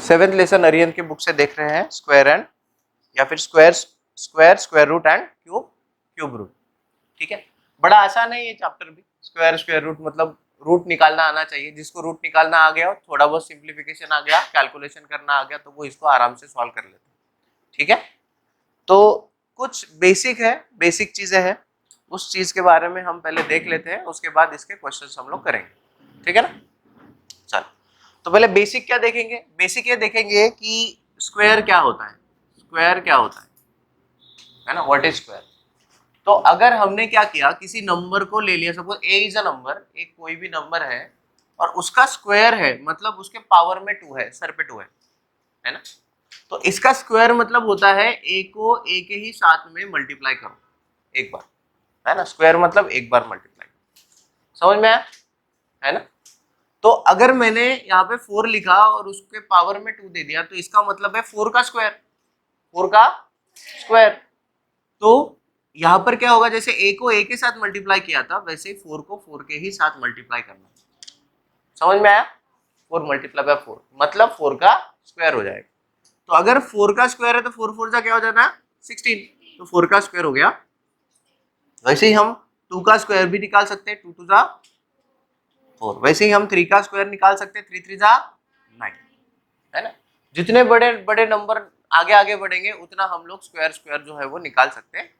7th lesson Arian की book से देख रहे हैं, स्क्वायर एंड या फिर square root and cube root. ठीक है, बड़ा आसान है ये चैप्टर भी। स्क्वायर रूट मतलब रूट निकालना आना चाहिए। जिसको रूट निकालना आ गया, थोड़ा बहुत सिंप्लीफिकेशन आ गया, कैलकुलेशन करना आ गया, तो वो इसको आराम से सॉल्व कर लेते हैं। ठीक है, तो कुछ बेसिक है, बेसिक चीजें हैं, उस चीज के बारे में हम पहले देख लेते हैं, उसके बाद इसके क्वेश्चंस हम लोग करेंगे। ठीक है ना, चलो तो पहले बेसिक क्या देखेंगे। बेसिक ये देखेंगे कि स्क्वायर क्या होता है, स्क्वायर क्या होता है ना, व्हाट इज स्क्वायर। तो अगर हमने क्या किया, किसी नंबर को ले लिया, suppose A is a number, एक कोई भी नंबर है और उसका स्क्वायर है, मतलब उसके पावर में 2 है, सर पे 2 है ना, तो इसका स्क्वायर मतलब होता है ए को ए के ही साथ में मल्टीप्लाई करो एक बार, है ना। स्क्वायर मतलब एक बार मल्टीप्लाई, समझ में आया, है ना। तो अगर मैंने यहाँ पे 4 लिखा और उसके पावर में 2 दे दिया, तो इसका मतलब है 4 का स्क्वायर, 4 का स्क्वायर। तो यहाँ पर क्या होगा, जैसे a को a के साथ मल्टीप्लाई किया था, वैसे 4 को 4 के ही साथ मल्टीप्लाई करना। समझ में आया, 4 मल्टीप्लाई बाय 4 मतलब 4 का स्क्वायर हो जाएगा। तो अगर 4 का स्क्वायर है तो 4 4 जा क्या हो जाना है 16, तो 4 का स्क्वायर हो गया। वैसे ही हम 2 का स्क्वायर भी निकाल सकते हैं, 2 2 जा 4। वैसे ही हम 3 का स्क्वायर निकाल सकते हैं, 3 3 जा 9, है ना। जितने बड़े बड़े नंबर आगे आगे बढ़ेंगे, उतना हम लोग स्क्वायर जो है वो निकाल सकते हैं।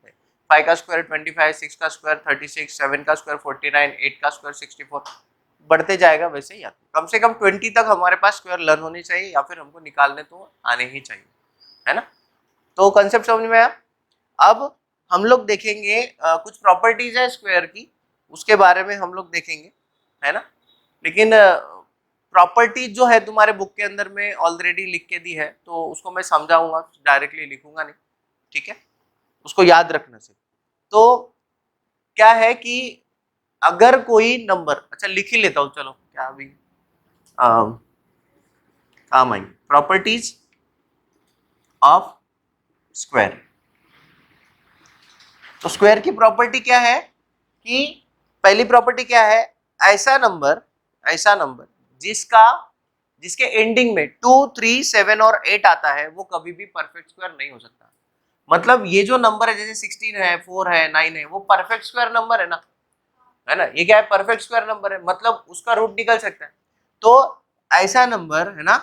5 का स्क्वायर 25, 6 का स्क्वायर 36, 7 का स्क्वायर 49, 8 का स्क्वायर 64, बढ़ते जाएगा वैसे ही। कम से कम 20 तक हमारे पास स्क्वायर लर्न होनी चाहिए, या फिर हमको निकालने तो आने ही चाहिए, है ना। तो कंसेप्ट समझ में आया। अब हम लोग देखेंगे कुछ प्रॉपर्टीज है स्क्वायर की, उसके बारे में हम लोग देखेंगे, है ना। लेकिन प्रॉपर्टीज जो है तुम्हारे बुक के अंदर में ऑलरेडी लिख के दी है, तो उसको मैं समझाऊंगा, डायरेक्टली लिखूंगा नहीं। ठीक है, उसको याद रखना से। तो क्या है कि अगर कोई नंबर, अच्छा लिख ही लेता हूं, चलो क्या अभी काम आई, प्रॉपर्टीज ऑफ स्क्वायर। तो स्क्वायर की प्रॉपर्टी क्या है कि पहली प्रॉपर्टी क्या है, ऐसा नंबर जिसके एंडिंग में 2, 3, 7 और 8 आता है, वो कभी भी परफेक्ट स्क्वायर नहीं हो सकता। मतलब ये जो नंबर है, जैसे 16 है, 4 है, 9 है, वो परफेक्ट स्क्वायर नंबर है ना, ये क्या है, परफेक्ट स्क्वायर नंबर है, मतलब उसका रूट निकल सकता है। तो ऐसा नंबर है ना,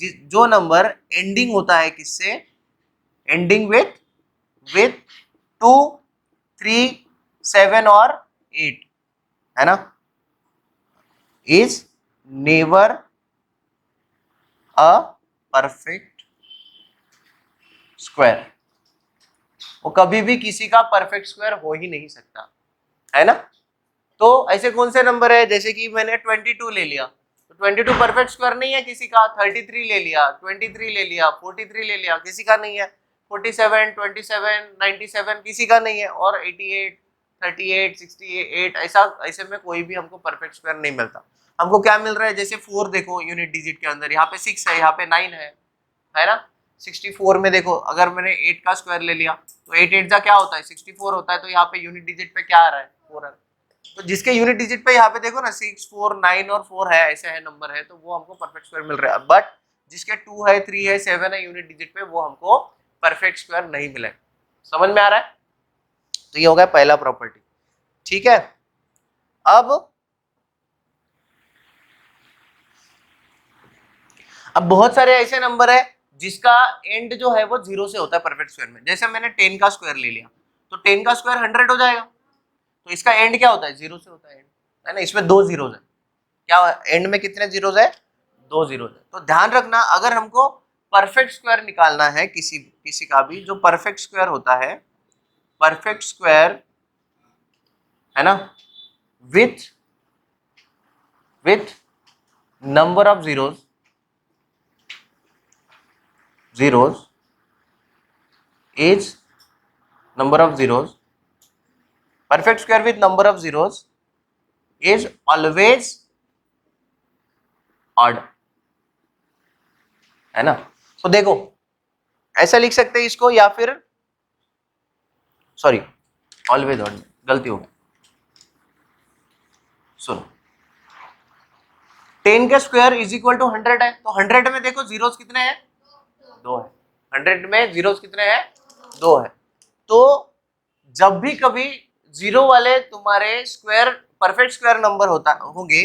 जो नंबर एंडिंग होता है किससे, एंडिंग विथ 2, 3, 7 और 8, है ना, is never a perfect square. वो कभी भी किसी का परफेक्ट स्क्वायर हो ही नहीं सकता, है ना। तो ऐसे कौन से नंबर है, जैसे कि मैंने 22 ले लिया, तो 22 परफेक्ट स्क्वायर नहीं है किसी का। 33 ले लिया, 23 ले लिया, 43 ले लिया, किसी का नहीं है। 47, 27, 97 किसी का नहीं है, और 88, 38, 68 ऐसे में कोई भी हमको परफेक्ट स्क्वायर नहीं मिलता। हमको क्या मिल रहा है, जैसे 4 देखो यूनिट डिजिट के अंदर, यहाँ पे 6 है, यहाँ पे 9 है ना। 64 में देखो, अगर मैंने 8 का स्क्वायर ले लिया, तो 8 8 जा क्या होता है 64 होता है, तो यहाँ पे यूनिट डिजिट पे क्या आ रहा है 4 आ रहा है। तो जिसके यूनिट डिजिट पे यहाँ पे देखो ना 6, 4, 9 और 4 है, ऐसे है नंबर है, तो वो हमको परफेक्ट स्क्वायर मिल रहा है। बट जिसके 2 है, 3 है, 7 है यूनिट डिजिट पे, वो हमको परफेक्ट स्क्वायर नहीं मिले। समझ में आ रहा है। तो ये हो गया पहला प्रॉपर्टी। ठीक है, अब बहुत सारे ऐसे नंबर है जिसका एंड जो है वो 0 से होता है परफेक्ट स्क्वायर में। जैसे मैंने 10 का स्क्वायर ले लिया, तो 10 का स्क्वायर 100 हो जाएगा, तो इसका एंड क्या होता है 0 से होता है, है ना। इसमें 2 जीरोज है, क्या एंड में कितने जीरोज है, 2 जीरोज है। तो ध्यान रखना, अगर हमको परफेक्ट स्क्वायर निकालना है किसी का भी, जो परफेक्ट स्क्वायर होता है, परफेक्ट स्क्वायर है ना, with number of zeros is number of zeros, perfect square with number of zeros is always odd, है ना। तो देखो ऐसा लिख सकते हैं इसको, या फिर सॉरी ऑलवेज ऑड, गलती हो गई। सुनो 10 का स्क्वायर इज इक्वल टू 100 है, तो 100 में देखो जीरोस कितने हैं, 2 है। 100 में जीरोस कितने हैं, 2 है। तो जब भी कभी जीरो वाले तुम्हारे स्क्वायर परफेक्ट स्क्वायर नंबर होंगे,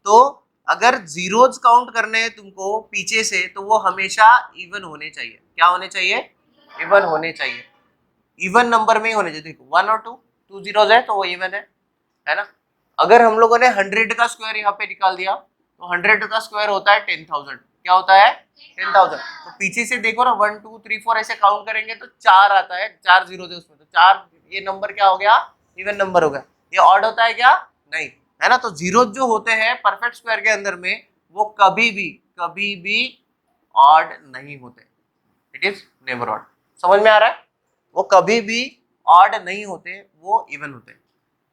तो अगर जीरोज काउंट करने हैं तुमको पीछे से, तो वो हमेशा इवन होने चाहिए। क्या होने चाहिए, इवन होने चाहिए। इवन नंबर में ही होने चाहिए। देखो 1 और 2 जीरोज है तो वो इवन है ना। अगर हम लोगों ने 100 का स्क्वायर यहाँ पे निकाल दिया, तो 100 का स्क्वायर होता है 10,000। क्या होता है, 10,000। तो पीछे से देखो ना 1 2 3 4 ऐसे काउंट करेंगे तो 4 आता है, 4 जीरोज है उसमें, तो 4, ये नंबर क्या हो गया, इवन नंबर हो गया। ये ऑड होता है क्या, नहीं, है ना। तो जीरो जो होते हैं परफेक्ट स्क्वायर के अंदर में, वो कभी भी ऑड नहीं होते। It is never odd. समझ में आ रहा है, वो कभी भी ऑड नहीं होते, वो इवन होते हैं।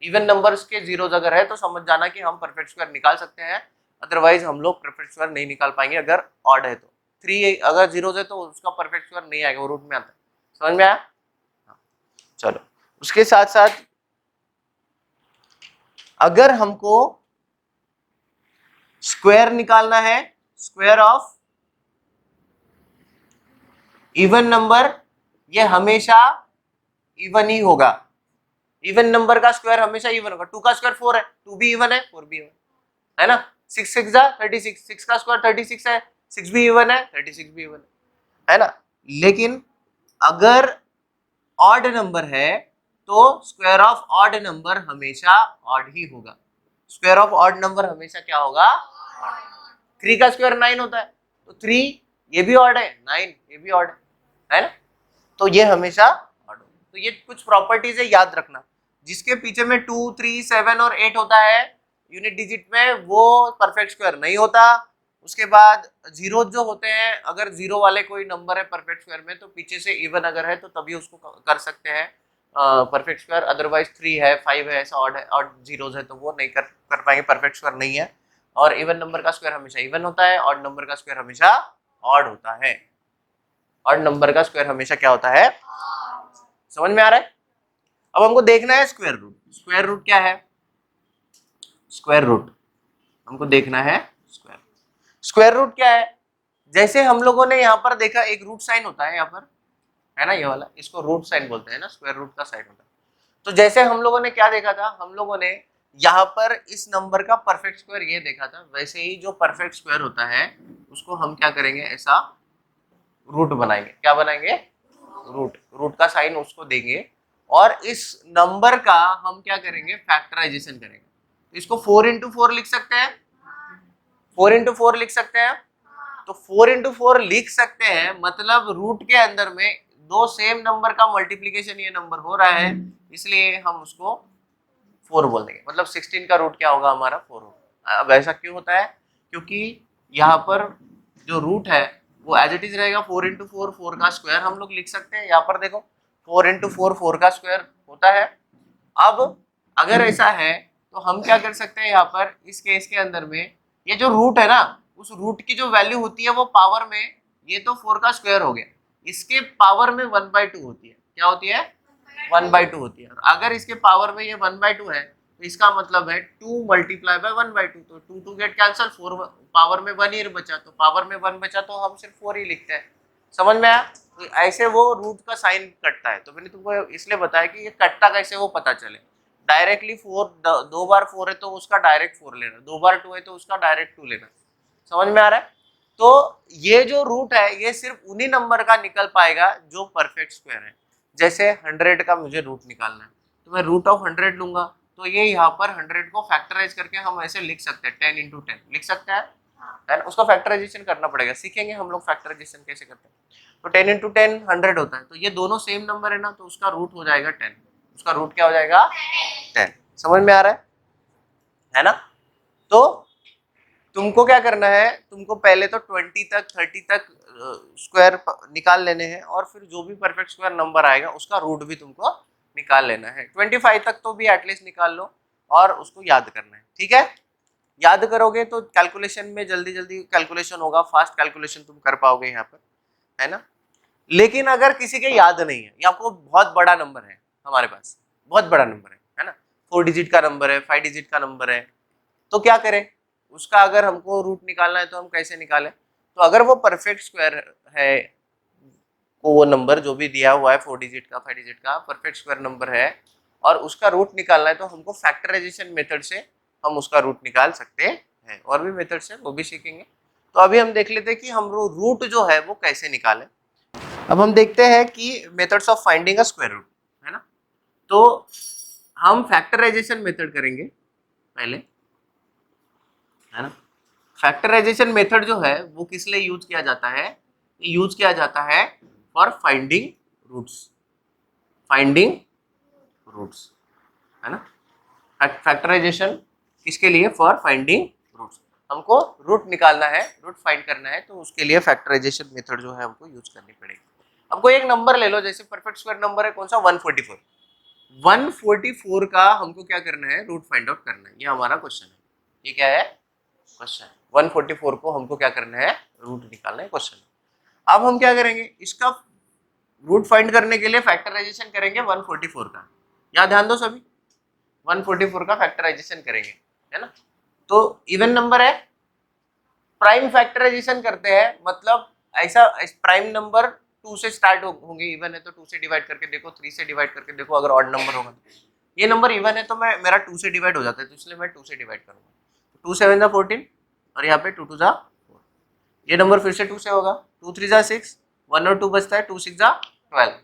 इवन नंबर्स के जीरोज अगर है तो समझ जाना कि हम परफेक्ट स्क्वायर निकाल सकते हैं, अदरवाइज हम लोग परफेक्ट स्क्वायर नहीं निकाल पाएंगे। अगर ऑड है तो 3 अगर जीरोज है तो उसका परफेक्ट स्क्वायर नहीं आएगा, वो रूट में आता है। समझ में आया, चलो। उसके साथ साथ अगर हमको स्क्वायर निकालना है, स्क्वायर ऑफ इवन नंबर, ये हमेशा इवन ही होगा। इवन नंबर का स्क्वायर हमेशा इवन होगा। 2 का स्क्वायर 4 है, 2 भी इवन है, 4 भी इवन है ना। 6 6 जा 36, 6 का स्क्वायर 36 है, 6 भी इवन है, 36 भी इवन है ना। लेकिन अगर ऑड नंबर है तो स्क्वायर ऑफ ऑड नंबर हमेशा ऑड ही होगा। स्क्वायर ऑफ ऑड नंबर हमेशा क्या होगा, 3 का स्क्वायर 9 होता है, तो 3 ये भी ऑड है, 9 ये भी ऑड है ना। तो ये हमेशा ऑड होगा। तो ये कुछ प्रॉपर्टीज है, याद रखना। जिसके पीछे में 2 3 7 और 8 होता है यूनिट डिजिट में, वो परफेक्ट स्क्वायर नहीं होता। उसके बाद जीरो जो होते हैं, अगर जीरो वाले कोई नंबर है परफेक्ट स्क्वायर में, तो पीछे से इवन अगर है तो तभी उसको कर सकते हैं परफेक्ट स्क्वायर। अदरवाइज 3 है 5 है ऐसा ऑड है, ऑड जीरोज है, तो वो नहीं कर पाएंगे, परफेक्ट स्क्वायर नहीं है। और इवन नंबर का स्क्वायर हमेशा इवन होता है, ऑड नंबर का स्क्वायर हमेशा ऑड होता है। ऑड नंबर का स्क्वायर हमेशा क्या होता है, समझ में आ रहा है। अब हमको देखना है स्क्वायर रूट। स्क्वायर रूट क्या है, स्क्वायर रूट हमको देखना है। स्क्वायर रूट क्या है, जैसे हम लोगों ने यहाँ पर देखा एक रूट साइन होता है यहाँ पर, है ना, ये वाला, इसको रूट साइन बोलते हैं ना, स्क्वायर रूट का साइन होता है। तो जैसे हम लोगों ने क्या देखा था, हम लोगों ने यहाँ पर इस नंबर का परफेक्ट स्क्वायर ये देखा था, वैसे ही जो परफेक्ट स्क्वायर होता है उसको हम क्या करेंगे, ऐसा रूट बनाएंगे। क्या बनाएंगे, रूट। रूट का साइन उसको देंगे और इस नंबर का हम क्या करेंगे, फैक्टराइजेशन करेंगे। तो इसको 4 इंटू 4 लिख सकते हैं, 4 इंटू 4 लिख सकते हैं। तो 4 इंटू 4 लिख सकते हैं, मतलब रूट के अंदर में दो सेम नंबर का मल्टीप्लीकेशन ये नंबर हो रहा है, इसलिए हम उसको 4 बोल देंगे। मतलब 16 का रूट क्या होगा, हमारा 4 होगा। अब ऐसा क्यों होता है, क्योंकि यहाँ पर जो रूट है वो एज इट इज रहेगा 4 इंटू 4, 4 का स्क्वायर हम लोग लिख सकते हैं। यहाँ पर देखो 4 इंटू 4, 4 का स्क्वायर होता है। अब अगर ऐसा है तो हम क्या कर सकते हैं, यहाँ पर इस केस के अंदर में ये जो रूट है ना, उस रूट की जो वैल्यू होती है वो पावर में, ये तो 4 का स्क्वायर हो गया, इसके पावर में 1/2 होती है। क्या होती है, 1/2 होती है। और अगर इसके पावर में ये 1/2 है तो इसका मतलब है 2 मल्टीप्लाई बाय 1/2, तो 2 2 गेट कैंसल, 4 पावर में 1 ही बचा, तो पावर में 1 बचा तो हम सिर्फ 4 ही लिखते हैं। समझ में आया। तो ऐसे वो रूट का साइन कटता है। तो मैंने तुमको इसलिए बताया कि ये कटता कैसे वो पता चले। डायरेक्टली 4, 2 बार 4 है तो उसका डायरेक्ट 4 लेना, 2 बार 2 है तो उसका डायरेक्ट 2 लेना। समझ में आ रहा है। तो ये जो रूट है ये सिर्फ उन्हीं नंबर का निकल पाएगा जो परफेक्ट स्क्वायर है। जैसे 100 का मुझे रूट निकालना है तो मैं रूट ऑफ 100 लूंगा, तो ये यहाँ पर 100 को फैक्टराइज करके हम ऐसे लिख सकते हैं, 10 इंटू 10 लिख सकते हैं। देन उसका फैक्टराइजेशन करना पड़ेगा, सीखेंगे हम लोग फैक्टराइजेशन कैसे करते हैं। तो 10 इंटू 10 100 होता है, तो ये दोनों सेम नंबर है ना, तो उसका रूट हो जाएगा 10। उसका रूट क्या हो जाएगा, 10। समझ में आ रहा है ना। तो तुमको क्या करना है, तुमको पहले तो 20 तक 30 तक स्क्वायर निकाल लेने हैं, और फिर जो भी परफेक्ट स्क्वायर नंबर आएगा उसका रूट भी तुमको निकाल लेना है। 25 तक तो भी एटलीस्ट निकाल लो और उसको याद करना है, ठीक है। याद करोगे तो कैलकुलेशन में जल्दी जल्दी कैलकुलेशन होगा, फास्ट कैलकुलेशन तुम कर पाओगे यहाँ पर, है ना। लेकिन अगर किसी के याद नहीं है, या आपको बहुत बड़ा नंबर है, हमारे पास बहुत बड़ा नंबर है ना, 4 डिजिट का नंबर है, 5 डिजिट का नंबर है, तो क्या करें, उसका अगर हमको रूट निकालना है तो हम कैसे निकालें? तो अगर वो परफेक्ट स्क्वायर है, को वो नंबर जो भी दिया हुआ है 4 डिजिट का 5 डिजिट का परफेक्ट स्क्वायर नंबर है और उसका रूट निकालना है तो हमको फैक्टराइजेशन मेथड से हम उसका रूट निकाल सकते हैं। और भी मेथड्स है वो भी सीखेंगे। तो अभी हम देख लेते हैं कि हम रूट जो है वो कैसे निकालें। अब हम देखते हैं कि methods of finding a square root, है ना। तो हम फैक्टराइजेशन मेथड करेंगे पहले, है ना। फैक्टराइजेशन मेथड जो है वो किस लिए यूज किया जाता है? यूज किया जाता है for finding roots, finding roots, है ना। फैक्टराइजेशन किसके लिए? For finding roots. हमको रूट निकालना है, रूट फाइंड करना है, तो उसके लिए फैक्टराइजेशन मेथड जो है हमको यूज करनी पड़ेगी। अब कोई एक नंबर ले लो, जैसे परफेक्ट स्क्वायर नंबर है कौन सा? 144। 144 का हमको क्या करना है? रूट फाइंड आउट करना है। ये हमारा क्वेश्चन है। ये क्या है? क्वेश्चन है। 144 को हमको क्या करना है? रूट निकालना है, क्वेश्चन। अब हम क्या करेंगे? इसका रूट फाइंड करने के लिए फैक्टराइजेशन करेंगे 144 का। यहाँ ध्यान दो सभी, 144 का फैक्टराइजेशन करेंगे, है ना। तो इवन नंबर है, प्राइम फैक्टराइजेशन करते हैं, मतलब ऐसा प्राइम नंबर 2 से स्टार्ट होंगे, इवन है तो 2 से डिवाइड करके देखो, 3 से डिवाइड करके देखो, अगर ऑड नंबर होगा तो। ये नंबर इवन है तो मेरा 2 से डिवाइड हो जाता है, तो इसलिए मैं 2 से डिवाइड करूंगा। 2 7 जा 14 और यहाँ पे 2 2 जा 4। ये नंबर फिर से 2 से होगा, 2 3 जा 6, 1 और 2 बचता है, 2 6 जा 12।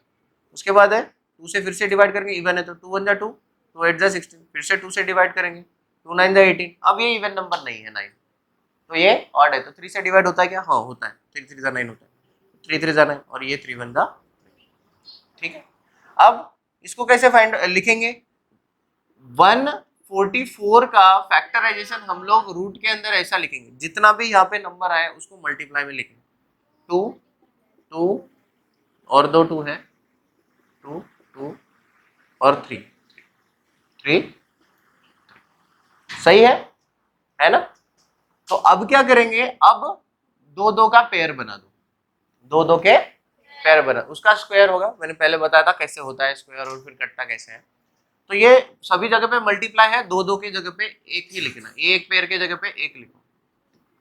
उसके बाद है 2 से फिर से डिवाइड करेंगे, इवन है तो 2 1 जा 2, 2 8 जा 16, फिर से 2 से डिवाइड करेंगे, 2 9 जा 18। अब ये इवन नंबर नहीं है 9, तो ये ऑड है, तो 3 से डिवाइड होता है क्या? हाँ होता है, 3 3 जा 9 होता है, 3 3 जा 9 और ये 3 1 जा 3। ठीक है। अब इसको कैसे फाइंड लिखेंगे? 144 का फैक्टराइजेशन हम लोग रूट के अंदर ऐसा लिखेंगे, जितना भी यहाँ पे नंबर आए उसको मल्टीप्लाई में लिखेंगे। 2 2 और 2 2 है, 2 2 और 3 3। सही है ना। तो अब क्या करेंगे? अब 2 2 का पेयर बना दो, 2 2 के पेयर बना, उसका स्क्वायर होगा। मैंने पहले बताया था कैसे होता है स्क्वायर और फिर कटता कैसे है। तो ये सभी जगह पे मल्टीप्लाई है, 2 2 की जगह पे एक ही लिखना, एक पेयर की जगह पे एक लिखो।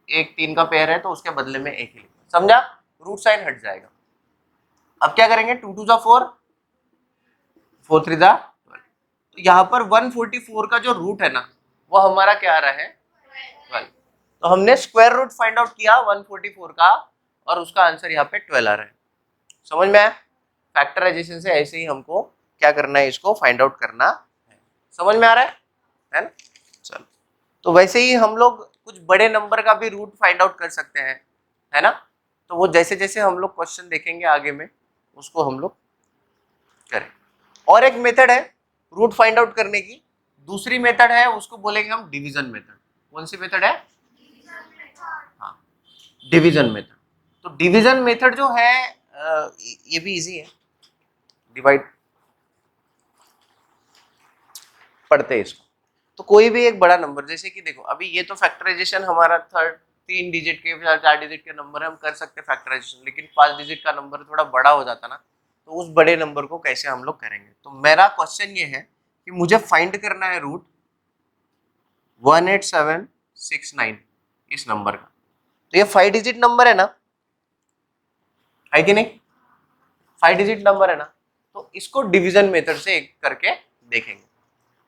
एक 3 का पेयर है तो उसके बदले में एक ही लिखो, समझा? रूट साइन हट जाएगा। अब क्या करेंगे? 2 2 जा 4, 4 3 जा 12। तो यहाँ पर 144 का जो रूट है ना वो हमारा क्या आ रहा है? 12। तो हमने स्क्वायर रूट फाइंड आउट किया 144 का और उसका आंसर यहाँ पे 12 आ रहा है। समझ में आया? फैक्टराइजेशन से ऐसे ही हमको क्या करना है? इसको फाइंड आउट करना है। समझ में आ रहा है ना? चलो, तो वैसे ही हम लोग कुछ बड़े नंबर का भी रूट फाइंड आउट कर सकते हैं, है ना। तो वो जैसे जैसे हम लोग क्वेश्चन देखेंगे आगे में उसको हम लोग करें। और एक मेथड है रूट फाइंड आउट करने की, दूसरी मेथड है उसको बोलेंगे हम डिवीजन मेथड। कौन सी मेथड है? हाँ, डिवीजन मेथड। तो डिवीजन मेथड जो है ये भी इजी है, डिवाइड पढ़ते हैं इसको। तो कोई भी एक बड़ा नंबर, जैसे कि देखो अभी ये तो फैक्टराइजेशन हमारा 3 डिजिट के 4 डिजिट के नंबर है, हम कर सकते हैं फैक्टराइजेशन, लेकिन 5 डिजिट का नंबर थोड़ा बड़ा हो जाता ना, तो उस बड़े नंबर को कैसे हम लोग करेंगे? तो मेरा क्वेश्चन ये है कि मुझे फाइंड करना है रूट 18769 इस नंबर का। तो ये 5 डिजिट नंबर है ना, है कि नहीं? 5 डिजिट नंबर है ना, तो इसको डिवीजन मेथड से एक करके देखेंगे।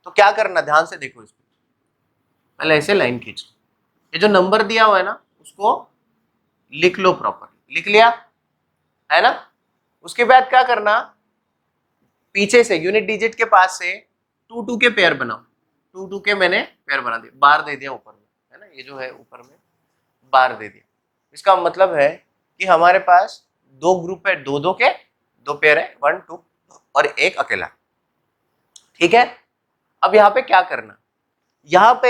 तो क्या करना, ध्यान से देखो इसमें, पहले ऐसे लाइन खींच, ये जो नंबर दिया हुआ है ना उसको लिख लो प्रॉपर, लिख लिया है ना। उसके बाद क्या करना, पीछे से यूनिट डिजिट के पास से 2 2 के पेयर बनाओ। 2 2 के मैंने पेयर बना दिया, बार दे दिया ऊपर में, है ना। ये जो है ऊपर में बार दे दिया, इसका मतलब है कि हमारे पास 2 ग्रुप है, 2 2 के 2 पेयर है, 1 2 और एक अकेला। ठीक है। अब यहाँ पे क्या करना, यहाँ पे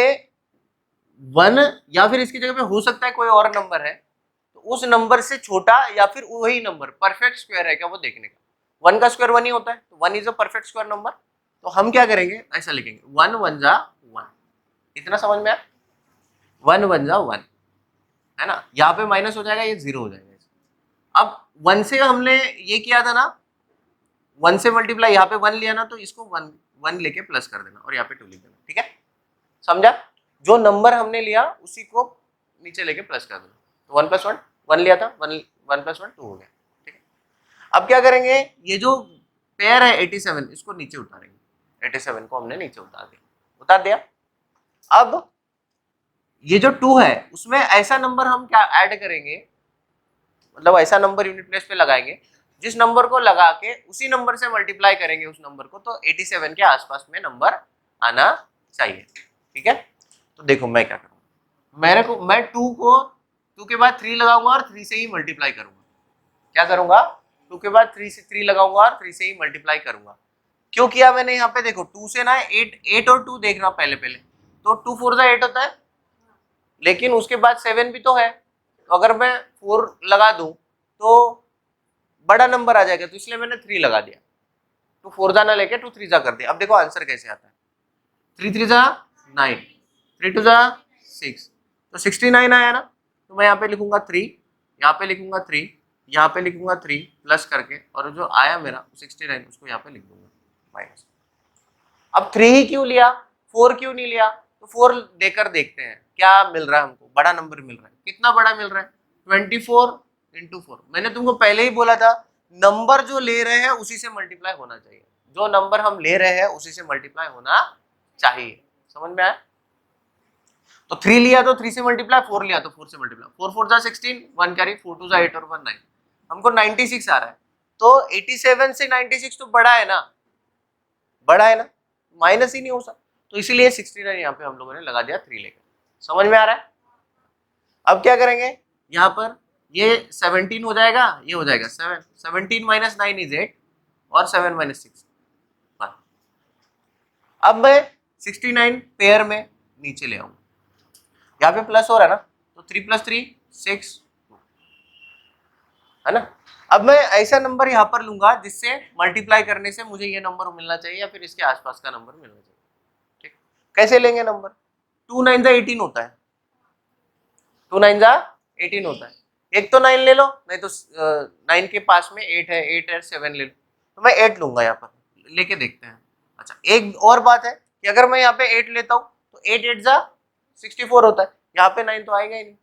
1 या फिर इसकी जगह पे हो सकता है कोई और नंबर है, तो उस नंबर से छोटा या फिर वही नंबर परफेक्ट स्क्वायर है क्या वो देखने का। 1 का स्क्वायर 1 ही होता है, तो 1 is a perfect square number. तो हम क्या करेंगे, ऐसा लिखेंगे 1 1 जा 1। इतना समझ में आया? 1 1 जा 1, है ना। यहाँ पे माइनस हो जाएगा, ये 0 हो जाएगा। अब 1 से हमने ये किया था ना, 1 से मल्टीप्लाई, यहाँ पे 1 लिया ना, तो इसको 1 1 लेके प्लस कर देना और यहाँ पे 2 लिख देना। ठीक है, समझा? जो नंबर हमने लिया उसी को नीचे लेके प्लस कर दो। तो 1 + 1 1 लिया था, 1 + 1 2 हो गया, ठीक है। अब क्या करेंगे, ये जो पेयर है 87 इसको नीचे उतारेंगे, 87 को हमने नीचे उतार दिया। अब ये जो 2 है उसमें ऐसा नंबर हम क्या ऐड करेंगे, मतलब ऐसा नंबर यूनिट प्लेस पे लगाएंगे जिस नंबर को लगा के उसी नंबर से मल्टीप्लाई करेंगे उस नंबर को, तो 87 के आसपास में नंबर आना चाहिए, ठीक है। तो देखो मैं क्या करूंगा, मैं 2 के बाद 3 लगाऊंगा और 3 से ही मल्टीप्लाई करूंगा। क्या करूंगा, 2 के बाद 3 लगाऊंगा और 3 से ही मल्टीप्लाई करूंगा। क्यों किया मैंने यहाँ पे, देखो 2 से ना 8 और 2 देखना पहले, तो 2 4 8 होता है, लेकिन उसके बाद 7 भी तो है, तो अगर मैं 4 लगा दूं तो बड़ा नंबर आ जाएगा, तो इसलिए मैंने 3 लगा दिया। तो 4 जा ना लेके 2 3 जा कर दिया। अब देखो आंसर कैसे आता है, 3 3 जा 9, 3 2 जा 6, तो 69 आया ना। तो मैं यहाँ पे लिखूंगा 3, यहाँ पे लिखूंगा 3, यहाँ पे लिखूंगा 3 प्लस करके, और जो आया मेरा 69 उसको यहाँ पे लिख दूंगा माइनस। अब 3 ही क्यों लिया, 4 क्यों नहीं लिया, तो 4 देकर देखते हैं क्या मिल रहा है हमको, बड़ा नंबर मिल रहा है। कितना बड़ा मिल रहा है, 24 × 4। मैंने तुमको पहले ही बोला था नंबर जो ले रहे हैं उसी से मल्टीप्लाई होना चाहिए, जो नंबर हम ले रहे हैं उसी से मल्टीप्लाई होना चाहिए, समझ में आया। तो 3 लिया तो 3 से मल्टीप्लाई, 4 लिया तो 4 से मल्टीप्लाई, 4 4 जा 16, 1 कैरी, 4 2 जा 8 और 1 9, हमको 96 आ रहा है। तो 87 से 96 तो बड़ा है ना, बड़ा है ना, माइनस ही नहीं हो सकता, तो इसीलिए 69 यहाँ पे हम लोगों ने लगा दिया 3 लेकर। समझ में आ रहा है। अब क्या करेंगे, यहाँ पर ये 17 हो जाएगा, ये हो जाएगा 7, 17 - 9 = 8 और 7 - 6 1। अब मैं 69 पेयर में नीचे ले आऊंगा, यहाँ पे प्लस हो रहा है ना, तो 3 + 3 6 है ना। अब मैं ऐसा नंबर यहाँ पर लूंगा जिससे मल्टीप्लाई करने से मुझे ये नंबर मिलना चाहिए या फिर इसके आसपास का नंबर मिलना चाहिए, ठीक। कैसे लेंगे नंबर, 2 9 जा 18 होता है, 2 9 जा 18 होता है। एक तो 9 ले लो, नहीं तो 9 के पास में 8 है, 8 है 7 ले लो, तो मैं 8 लूंगा यहाँ पर, लेके देखते हैं। अच्छा एक और बात है कि अगर मैं यहाँ पे 8 लेता हूँ तो 8 8 जा 64 होता है, यहाँ पे 9 तो आएगा ही नहीं,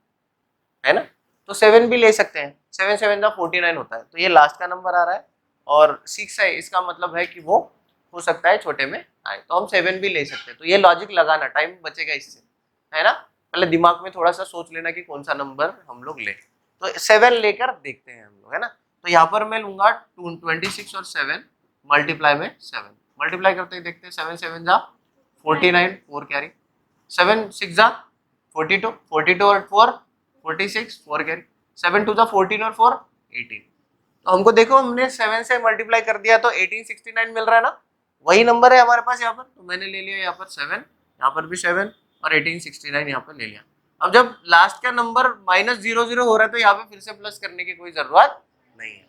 है ना। तो 7 भी ले सकते हैं, 7 7 जा 49 होता है, तो ये लास्ट का नंबर आ रहा है और 6 है, इसका मतलब है कि वो हो सकता है छोटे में आए, तो हम 7 भी ले सकते हैं। तो ये लॉजिक लगाना, टाइम बचेगा इससे, है ना। पहले दिमाग में थोड़ा सा सोच लेना कि कौन सा नंबर हम लोग ले, तो 7 लेकर देखते हैं हम लोग, है ना। तो यहाँ पर मैं लूंगा 26 और 7 मल्टीप्लाई में 7, मल्टीप्लाई करते ही देखते हैं, 7 7 जा 49, 4 कैरी, 7 6 जा 42, 42 और 4 46, 4 कैरी, 7 2 जा 14 और 4 18। तो हमको देखो हमने 7 से मल्टीप्लाई कर दिया तो 1869 मिल रहा है ना, वही नंबर है हमारे पास यहाँ पर, तो मैंने ले लिया यहाँ पर 7, यहाँ पर भी 7 और 1869 यहाँ पर ले लिया। अब जब लास्ट का नंबर -00 हो रहा है तो यहाँ पे फिर से प्लस करने की कोई जरूरत नहीं है,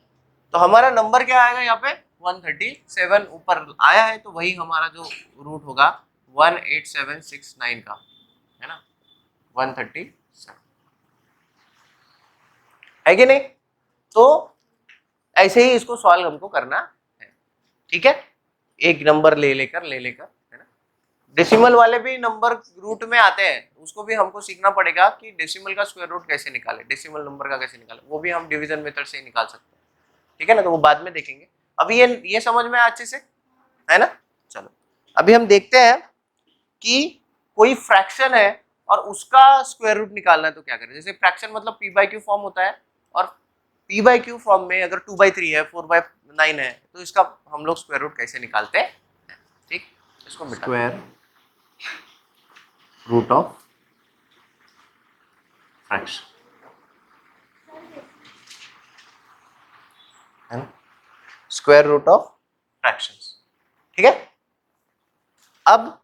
तो हमारा नंबर क्या आएगा यहाँ पे 137 ऊपर आया है, तो वही हमारा जो रूट होगा 18769 का, है ना, 137 है कि नहीं। तो ऐसे ही इसको सॉल्व हमको करना है, ठीक है, एक नंबर ले लेकर, है ना। डेसिमल वाले भी नंबर रूट में आते हैं, उसको भी हमको सीखना पड़ेगा कि डेसिमल का स्क्वायर रूट कैसे निकाले, डेसिमल नंबर का कैसे निकाले, वो भी हम डिवीजन मेथड से ही निकाल सकते हैं, ठीक है ना, तो वो बाद में देखेंगे। अभी ये समझ में अच्छे से, है ना। चलो अभी हम देखते हैं कि कोई फ्रैक्शन है और उसका स्क्वायर रूट निकालना है तो क्या करें। जैसे फ्रैक्शन मतलब p/q फॉर्म होता है, और p/q फॉर्म में अगर 2/3 है, 4/9 है, तो इसका हम लोग स्क्वायर रूट कैसे निकालते हैं, ठीक। इसको स्क्वायर रूट ऑफ फ्रैक्शन, है ना, स्क्वायर रूट ऑफ फ्रैक्शंस, ठीक है। अब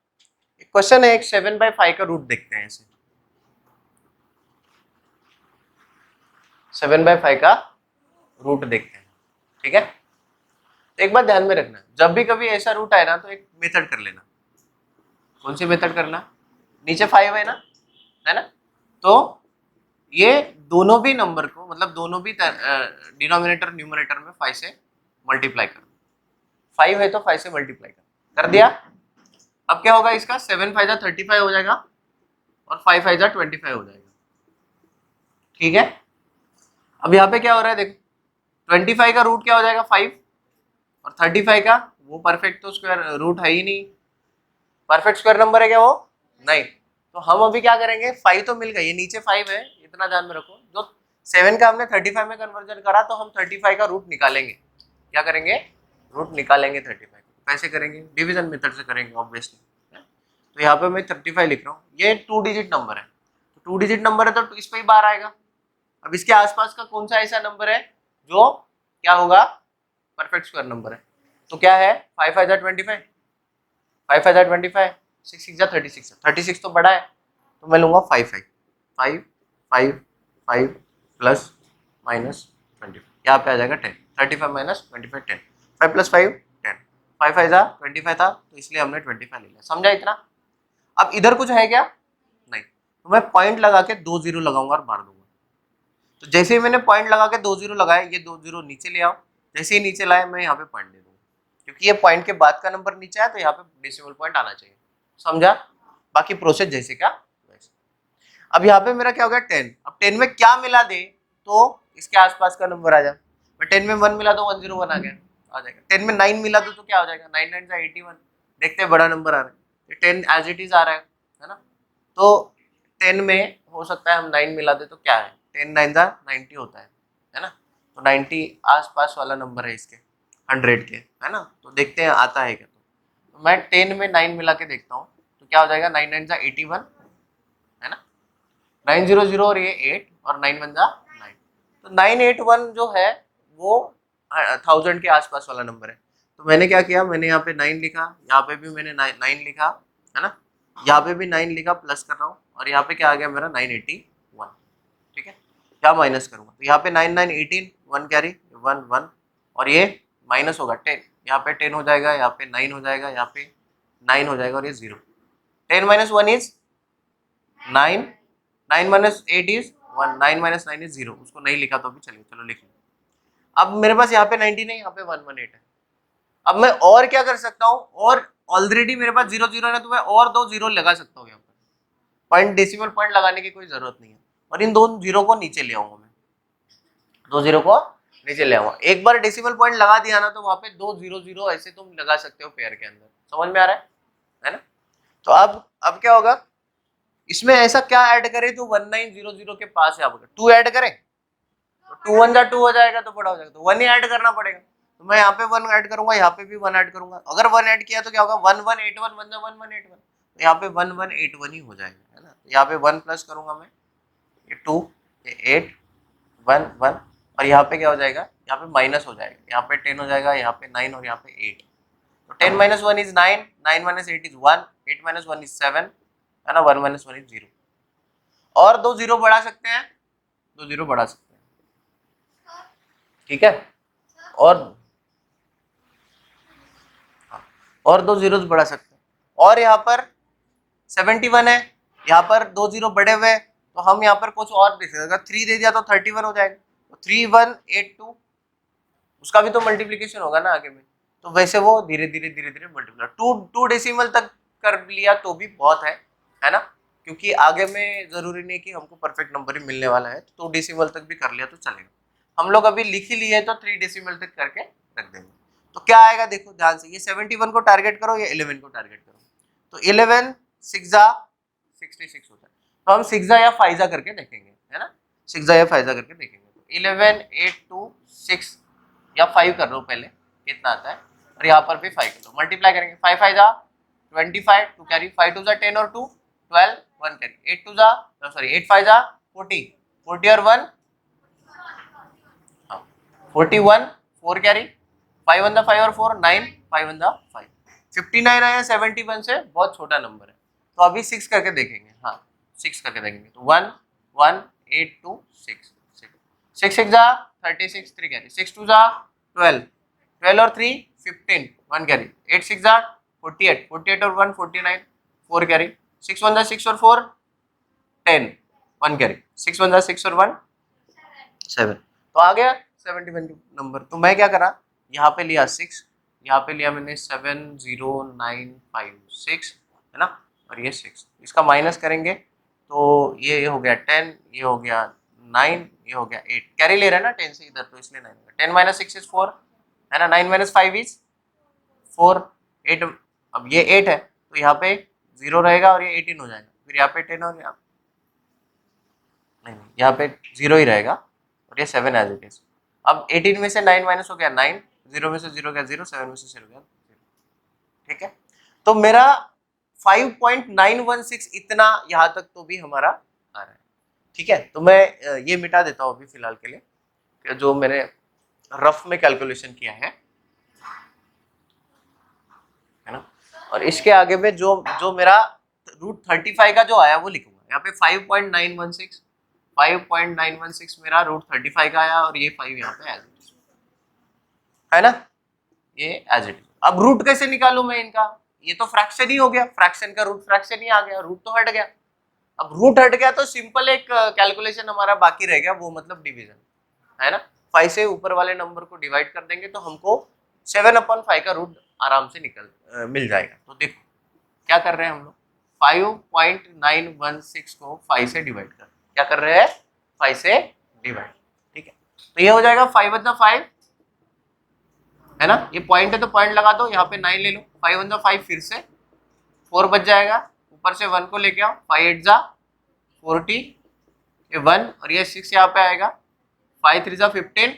क्वेश्चन है, एक 7/5 का रूट देखते हैं, ऐसे 7/5 का रूट देखते हैं, ठीक है। तो एक बात ध्यान में रखना, जब भी कभी ऐसा रूट आए ना तो एक मेथड कर लेना। कौन सी मेथड करना, नीचे 5 है ना, तो ये दोनों भी नंबर को, मतलब दोनों भी डिनोमिनेटर न्यूमरेटर में 5 से मल्टीप्लाई करो, 5 है तो 5 से मल्टीप्लाई कर दिया। अब क्या होगा इसका, 7 5 जा 35 हो जाएगा, और 5 5 जा 25 हो जाएगा। ठीक है, अब यहाँ पे क्या हो रहा है देखो, 25 का रूट क्या हो जाएगा 5, और 35 का वो परफेक्ट तो स्क्वायर रूट है ही नहीं, परफेक्ट स्क्वायर नंबर है क्या वो, नहीं। तो हम अभी क्या करेंगे, 5 तो मिल गई, ये नीचे 5 है, इतना ध्यान में रखो। जो 7 का हमने 35 में कन्वर्जन करा, तो हम 35 का रूट निकालेंगे। क्या करेंगे, रूट निकालेंगे 35 को। कैसे करेंगे, डिवीजन मेथड से करेंगे ऑब्वियसली। तो यहाँ पे मैं 35 लिख रहा हूँ, ये 2 डिजिट नंबर है, तो 2 डिजिट नंबर है तो इस पे ही बार आएगा। अब इसके आसपास का कौन सा ऐसा नंबर है जो क्या होगा, परफेक्ट स्क्वायर नंबर है। तो क्या है, 5 5 जा 25, 5 5 जा 25, 6 6 जा 36, 36 तो बड़ा है, तो मैं लूंगा 5 5 5 5 5 प्लस माइनस 25, यहाँ पे आ जाएगा 10, 35 माइनस 25 10, 5 प्लस 5 10, 5 5 जा 25 था, तो इसलिए हमने 25 ले लिया। समझा इतना। अब इधर कुछ है क्या, नहीं, तो मैं पॉइंट लगा के 2 0 लगाऊंगा और मार दूंगा। तो जैसे ही मैंने पॉइंट लगा के 2 0 लगाए, ये 2 0 नीचे ले आओ, जैसे ही नीचे लाए मैं यहाँ पे पॉइंट दे दूंगा, क्योंकि ये पॉइंट के बाद का नंबर नीचे है, तो यहाँ पे डेसिमल पॉइंट आना चाहिए। समझा, बाकी प्रोसेस जैसे क्या वैसे। अब यहाँ पे मेरा क्या हो गया 10, अब 10 में क्या मिला दे तो इसके आसपास का नंबर आ जाए। मैं 10 में 1 मिला दो 101 आ गया, आ जाएगा। 10 में 9 मिला दो तो क्या हो जाएगा, 9 9 जा 81, देखते हैं बड़ा नंबर आ रहा है, 10 एज इट इज आ रहा है ना। तो 10 में हो सकता है हम 9 मिला दे तो क्या है, 10 9 जा 90 होता है ना। तो 90 आसपास वाला नंबर है इसके 100 के, है ना। तो देखते हैं आता है क्या। तो मैं 10 में 9 मिला के देखता हूँ, तो क्या हो जाएगा, 9 9 जा 81, है ना, 900 और ये 8 और 9 1 जा 9, तो 981 जो है वो 1000 के आसपास वाला नंबर है। तो मैंने क्या किया, मैंने यहाँ पे 9 लिखा, यहाँ पे भी मैंने 9 लिखा, है ना, यहाँ पे भी 9 लिखा, प्लस कर रहा हूँ, और यहाँ पे क्या आ गया मेरा 981। ठीक है, क्या माइनस करूँगा, तो यहाँ पे 9 9 18, 1 कैरी 1 1, और ये माइनस होगा 10, यहाँ पे 10 हो जाएगा, यहाँ पे 9 हो जाएगा, यहाँ पे 9 हो जाएगा, और ये 0। 10 minus 1 is 9, 9 minus 8 is 1, 9 minus 9 is 0। उसको नहीं लिखा तो भी चलिए, चलो लिख लो। अब मेरे पास यहाँ पे 90 नहीं, यहाँ पे 118 है। अब मैं और क्या कर सकता हूँ, और ऑलरेडी मेरे पास 0 0 है, तो मैं और 2 0 लगा सकता हूँ यहाँ पर। पॉइंट डेसिमल पॉइंट लगाने की कोई जरूरत नहीं है, और इन 2 0 को नीचे ले आऊंगा मैं, 2 0 को नीचे ले आऊंगा। एक बार डेसिमल पॉइंट लगा दिया ना, तो वहां पे 2 0 0 ऐसे तुम लगा सकते हो पेयर के अंदर। समझ में आ रहा है ना। तो अब क्या होगा, इसमें ऐसा क्या ऐड करें तो 1900 के पास है, आप 2 ऐड करें तो 2 1 जा 2 हो जाएगा, तो बड़ा हो जाएगा, तो 1 ही ऐड करना पड़ेगा। तो मैं यहाँ पे 1 ऐड करूंगा, यहाँ पे भी 1 ऐड करूंगा। अगर 1 ऐड किया तो क्या होगा, 1 1 8 1 1 1 1 8 1, तो यहाँ पे 1 1 8 1 ही हो जाएगा, है ना। तो यहाँ पे 1 प्लस करूंगा मैं, ये 2, ये 8 1 1, और यहाँ पे क्या हो जाएगा, यहाँ पे माइनस हो जाएगा, यहाँ पे 10 हो जाएगा, यहाँ पे 9 और यहाँ पे 8। तो 10 minus 1 is 9, 9 minus 8 is 1, 8 minus 1 is 7, है ना, 1 माइनस 1 इज 0। और 2 0 बढ़ा सकते हैं, 2 0 बढ़ा सकते हैं, ठीक है। और 2 जीरोस बढ़ा सकते हैं। और यहाँ पर 71 है, यहाँ पर 2 0 बढ़े हुए, तो हम यहाँ पर कुछ और दे सकते हैं। अगर 3 दे दिया तो 31 हो जाएगा, तो 3182, उसका भी तो मल्टीप्लीकेशन होगा ना आगे में। तो वैसे वो धीरे धीरे मल्टीप्लाई, टू डेसिमल तक कर लिया तो भी बहुत है ना, क्योंकि आगे में जरूरी नहीं कि हमको परफेक्ट नंबर ही मिलने वाला है। तो 2 डेसिमल तक भी कर लिया तो चलेगा। हम लोग अभी लिख ही लिए है, तो 3 डेसिमल तक करके रख देंगे। तो क्या आएगा देखो ध्यान से, ये 71 को टारगेट करो, ये 11 को टारगेट करो। तो 11 6 जा 66 होता है, तो हम 6 जा या 5 जा करके देखेंगे, है ना, 6 जा या 5 जा करके देखेंगे। तो 11 8 2 6 या 5 कर लो पहले, कितना आता है, और यहाँ पर भी 5 कर लो, मल्टीप्लाई करेंगे। 5 5 जा 25, 2 कैरी, 5 2 जा 10 और 2 12, 1 कैरी, 8 2 जा सॉरी 8 5 जा 40, 40 और 1 41, 4 कैरी, 5 1 जा 5 और 4 9, 5 1 जा 5, 59 आया 71 से बहुत छोटा नंबर है। तो अभी 6 करके देखेंगे, हाँ 6 करके देखेंगे। तो 1 1 8 2 6 6 6 जा 36, 3 कैरी, 6 2 जा 12, 12 और 3 15, 1 कैरी, 8 6 जा 48, 48 और 1 49, 4 कैरी, 6 1 जा 6 और 4 10, 1 कैरी, 6 1 जा 6 और 1 7। तो आ गया 71 नंबर। तो मैं क्या करा, यहाँ पे लिया 6, यहाँ पे लिया मैंने 7 0 9 5 6, है ना, और ये 6, इसका माइनस करेंगे तो ये हो गया 10, ये हो गया 9, ये हो गया 8, कैरी ले रहा है ना 10 से इधर, तो इसलिए 9, 10 माइनस 6 इज 4 है ना, 9 माइनस 5 इज 4, 8, अब ये 8 है तो यहाँ पे 0 रहेगा और ये 18 हो जाएगा, फिर यहाँ पे 10 और यहाँ नहीं, यहाँ पे 0 ही रहेगा और ये 7 एज इट इज। अब 18 में से 9 माइनस हो गया 9, 0 में से 0 गया 0, 7 में से 0 गया 0, ठीक है। तो मेरा 5.916 इतना यहाँ तक तो भी हमारा आ रहा है, ठीक है। तो मैं ये मिटा देता हूँ अभी फिलहाल के लिए, जो मैंने रफ में कैलकुलेशन किया है ना। और इसके आगे में जो मेरा रूट 35 का जो आया वो लिखूंगा यहाँ पे 5.916 मेरा रूट 35 का आया और ये 5 यहाँ पे एज इट इज है ना, ये एज इट इज। अब रूट कैसे निकालूं मैं इनका, ये तो फ्रैक्शन ही हो गया, फ्रैक्शन का रूट फ्रैक्शन ही आ गया, रूट तो हट गया। अब रूट हट गया तो सिंपल एक कैलकुलेशन हमारा बाकी रह गया, वो मतलब डिवीजन है ना। 5 से ऊपर वाले नंबर को डिवाइड कर देंगे तो हमको 7/5 का रूट आराम से मिल जाएगा। तो देखो क्या कर रहे हैं हम लोग, 5.916 को 5 से डिवाइड कर, क्या कर रहे हैं 5 से डिवाइड, ठीक है। तो ये हो जाएगा 5/5 है ना, ये पॉइंट है तो पॉइंट लगा दो, यहाँ पे 9 ले लो, 5/5 फिर से 4 बच जाएगा, ऊपर से 1 को लेके आओ, 5 8 जा 40, ये 1 और ये 6 यहाँ पे आएगा, 5 3 जा 15,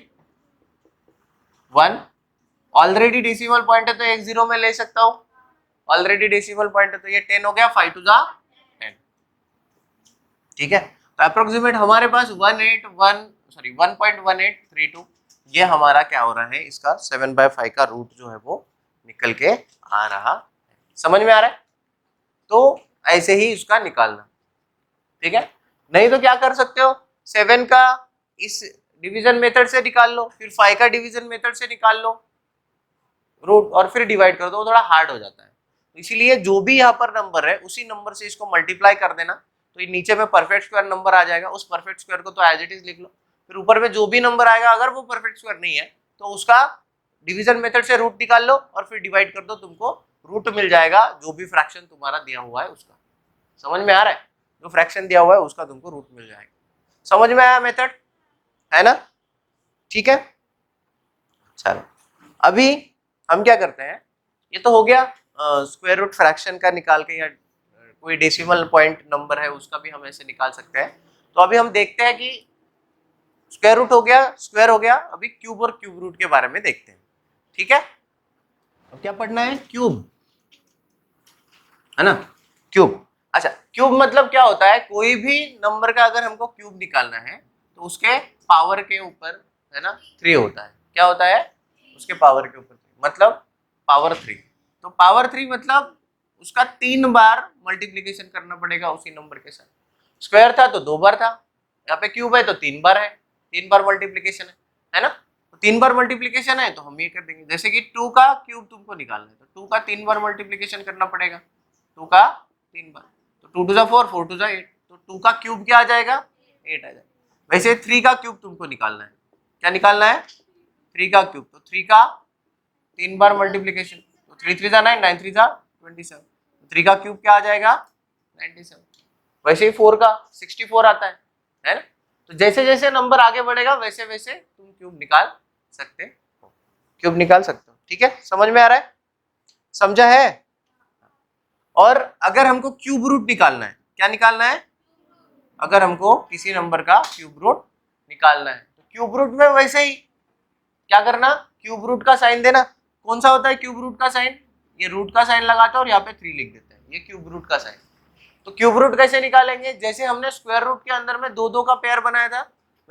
1 ऑलरेडी डेसिमल पॉइंट है तो एक 0 में ले सकता हूँ, ऑलरेडी डेसिमल पॉइंट है तो ये 10 हो गया, 5 2 जा 10, ठीक है। तो अप्रोक्सीमेट हमारे पास 1.1832 ये हमारा क्या हो रहा है, इसका 7/5 का रूट जो है वो निकल के आ रहा है, समझ में आ रहा है। तो ऐसे ही उसका निकालना, ठीक है। नहीं तो क्या कर सकते हो, 7 का इस डिवीजन मेथड से निकाल लो, फिर 5 का डिवीजन मेथड से निकाल लो रूट और फिर डिवाइड कर दो, वो थोड़ा हार्ड हो जाता है। तो इसीलिए जो भी यहाँ पर नंबर है उसी नंबर से इसको मल्टीप्लाई कर देना, तो ये नीचे में परफेक्ट स्क्वायर नंबर आ जाएगा, उस परफेक्ट स्क्वायर को तो एज इट इज लिख लो, फिर ऊपर में जो भी नंबर आएगा अगर वो परफेक्ट स्क्वायर नहीं है तो उसका डिवीजन मेथड से रूट निकाल लो और फिर डिवाइड कर दो, तुमको रूट मिल जाएगा जो भी फ्रैक्शन तुम्हारा दिया हुआ है उसका। समझ में आ रहा है, जो फ्रैक्शन दिया हुआ है उसका तुमको रूट मिल जाएगा। समझ में आया मेथड, है ना, ठीक है। चलो अभी हम क्या करते हैं, ये तो हो गया स्क्वायर रूट फ्रैक्शन का निकाल के, या कोई डेसिमल पॉइंट नंबर है उसका भी हम ऐसे निकाल सकते हैं। तो अभी हम देखते हैं कि स्क्वायर रूट हो गया, स्क्वायर हो गया, अभी क्यूब और क्यूब रूट के बारे में देखते हैं, ठीक है। अब क्या पढ़ना है, क्यूब है ना, क्यूब। अच्छा क्यूब मतलब क्या होता है, कोई भी नंबर का अगर हमको क्यूब निकालना है तो उसके पावर के ऊपर है ना 3 होता है, क्या होता है उसके पावर के ऊपर 3, मतलब पावर 3। तो पावर 3 मतलब उसका 3 बार मल्टीप्लीकेशन करना पड़ेगा उसी नंबर के साथ। स्क्वायर था तो 2 बार था, यहाँ पे क्यूब है तो 3 बार है, 3 बार मल्टीप्लीकेशन है ना। तो 3 बार मल्टीप्लीकेशन है तो हम ये कर देंगे, जैसे कि 2 का क्यूब तुमको निकालना है तो 2 का 3 बार मल्टीप्लीकेशन करना पड़ेगा, 2 का 3 बार, तो 2 2 जा 4, 4 2 जा 8, तो 2 का क्यूब क्या आ जाएगा 8 आ जाएगा। वैसे 3 का क्यूब तुमको निकालना है, क्या निकालना है 3 का क्यूब, तो 3 का 3 बार मल्टीप्लीकेशन, तो 3 3 जा 9, 9 3 जा 27, 3 का क्यूब क्या आ जाएगा 97। वैसे ही 4 का 64 आता है ना। तो जैसे जैसे नंबर आगे बढ़ेगा वैसे वैसे तुम क्यूब निकाल सकते हो, क्यूब निकाल सकते हो, ठीक है। समझ में आ रहा है, समझा है। और अगर हमको क्यूब रूट निकालना है, क्या निकालना है, अगर हमको किसी नंबर का क्यूब रूट निकालना है तो क्यूब रूट में वैसे ही क्या करना, क्यूब रूट का साइन देना। कौन सा होता है क्यूब रूट का साइन, ये रूट का साइन लगाते हैं और यहाँ पे 3 लिख देते हैं, ये क्यूब रूट का साइन। तो क्यूब रूट कैसे निकालेंगे, जैसे हमने स्क्वायर रूट के अंदर में 2 2 का पेयर बनाया था,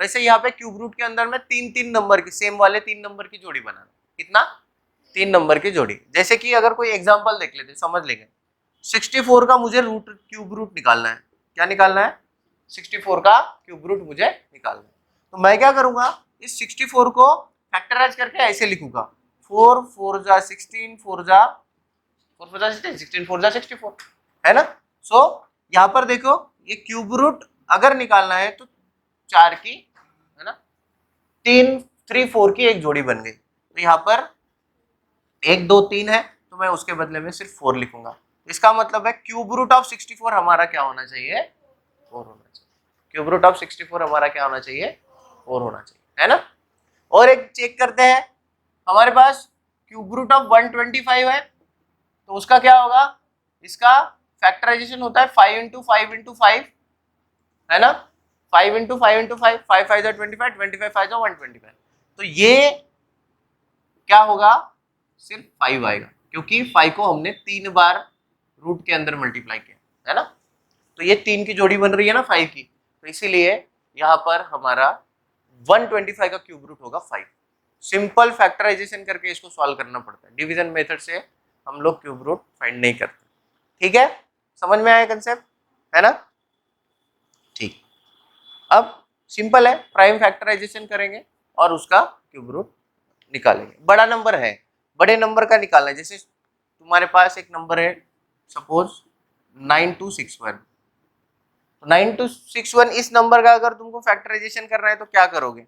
वैसे यहाँ पे क्यूब रूट के अंदर में 3 3 नंबर की, सेम वाले 3 नंबर की जोड़ी बनाना। कितना, 3 नंबर की जोड़ी। जैसे कि अगर कोई एग्जांपल देख लेते, समझ लेंगे, 64 का मुझे रूट क्यूब रूट निकालना है, क्या निकालना है 64 का क्यूब रूट मुझे निकालना है। तो मैं क्या करूंगा, इस 64 को फैक्टराइज करके ऐसे लिखूंगा, 4 4 जा 16, 4 जा 16, 16 4 जा 64 है ना। सो यहाँ पर देखो ये क्यूब रूट अगर निकालना है तो 4 की है ना 3 3 4 की एक जोड़ी बन गई। तो यहाँ पर 1 2 3 है तो मैं उसके बदले में सिर्फ 4 लिखूंगा। इसका मतलब है क्यूब रूट ऑफ 64 हमारा क्या होना चाहिए 4 होना चाहिए। क्यूब रूट ऑफ 64 हमारा क्या होना चाहिए? 4 होना चाहिए, है ना। और एक चेक करते हैं, हमारे पास क्यूब रूट ऑफ 125 है, तो उसका क्या होगा? इसका फैक्टराइजेशन होता है 5 इंटू 5 इंटू 5, है ना। 5 इंटू 5 इंटू 5, 5 5 जा 25, 25 5 जा 125। तो ये क्या होगा? सिर्फ 5 आएगा, क्योंकि 5 को हमने 3 बार रूट के अंदर मल्टीप्लाई किया, है ना। तो ये 3 की जोड़ी बन रही है ना 5 की, तो इसीलिए यहाँ पर हमारा 125 का क्यूब रूट होगा 5। सिंपल फैक्टराइजेशन करके इसको सॉल्व करना पड़ता है, डिवीजन मेथड से हम लोग क्यूब रूट फाइंड नहीं करते। ठीक है, समझ में आया कंसेप्ट, है ना। ठीक, अब सिंपल है, प्राइम फैक्टराइजेशन करेंगे और उसका क्यूब रूट निकालेंगे। बड़ा नंबर है, बड़े नंबर का निकालना है। जैसे तुम्हारे पास एक नंबर है सपोज 9261, तो 9261 इस नंबर का अगर तुमको फैक्टराइजेशन करना है तो क्या करोगे?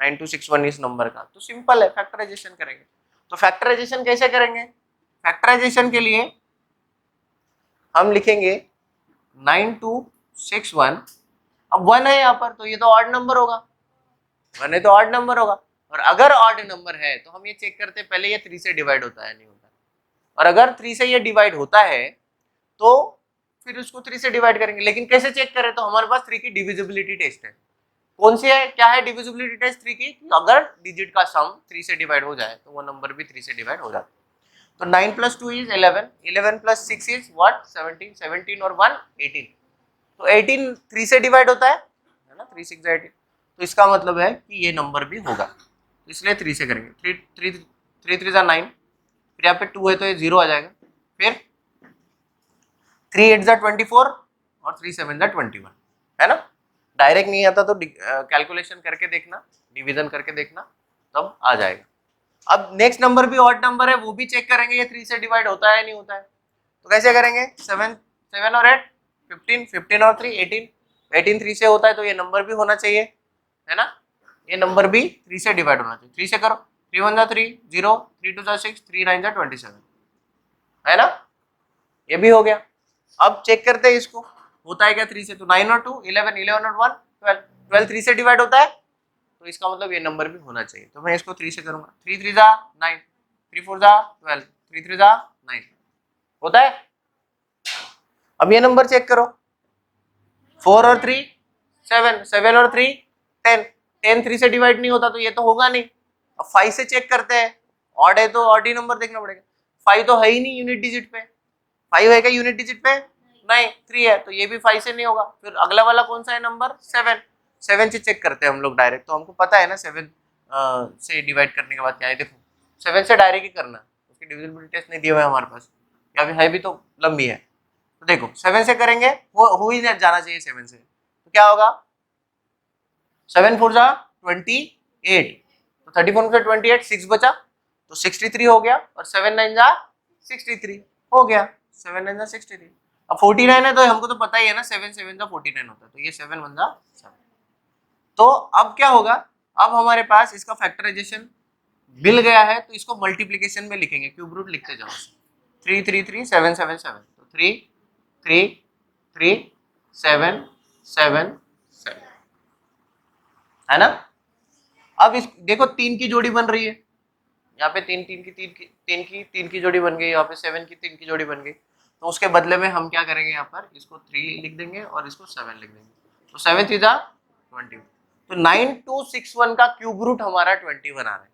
9261 इस नंबर का, तो सिंपल है, फैक्टराइजेशन करेंगे। तो फैक्टराइजेशन कैसे करेंगे? फैक्टराइजेशन के लिए हम लिखेंगे 9261, अब 1 है यहाँ पर, तो ये तो ऑड नंबर होगा, 1 है तो ऑड नंबर होगा। और अगर ऑड नंबर है तो हम ये चेक करते हैं पहले ये 3 से डिवाइड होता है नहीं होता, और अगर 3 से ये डिवाइड होता है तो फिर उसको 3 से डिवाइड करेंगे। लेकिन कैसे चेक करें? तो हमारे पास 3 की डिविजिबिलिटी टेस्ट है। कौन सी है, क्या है डिविजिबिलिटी टेस्ट 3 की? अगर डिजिट का सम 3 से डिवाइड हो जाए तो वो नंबर भी 3 से डिवाइड हो जाता है। तो 9 + 2 इज 11, 11 + 6 इज व्हाट? 17, 17 और 1 18, तो 18 3 से डिवाइड होता है ना, 3 6 18, तो इसका मतलब है कि ये नंबर भी होगा, इसलिए 3 से करेंगे। 3 3 3 3 9, फिर यहाँ पे 2 है तो ये 0 आ जाएगा, फिर 3 8 24 और 3 7 21, है ना। डायरेक्ट नहीं आता तो कैलकुलेशन करके देखना, डिवीजन करके देखना, तब आ जाएगा। अब नेक्स्ट नंबर भी ऑड नंबर है, वो भी चेक करेंगे ये 3 से डिवाइड होता है नहीं होता है। तो कैसे करेंगे? 7 7 और 8 15, 15 और 3 18, 18 3 से होता है तो ये नंबर भी होना चाहिए, है ना। ये नंबर भी 3 से डिवाइड होना चाहिए। 3 से करो, 3 1 जा 3 0, 3 2 जा 6, 3 9 जा 27, है ना, ये भी हो गया। अब चेक करते हैं इसको, होता है क्या 3 से? तो 9 और 2 11, 11 और 1 12, 12 3 से डिवाइड होता है, तो इसका मतलब ये नंबर भी होना चाहिए। तो मैं इसको 3 से करूंगा, 3 3 जा 9, 3 4 जा 12, 3 3 जा 9, होता है। अब ये नंबर चेक करो, 4 और 3 7, 7 और 3 10, 10 3 से डिवाइड नहीं होता तो ये तो होगा नहीं। अब 5 से चेक करते हैं, ऑड है तो ऑड ही नंबर देखना पड़ेगा। 5 तो है ही नहीं यूनिट डिजिट पे, 5 है क्या यूनिट डिजिट पे? नहीं, 3 है, तो ये भी 5 से नहीं होगा। फिर अगला वाला कौन सा है नंबर? 7, 7 से चेक करते हैं हम लोग डायरेक्ट, तो हमको पता है ना 7 से डिवाइड करने के बाद क्या है। देखो 7 से डायरेक्ट ही करना, उसकी डिविजिबिलिटी टेस्ट नहीं दिया हुआ है हमारे पास, या फिर है भी तो लंबी है। तो देखो 7 से करेंगे, वो हो ही जाना चाहिए 7 से, तो क्या होगा? 7 4 जा 28, तो 34 से 28 6 बचा, तो 63 हो गया, और 7 9 जा 63 हो गया, 7 9 जा 63। अब 49 है तो हमको तो पता ही है ना 7 7 जा 49 होता है, तो ये 7 1 जा 7। तो अब क्या होगा? अब हमारे पास इसका फैक्टराइजेशन मिल गया है, तो इसको मल्टीप्लीकेशन में लिखेंगे, क्यूब रूट लिखते जाओ। 3 3 3 7 7 7, तो 3 3 3 7 7 7, है ना। अब इस देखो 3 की जोड़ी बन रही है, यहाँ पे 3 की जोड़ी बन गई, यहाँ पे 7 की 3 की जोड़ी बन गई। तो उसके बदले में हम क्या करेंगे, यहाँ पर इसको 3 लिख देंगे और इसको 7 लिख देंगे, तो 7 3 जा 20। तो 9261 का क्यूब रूट हमारा 21 आ रहा है।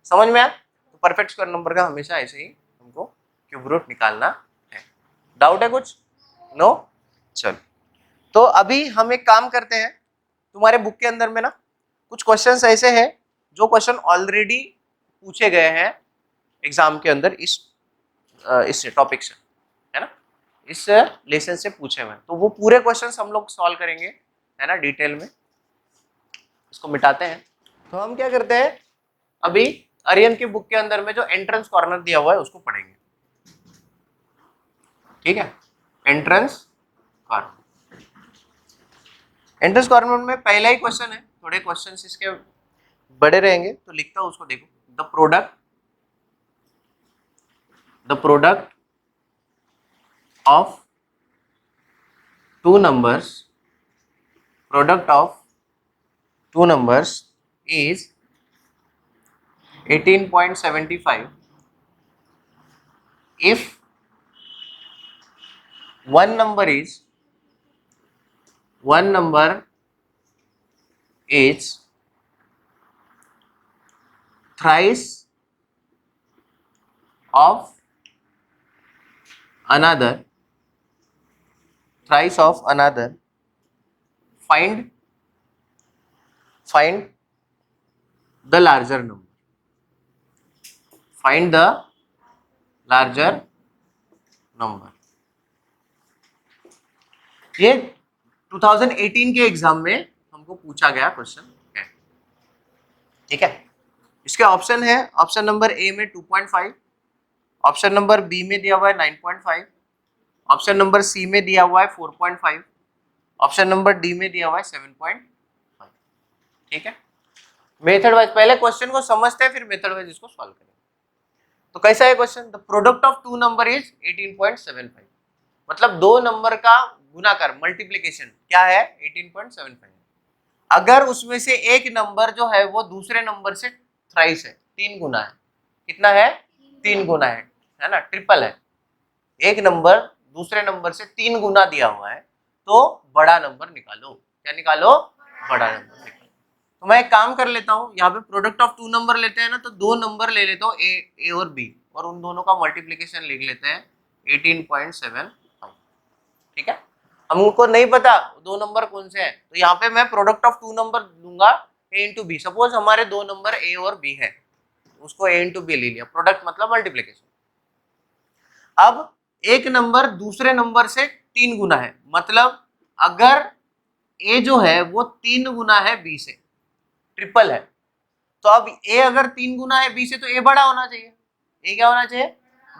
समझ में आया? तो परफेक्ट स्क्वायर नंबर का हमेशा ऐसे ही हमको क्यूब रूट निकालना है। डाउट है कुछ? नो? चलो, तो अभी हम एक काम करते हैं, तुम्हारे बुक के अंदर में ना कुछ क्वेश्चंस ऐसे हैं जो क्वेश्चन ऑलरेडी पूछे गए हैं एग्जाम के अंदर इस टॉपिक से, है ना, इस लेसन से पूछे हुए, तो वो पूरे क्वेश्चंस हम लोग सॉल्व करेंगे, है ना, डिटेल में। इसको मिटाते हैं। तो हम क्या करते हैं, अभी आर्यन की बुक के अंदर में जो एंट्रेंस कॉर्नर दिया हुआ है उसको पढ़ेंगे, ठीक है। एंट्रेंस कॉर्नर, एंट्रेंस कॉर्नर में पहला ही क्वेश्चन है, थोड़े क्वेश्चंस इसके बड़े रहेंगे तो लिखता हूं उसको, देखो। The product of two numbers product of two numbers is 18.75 if one number is thrice of another, find the larger number. Find the larger number. ये 2018 के एग्जाम में हमको पूछा गया क्वेश्चन है, ठीक है। इसके ऑप्शन है, ऑप्शन नंबर ए में 2.5, ऑप्शन नंबर बी में दिया हुआ है 9.5, ऑप्शन नंबर सी में दिया हुआ है 4.5, ऑप्शन नंबर डी में दिया हुआ है 7.5, ठीक है। मेथड वाइज पहले क्वेश्चन को समझते हैं, फिर मेथड वाइज इसको सॉल्व करेंगे। तो कैसा है question? The product of two number is 18.75, मतलब दो नंबर का गुणाकार, मल्टीप्लिकेशन क्या है? 18.75। अगर उसमें से एक नंबर जो है वो दूसरे नंबर से थ्राइस है, 3 गुना है। कितना है? 3 गुना है ना, ट्रिपल है। एक नंबर दूसरे नंबर से 3 गुना दिया हुआ है, तो बड़ा नंबर निकालो। क्या निकालो? बड़ा नंबर निकालो। तो मैं एक काम कर लेता हूँ, यहाँ पे प्रोडक्ट ऑफ टू नंबर लेते हैं ना, तो दो नंबर ले लेता हूँ ए और बी, और उन दोनों का मल्टीप्लिकेशन लिख लेते हैं 18.75, ठीक है। हमको नहीं पता दो नंबर कौन से हैं, तो यहाँ पे मैं प्रोडक्ट ऑफ टू नंबर दूंगा ए इंटू बी। सपोज हमारे दो नंबर ए और बी है, उसको ए इंटू बी ले लिया, प्रोडक्ट मतलब मल्टीप्लिकेशन। अब एक नंबर दूसरे नंबर से 3 गुना है, मतलब अगर ए जो है वो 3 गुना है बी से, ट्रिपल है, तो अब ए अगर 3 गुना है बी से, तो ए बड़ा होना चाहिए। ए क्या होना चाहिए?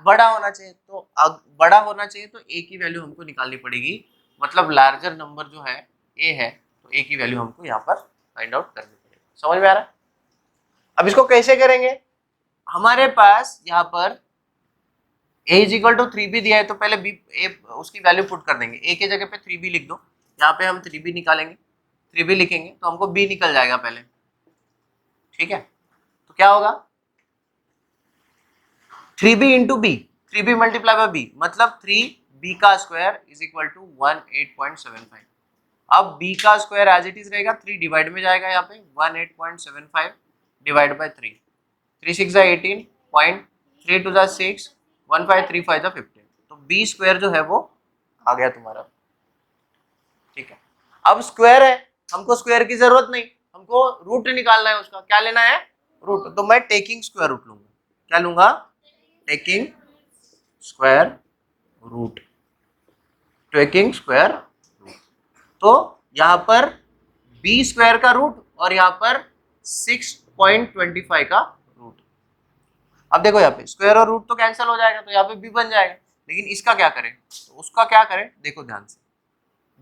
बड़ा होना चाहिए। तो बड़ा होना चाहिए, तो ए की वैल्यू हमको निकालनी पड़ेगी, मतलब लार्जर नंबर जो है ए है, तो ए की वैल्यू हमको यहाँ पर फाइंड आउट करनी पड़ेगी। समझ में आ रहा है? अब इसको कैसे करेंगे? हमारे पास यहाँ पर a is equal to 3b दिया है, तो पहले b a उसकी वैल्यू पुट कर देंगे। a के जगह पे 3b लिख दो, यहाँ पे हम 3b निकालेंगे, 3b लिखेंगे तो हमको b निकल जाएगा पहले, ठीक है। तो क्या होगा? 3b into B, 3b multiply by b, मतलब 3b का स्क्वायर इज इक्वल टू 18.75। अब b का स्क्वायर एज इट इज रहेगा, 3 डिवाइड में जाएगा, यहाँ पे 18.75 डिवाइड बाय 3, 3 6 18, 3 2 6, 1 5 3 5 15, तो b स्क्वायर जो है वो आ गया तुम्हारा, ठीक है। अब स्क्वायर है, हमको स्क्वायर की जरूरत नहीं, हमको रूट निकालना है उसका। क्या लेना है? रूट। तो मैं टेकिंग स्क्वायर रूट लूंगा। क्या लूंगा? Taking square root, taking square root. तो यहाँ पर b स्क्वायर का रूट और यहाँ पर 6.25 का रूट। अब देखो यहाँ पे स्क्वायर और रूट तो कैंसिल हो जाएगा, तो यहाँ पे b बन जाएगा, लेकिन इसका क्या करें? तो उसका क्या करें, देखो ध्यान से।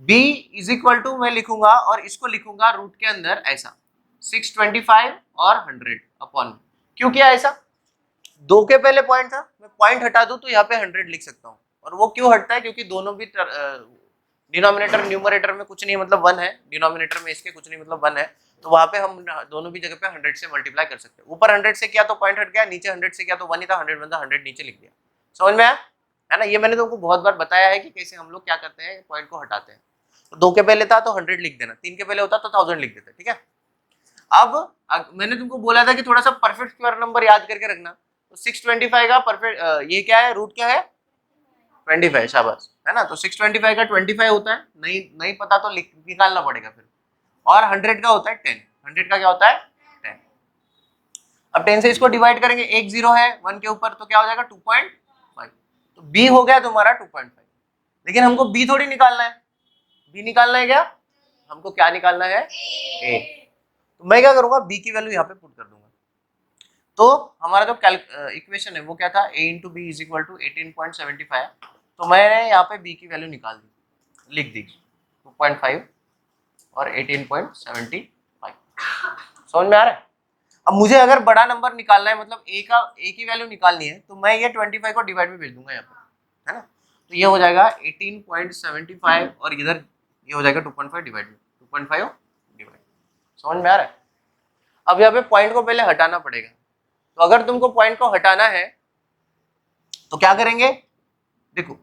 b इज इक्वल टू मैं लिखूंगा, और इसको लिखूंगा रूट के अंदर ऐसा 625 और 100 अपॉन। क्यों किया ऐसा? दो के पहले पॉइंट था, मैं पॉइंट हटा दूं तो यहाँ पे 100 लिख सकता हूँ। और वो क्यों हटता है? क्योंकि दोनों भी डिनोमिनेटर न्यूमरेटर में कुछ नहीं मतलब 1 है, डिनोमिनेटर में इसके कुछ नहीं मतलब 1 है, तो वहां पे हम दोनों भी जगह पे 100 से मल्टीप्लाई कर सकते हैं। ऊपर 100 से किया तो पॉइंट हट गया, नीचे 100 से किया तो 1 ही था, 100 बनता 100 नीचे लिख दिया। समझ में आया है ना? ये मैंने तुमको बहुत बार बताया है कि कैसे हम लोग क्या करते हैं, पॉइंट को हटाते हैं। तो 2 के पहले था तो 100 लिख देना, 3 के पहले होता तो 1000 लिख देते, ठीक है। अब मैंने तुमको बोला था कि थोड़ा सा परफेक्ट स्क्वायर नंबर याद करके रखना, तो 625 का परफेक्ट ये क्या है, रूट क्या है? 25, शाबाश, है ना। तो 625 का 25 होता है, नहीं पता तो निकालना पड़ेगा फिर। और 100 का होता है 10, 100 का क्या होता है? 10। अब 10 से इसको डिवाइड करेंगे, एक 0 है 1 के ऊपर, तो क्या हो जाएगा? 2.5। तो b हो गया तुम्हारा 2.5। लेकिन हमको b थोड़ी निकालना है, b निकालना है क्या? हमको क्या निकालना है? a। तो मैं क्या करूंगा, b की वैल्यू यहाँ पे पुट कर दूंगा। तो हमारा जो इक्वेशन है वो क्या था? a into B is equal to 18.75। तो मैंने यहाँ पे b की वैल्यू निकाल दी, लिख दी 2.5 और 18.75। समझ में आ रहा है? अब मुझे अगर बड़ा नंबर निकालना है, मतलब a की वैल्यू निकालनी है, तो मैं ये 25 को डिवाइड में भेज दूंगा यहाँ पर, है ना। तो ये हो जाएगा 18.75 और इधर ये हो जाएगा 2.5 डिवाइड में 2.5 डिवाइड। समझ में आ रहा है? अब यहाँ पे पॉइंट को पहले हटाना पड़ेगा। तो अगर तुमको पॉइंट को हटाना है तो क्या करेंगे, देखो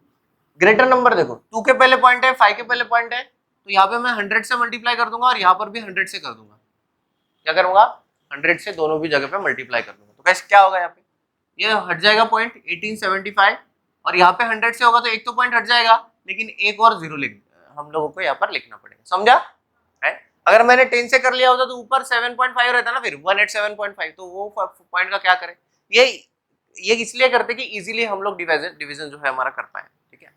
ग्रेटर नंबर देखो, 2 के पहले पॉइंट है, 5 के पहले पॉइंट है, तो यहाँ पे मैं 100 से मल्टीप्लाई कर दूंगा और यहाँ पर भी 100 से कर दूंगा। क्या करूंगा, 100 से दोनों भी जगह पे मल्टीप्लाई कर दूंगा। तो कैसे क्या होगा, यहाँ पे ये हट जाएगा पॉइंट 1875 और यहाँ पे 100 से होगा तो एक तो पॉइंट हट जाएगा, लेकिन एक और जीरो हम लोगों को यहाँ पर लिखना पड़ेगा। समझा है? अगर मैंने 10 से कर लिया होता तो ऊपर 7.5 रहता ना, फिर 187.5, तो वो पॉइंट का क्या करें। ये इसलिए करते कि इजीली हम लोग डिवीजन जो है हमारा कर पाए। ठीक है,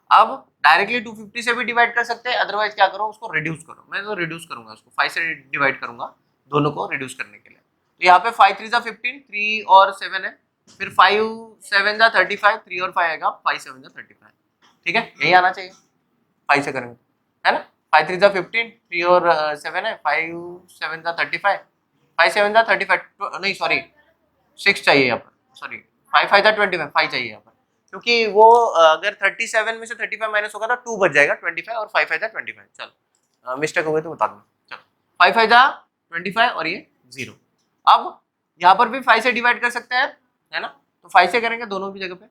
अब डायरेक्टली 250 से भी डिवाइड कर सकते हैं, अदरवाइज क्या करो, उसको रिड्यूस करो। मैं तो रिड्यूस करूंगा, उसको 5 से डिवाइड करूंगा दोनों को रिड्यूस करने के लिए। तो यहाँ पे 5 3 15, 3 और 7 है, फिर 5 7 35, 3 और 5 आएगा, 5 7 35। ठीक है, यही आना चाहिए 5 से करेंगे, है ना। 5 3 15, 3 और 7 है, 5 7 35, 5 7 35, नहीं सॉरी 6 चाहिए यहाँ पर, सॉरी 5 5 25, 5 चाहिए यहाँ पर, क्योंकि वो अगर 37 में से 35 माइनस होगा तो 2 बच जाएगा 25 और 5 5 25। चलो मिस्टेक हो गई तो बता दूँ। चलो 5 5 25 और ये 0। अब यहाँ पर भी 5 से डिवाइड कर सकते हैं, है ना, तो 5 से करेंगे दोनों भी जगह पे।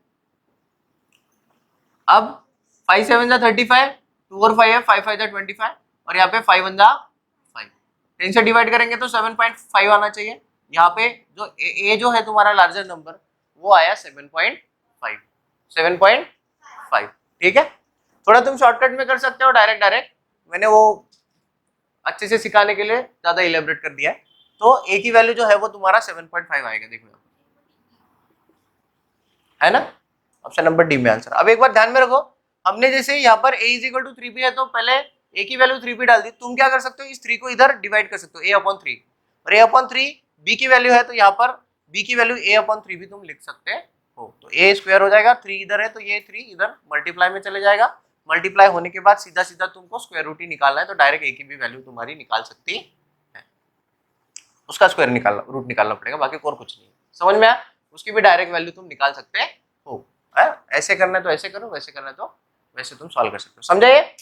अब 5 7 35, 2 और 5 है, 5 5 25 और यहाँ पे 5 1 5। 10 से डिवाइड करेंगे तो 7.5 आना चाहिए। यहाँ पे जो ए जो है तुम्हारा लार्जर नंबर वो आया 7.5, 7.5। ठीक है, थोड़ा तुम शॉर्टकट में कर सकते हो, डायरेक्ट मैंने वो अच्छे से सिखाने के लिए ज्यादा इलेबरेट कर दिया है। तो ए की वैल्यू जो है वो तुम्हारा 7.5 आएगा, देखो है ना। ऑप्शन नंबर डी में आंसर। अब एक बार ध्यान में रखो, हमने जैसे यहाँ पर a is equal to 3p है तो पहले a की वैल्यू 3p डाल दी। तुम क्या कर सकते हो, इस 3 को इधर डिवाइड कर सकते हो, a/3, और a/3 b की वैल्यू है तो यहाँ पर b की वैल्यू a/3 भी तुम लिख सकते हो। तो a स्क्वायर हो जाएगा, 3 इधर है तो ये 3 इधर मल्टीप्लाई में चले जाएगा। मल्टीप्लाई होने के बाद सीधा सीधा तुमको स्क्वायर रूट ही निकालना है, तो डायरेक्ट a की भी वैल्यू तुम्हारी निकाल सकती है, उसका स्क्वायर निकालना, रूट निकालना पड़ेगा, बाकी और कुछ नहीं। समझ में आया? उसकी भी डायरेक्ट वैल्यू तुम निकाल सकते हो। ऐसे करना है तो ऐसे करो, वैसे करना है तो वैसे तुम सॉल्व कर सकते हो। समझे ये?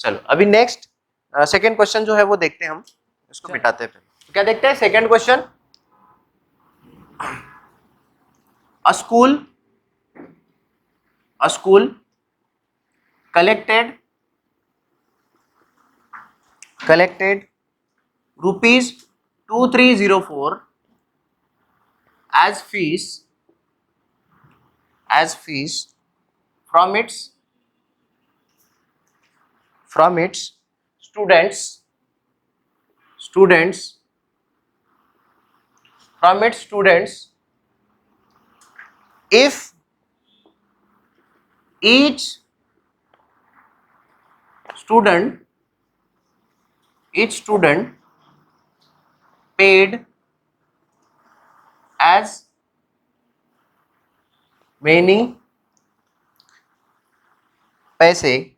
चलो अभी नेक्स्ट सेकंड क्वेश्चन जो है वो देखते हैं हम, इसको मिटाते हैं पहले। तो क्या देखते हैं second question, a school collected rupees 2304 as fees from its students if each student paid as many पैसे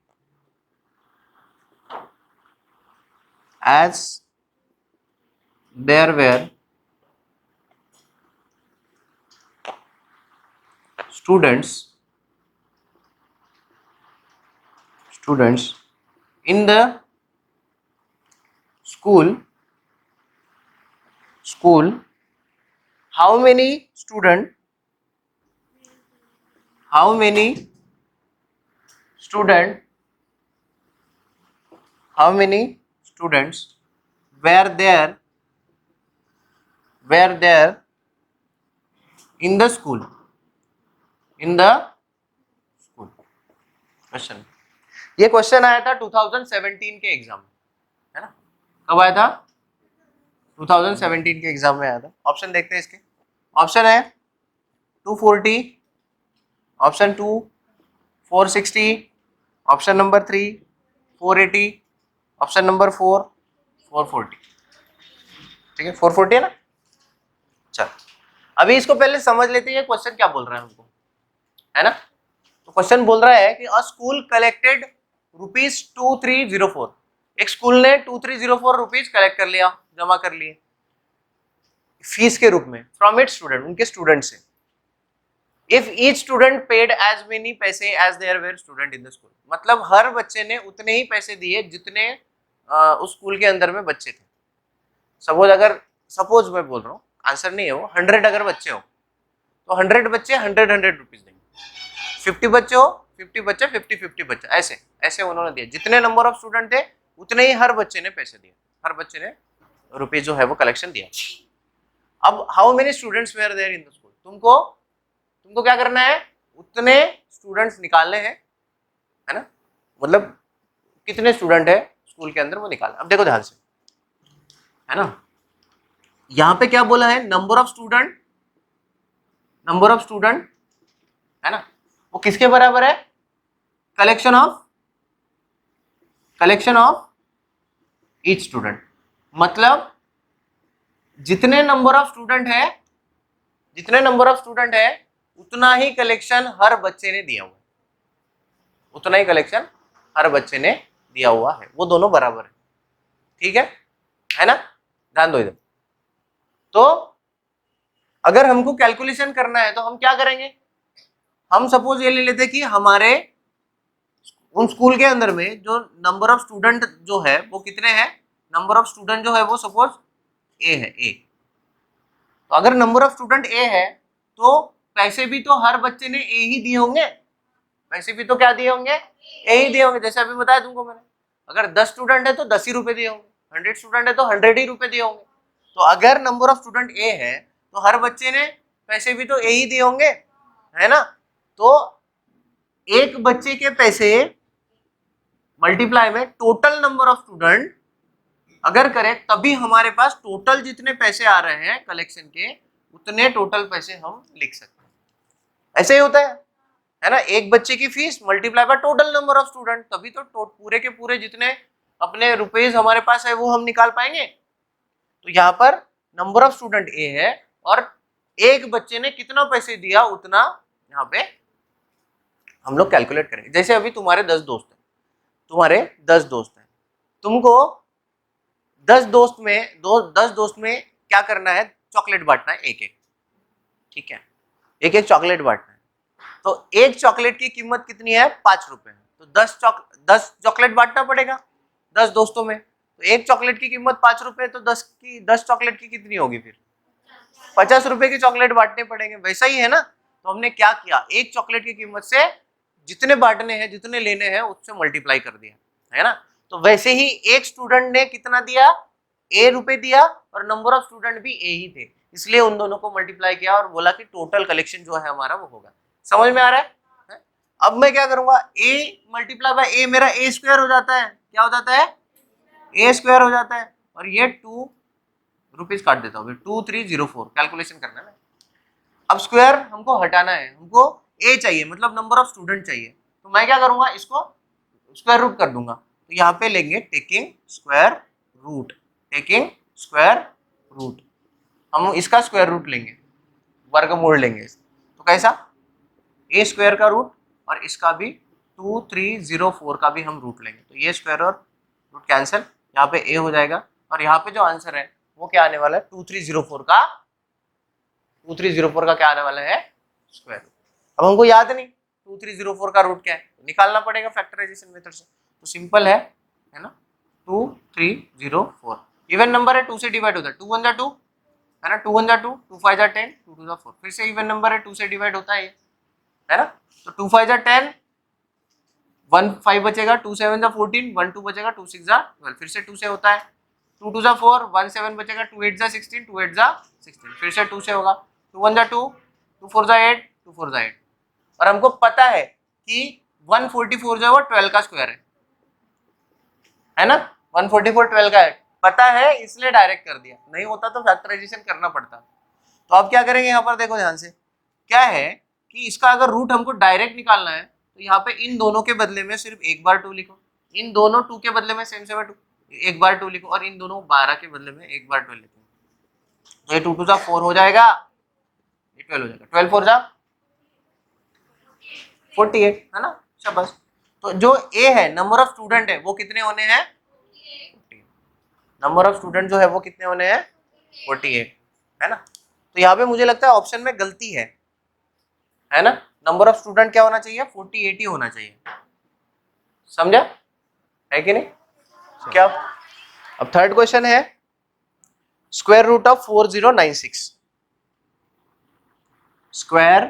as there were students in the school, how many students were there in the school? Question, ये question आया था 2017 के exam में, है ना। कब आया था? 2017 के एग्जाम में आया था। ऑप्शन देखते हैं इसके। ऑप्शन है 240, option 2 460, option number 3 480, option number 4 440। ठीक है, 440 है ना। चल अभी इसको पहले समझ लेते हैं क्वेश्चन क्या बोल रहा है हमको, है ना। तो क्वेश्चन बोल रहा है कि अ स्कूल कलेक्टेड रुपीज 2304, एक स्कूल ने 2304 रुपीज कलेक्ट कर लिया, जमा कर लिए फीस के रूप में, फ्रॉम इट्स स्टूडेंट, उनके स्टूडेंट से। If each student paid as many paise as there were student in the school, मतलब हर बच्चे ने उतने ही पैसे दिए जितने उस स्कूल के अंदर में बच्चे थे, सपोज मैं बोल रहा हूँ, आंसर नहीं है वो, 100 अगर बच्चे हो तो 100 बच्चे 100 रुपीज देंगे, 50 बच्चे हो 50 बच्चे 50 बच्चे, ऐसे ऐसे उन्होंने दिया, जितने नंबर ऑफ स्टूडेंट थे उतने ही हर बच्चे ने पैसे दिए, हर बच्चे ने रुपये जो है वो कलेक्शन दिया। अब how many students were there in the school, तुमको क्या करना है, उतने स्टूडेंट्स निकालने हैं, है ना, मतलब कितने स्टूडेंट है स्कूल के अंदर वो निकालना। अब देखो ध्यान से, है ना, यहाँ पे क्या बोला है, नंबर ऑफ स्टूडेंट, है ना, वो किसके बराबर है, कलेक्शन ऑफ ईच स्टूडेंट, मतलब जितने नंबर ऑफ स्टूडेंट है उतना ही कलेक्शन हर बच्चे ने दिया हुआ है, उतना ही कलेक्शन हर बच्चे ने दिया हुआ है, वो दोनों बराबर है, ठीक है ना, ध्यान दो इधर। तो अगर हमको कैलकुलेशन करना है तो हम क्या करेंगे, हम सपोज ये ले लेते कि हमारे उन स्कूल के अंदर में जो नंबर ऑफ स्टूडेंट जो है वो कितने हैं, नंबर ऑफ स्टूडेंट जो है वो सपोज ए है, ए, तो अगर नंबर ऑफ स्टूडेंट ए है तो पैसे भी तो हर बच्चे ने ए ही दिए होंगे, पैसे भी तो क्या दिए होंगे, ए ही दिए होंगे, जैसे अभी बताया तुमको मैंने, अगर 10 स्टूडेंट है तो 10 ही रुपए दिए होंगे, 100 स्टूडेंट है तो 100 ही रुपए दिए होंगे, तो अगर नंबर ऑफ स्टूडेंट ए है तो हर बच्चे ने पैसे भी तो ए ही दिए होंगे, है ना, तो एक बच्चे के पैसे मल्टीप्लाई में टोटल नंबर ऑफ स्टूडेंट अगर करें तभी हमारे पास टोटल जितने पैसे आ रहे हैं कलेक्शन के उतने टोटल पैसे हम लिख सकते हैं, ऐसे ही होता है ना, एक बच्चे की fees multiply by total number of student, तभी तो पूरे के पूरे जितने अपने रुपीज हमारे पास है वो हम निकाल पाएंगे। तो यहाँ पर नंबर ऑफ स्टूडेंट ए है और एक बच्चे ने कितना पैसे दिया उतना यहाँ पे हम लोग कैलकुलेट करेंगे। जैसे अभी तुम्हारे 10 दोस्त हैं, तुमको 10 दोस्त में क्या करना है, चॉकलेट बांटना है एक एक, ठीक है, एक एक चॉकलेट बांटना है, तो एक चॉकलेट की कीमत कितनी है, 5 रुपए है, तो 10 चॉकलेट बांटना पड़ेगा 10 दोस्तों में, तो एक चॉकलेट की कीमत 5 रुपए, तो 10 चॉकलेट की कितनी होगी, फिर 50 रुपए की चॉकलेट बांटने पड़ेंगे, वैसा ही है ना। तो हमने क्या किया, एक चॉकलेट की कीमत से जितने बांटने हैं जितने लेने हैं उससे मल्टीप्लाई कर दिया, है ना, तो वैसे ही एक स्टूडेंट ने कितना दिया, ए रुपए दिया, और नंबर ऑफ स्टूडेंट भी ए ही थे, इसलिए उन दोनों को मल्टीप्लाई किया और बोला कि टोटल कलेक्शन जो है हमारा वो होगा। समझ में आ रहा है? अब मैं क्या करूंगा, ए मल्टीप्लाई बाय ए, मेरा ए स्क्वायर हो जाता है, क्या हो जाता है, ए स्क्वायर हो जाता है, और ये 2 रुपीज काट देता हूँ, 2304 कैलकुलेशन करना है। अब स्क्वायर हमको हटाना है, हमको ए चाहिए, मतलब नंबर ऑफ स्टूडेंट चाहिए, तो मैं क्या करूंगा, इसको स्क्वायर रूट कर दूंगा, तो यहाँ पे लेंगे टेकिंग स्क्वायर रूट, हम इसका स्क्वायर रूट लेंगे, वर्गमूल लेंगे, तो कैसा, ए स्क्वायर का रूट और इसका भी 2304 का भी हम रूट लेंगे, तो ये स्क्वायर और रूट कैंसिल, यहाँ पे ए हो जाएगा, और यहाँ पे जो आंसर है वो क्या आने वाला है, 2304 का क्या आने वाला है, स्क्वायर रूट। अब हमको याद नहीं 2304 का रूट क्या है, तो निकालना पड़ेगा फैक्टराइजेशन मेथड से, तो सिंपल है ना, 2304 इवन नंबर है, 2 से डिवाइड होता है, 2 1 जा 2, है ना, 2 1 जा 2, 2 5 जा 10, 2 2 जा 4, फिर से इवन नंबर है, 2 से डिवाइड होता है ना, तो 2 5 जा 10, 1 5 बचेगा, 2 7 जा 14, 1 2 बचेगा, 2 6 जा 12, फिर से 2 से होता है, 2 2 जा 4, 1 7 बचेगा, 2 8 जा 16, 2 8 जा 16, फिर से 2 से होगा, 2 1 जा 2, 2 4 जा 8, 2 4 जा 8, और हमको पता है कि 144 जो है वो 12 का स्क्वायर है ना, 144 12 का है, पता है इसलिए डायरेक्ट कर दिया, नहीं होता तो फैक्टराइजेशन करना पड़ता। तो अब क्या करेंगे, यहाँ पर देखो ध्यान से, क्या है कि इसका अगर रूट हमको डायरेक्ट निकालना है तो यहाँ पे इन दोनों के बदले में सिर्फ एक बार 2 लिखो, इन दोनों 2 के बदले में सेम 2 एक बार 2 लिखो, और इन दोनों 12 के बदले में एक बार 12 लिखो, तो ये 2 2 जा 4 हो जाएगा, ये 12 हो जाएगा, 12 4 जा 48, है ना, शाबाश। तो जो ए है, नंबर ऑफ स्टूडेंट है, वो कितने होने हैं, नंबर ऑफ स्टूडेंट जो है वो कितने होने हैं, 48, है ना। तो यहाँ पे मुझे लगता है ऑप्शन में गलती है ना, नंबर ऑफ स्टूडेंट क्या होना चाहिए, 48 ही होना चाहिए, समझा है कि नहीं, क्या अब थर्ड क्वेश्चन है square root of 4096, square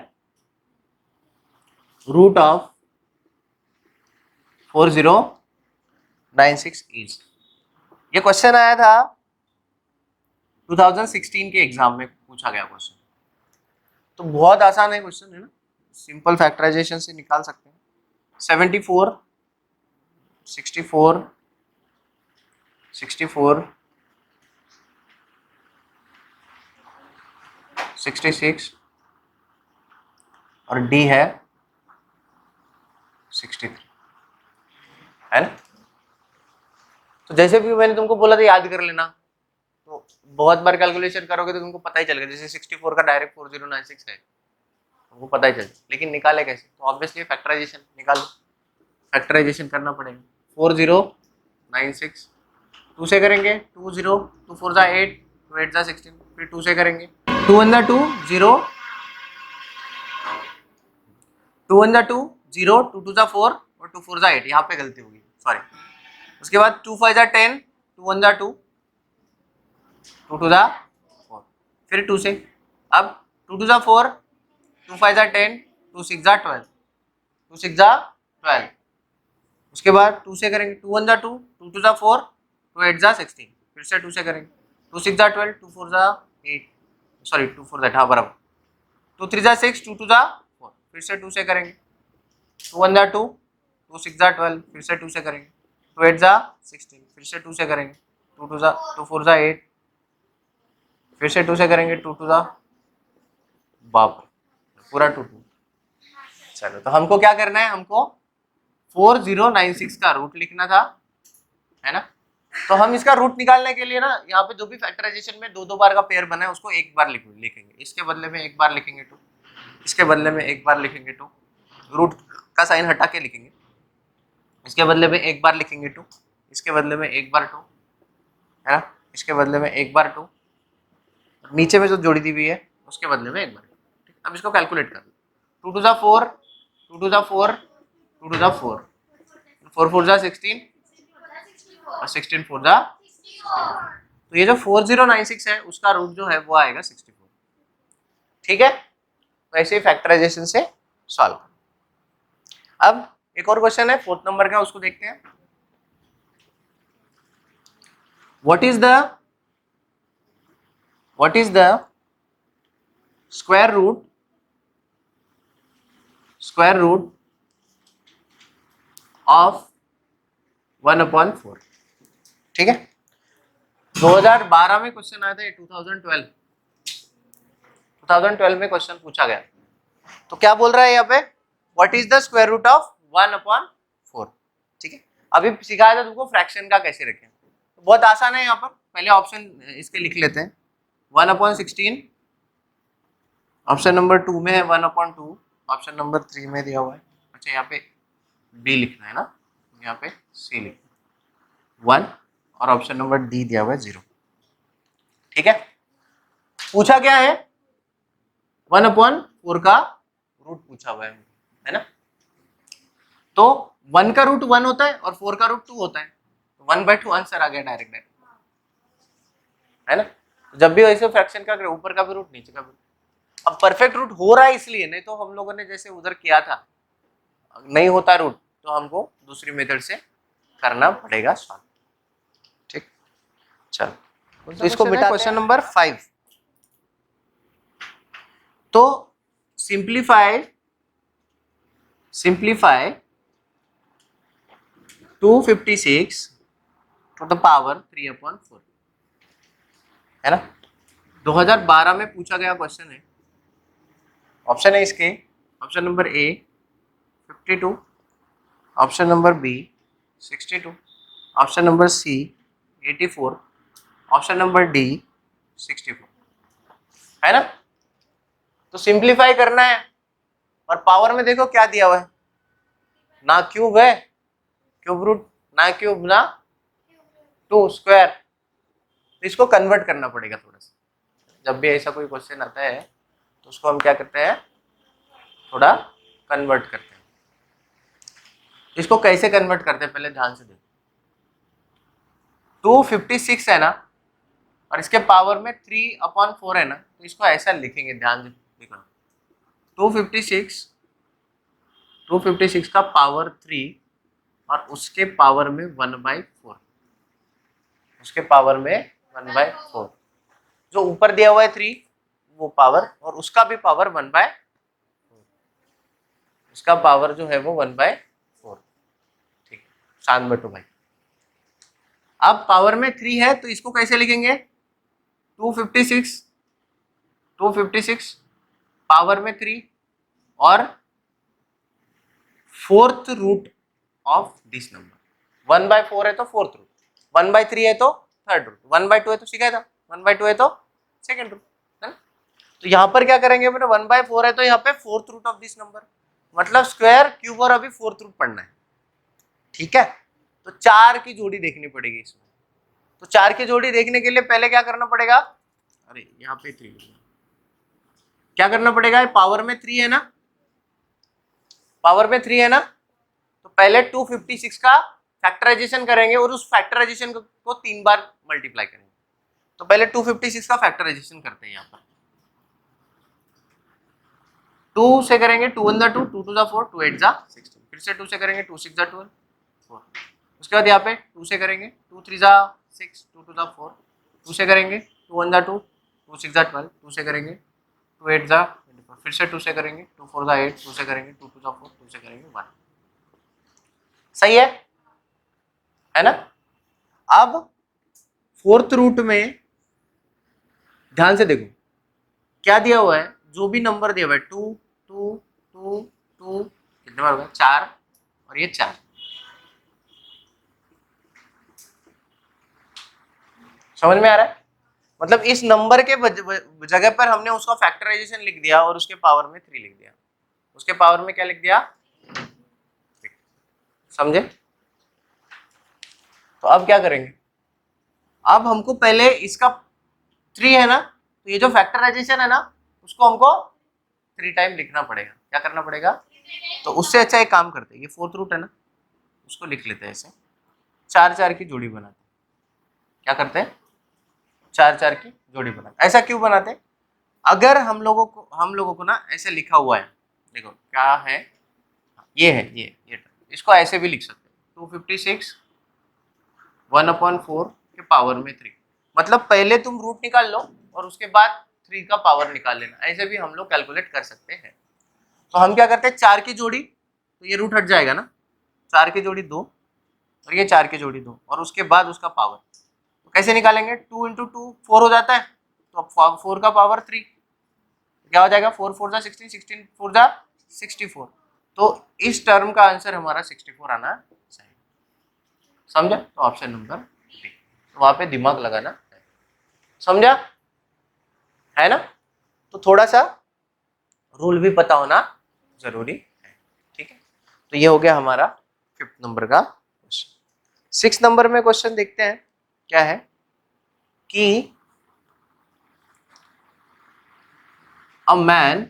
root of 4096 is, ये क्वेश्चन आया था 2016 के एग्जाम में पूछा गया क्वेश्चन। तो बहुत आसान है क्वेश्चन, है ना, सिंपल फैक्टराइजेशन से निकाल सकते हैं। 74 64 64 66 और डी है 63, है ना। तो जैसे भी मैंने तुमको बोला था याद कर लेना, तो बहुत बार कैलकुलेशन करोगे तो तुमको पता ही चलेगा। जैसे 64 का डायरेक्ट 4096 है, तुमको पता ही चल, लेकिन निकाले कैसे, तो ऑब्वियसली फैक्टराइजेशन निकाल लो, फैक्टराइजेशन करना पड़ेगा। 4096 2 से करेंगे, 2 0 2 4 जा 8 2 8 जा 16, फिर 2 से करेंगे, 2 1 जा 2 0 2 1 जा 2 0 2 2 जा 4 और 2 4 जा 8, यहाँ पे गलती होगी, सॉरी। उसके बाद 2 5 जा 10 2 1 जा 2 2 2 जा 4, फिर 2 से, अब 2 2 जा 4 2 5 जा 10 2 6 जा 12 2 6 जा 12, उसके बाद 2 से करेंगे, 2 1 जा 2 2 2 जा 4 2 8 जा 16, फिर से 2 से करेंगे, 2 6 जा 12 2 4 जा 8, सॉरी 2 4 जा, हाँ बराबर, 2 3 जा 6 2 2 जा 4, फिर से 2 से करेंगे, 2 1 जा 2 2 6 जा 12, फिर से 2 से करेंगे, 2 8 जा 16, फिर से 2 से करेंगे, 2 2 जा 2 4 जा 8, फिर से 2 से करेंगे, 2 2 जा, बाप पूरा 2 2। चलो तो हमको क्या करना है, हमको 4096 का रूट लिखना था, है ना। तो हम इसका रूट निकालने के लिए ना, यहाँ पे जो भी फैक्टराइजेशन में 2 बार का पेयर बना है उसको एक बार लिखेंगे, इसके बदले में एक बार लिखेंगे 2, इसके बदले में एक बार लिखेंगे 2, रूट का साइन हटा के लिखेंगे, इसके बदले में एक बार लिखेंगे 2, इसके बदले में एक बार 2, है ना, इसके बदले में एक बार 2, नीचे में जो जोड़ी दी हुई है उसके बदले में एक बार 2। अब इसको कैलकुलेट कर लो, 2 2 जा 4 2 2 जा 4 2 2 जा 4 4 4 जा 16 और 16 4 जा, तो ये जो 4096 है उसका रूट जो है वो आएगा 64, ठीक है। तो ऐसे ही फैक्टराइजेशन से सॉल्व कर। अब एक और क्वेश्चन है 4th नंबर का, उसको देखते हैं। What is the square root of 1/4, ठीक है। 2012 में क्वेश्चन आया था, ये 2012 में क्वेश्चन पूछा गया। तो क्या बोल रहा है यहाँ पे, what is the square root of 1/4, ठीक है। अभी सिखाया था तुमको फ्रैक्शन का कैसे रखें, तो बहुत आसान है। यहाँ पर पहले ऑप्शन इसके लिख लेते हैं, 1/16, ऑप्शन नंबर 2 में है 1/2, ऑप्शन नंबर 3 में दिया हुआ है, अच्छा यहाँ पे बी लिखना है ना, यहाँ पे सी लिखना 1 और ऑप्शन नंबर डी दिया हुआ है 0, ठीक है। पूछा क्या है, 1/4 का रूट पूछा हुआ है ना। तो 1 का रूट 1 होता है और 4 का रूट 2 होता है, 1/2 आंसर आ गया डायरेक्ट, है ना। जब भी ऐसे फ्रैक्शन का ऊपर का भी रूट नीचे का भी, अब परफेक्ट रूट हो रहा है इसलिए, नहीं तो हम लोगों ने जैसे उधर किया था नहीं होता रूट, तो हमको दूसरी मेथड से करना पड़ेगा सॉल्व, ठीक। चलो तो इसको मिटा, क्वेश्चन नंबर 5। तो सिंप्लीफाई 256 टू द पावर 3/4, है ना। 2012 में पूछा गया क्वेश्चन है, ऑप्शन है इसके, option number A 52, option number B 62, option number C 84, option number D 64, है ना। तो सिंप्लीफाई करना है, और पावर में देखो क्या दिया हुआ है, ना क्यूब है, क्यूब रूट ना क्यूब ना 2 स्क्वायर, तो इसको कन्वर्ट करना पड़ेगा थोड़ा सा। जब भी ऐसा कोई क्वेश्चन आता है तो उसको हम क्या करते हैं, थोड़ा कन्वर्ट करते हैं। इसको कैसे कन्वर्ट करते हैं पहले ध्यान से देखो। 256 है ना, और इसके पावर में 3/4 है ना, तो इसको ऐसा लिखेंगे, ध्यान से देखना। 256 का पावर 3 और उसके पावर में 1/4, उसके पावर में 1/4, जो ऊपर दिया हुआ है 3 वो पावर, और उसका भी पावर 1/4, उसका पावर जो है वो 1/4। ठीक है, शांत बैठो भाई। अब पावर में 3 है तो इसको कैसे लिखेंगे? 256 पावर में 3 और fourth root of this number. 1/4 है तो फोर्थ रूट, 1/3 है तो थर्ड रूट, 1/2 है तो सीखा था, 1/2 है तो सेकेंड रूट, है ना? तो यहाँ पर क्या करेंगे बेटा, 1/4 है तो यहाँ पे fourth root of this number, मतलब स्क्वायर क्यूब और अभी फोर्थ रूट पढ़ना है। ठीक है, तो 4 की जोड़ी देखनी पड़ेगी इसमें। तो 4 की जोड़ी देखने के लिए पहले क्या करना पड़ेगा, अरे यहाँ पे 3, क्या करना पड़ेगा, पावर में 3 है ना, पावर में 3 है ना, तो पहले 256 का फैक्टराइजेशन करेंगे और उस फैक्टराइजेशन को 3 बार मल्टीप्लाई करेंगे। तो पहले 256 का फैक्टराइजेशन करते हैं, यहाँ पर 2 से करेंगे, 2 1 2, 2 2 4, 2 8 16, फिर से 2 से करेंगे, 2 6 12 4, उसके बाद यहाँ पे 2 से करेंगे, 2 3 6, 2 2 4, 2 से करेंगे, 2 1 2, 2 6 12, 2 से करेंगे, 2 8 24, फिर से 2 से करेंगे, 2 4 8, 2 से करेंगे, 2 2 4, 2 से करेंगे 1। सही है ना? अब फोर्थ रूट में ध्यान से देखो क्या दिया हुआ है, जो भी नंबर दिया हुआ है 2 2 2 2, कितने बार होगा, 4 और ये 4, समझ में आ रहा है? मतलब इस नंबर के जगह पर हमने उसका फैक्टराइजेशन लिख दिया और उसके पावर में 3 लिख दिया, उसके पावर में क्या लिख दिया, समझे? तो अब क्या करेंगे, अब हमको पहले इसका 3 है ना, तो ये जो फैक्टराइजेशन है ना उसको हमको 3 टाइम लिखना पड़ेगा। क्या करना पड़ेगा? तो उससे अच्छा एक काम करते हैं, ये फोर्थ रूट है ना, उसको लिख लेते हैं ऐसे, 4 4 की जोड़ी बनाते हैं। क्या करते हैं? 4 4 की जोड़ी बनाते। ऐसा क्यों बनाते हैं? अगर हम लोगों को ना ऐसे लिखा हुआ है, देखो क्या है, ये है, ये इसको ऐसे भी लिख सकते हैं, 256 1/4 के पावर में 3, मतलब पहले तुम रूट निकाल लो और उसके बाद 3 का पावर निकाल लेना, ऐसे भी हम लोग कैलकुलेट कर सकते हैं। तो हम क्या करते हैं, 4 की जोड़ी, तो ये रूट हट जाएगा ना, 4 की जोड़ी 2 और ये 4 की जोड़ी 2 और उसके बाद उसका पावर, तो कैसे निकालेंगे, 2 इंटू 2 4 हो जाता है, तो अब 4 का पावर 3, क्या हो जाएगा, 4 4 16, 16 4 64, तो इस टर्म का आंसर हमारा 64 आना चाहिए। समझा? तो ऑप्शन नंबर डी, तो वहां पे दिमाग लगाना है। समझा है ना? तो थोड़ा सा रूल भी पता होना जरूरी है। ठीक है, तो ये हो गया हमारा 5th नंबर का क्वेश्चन। 6th नंबर में क्वेश्चन देखते हैं क्या है कि a man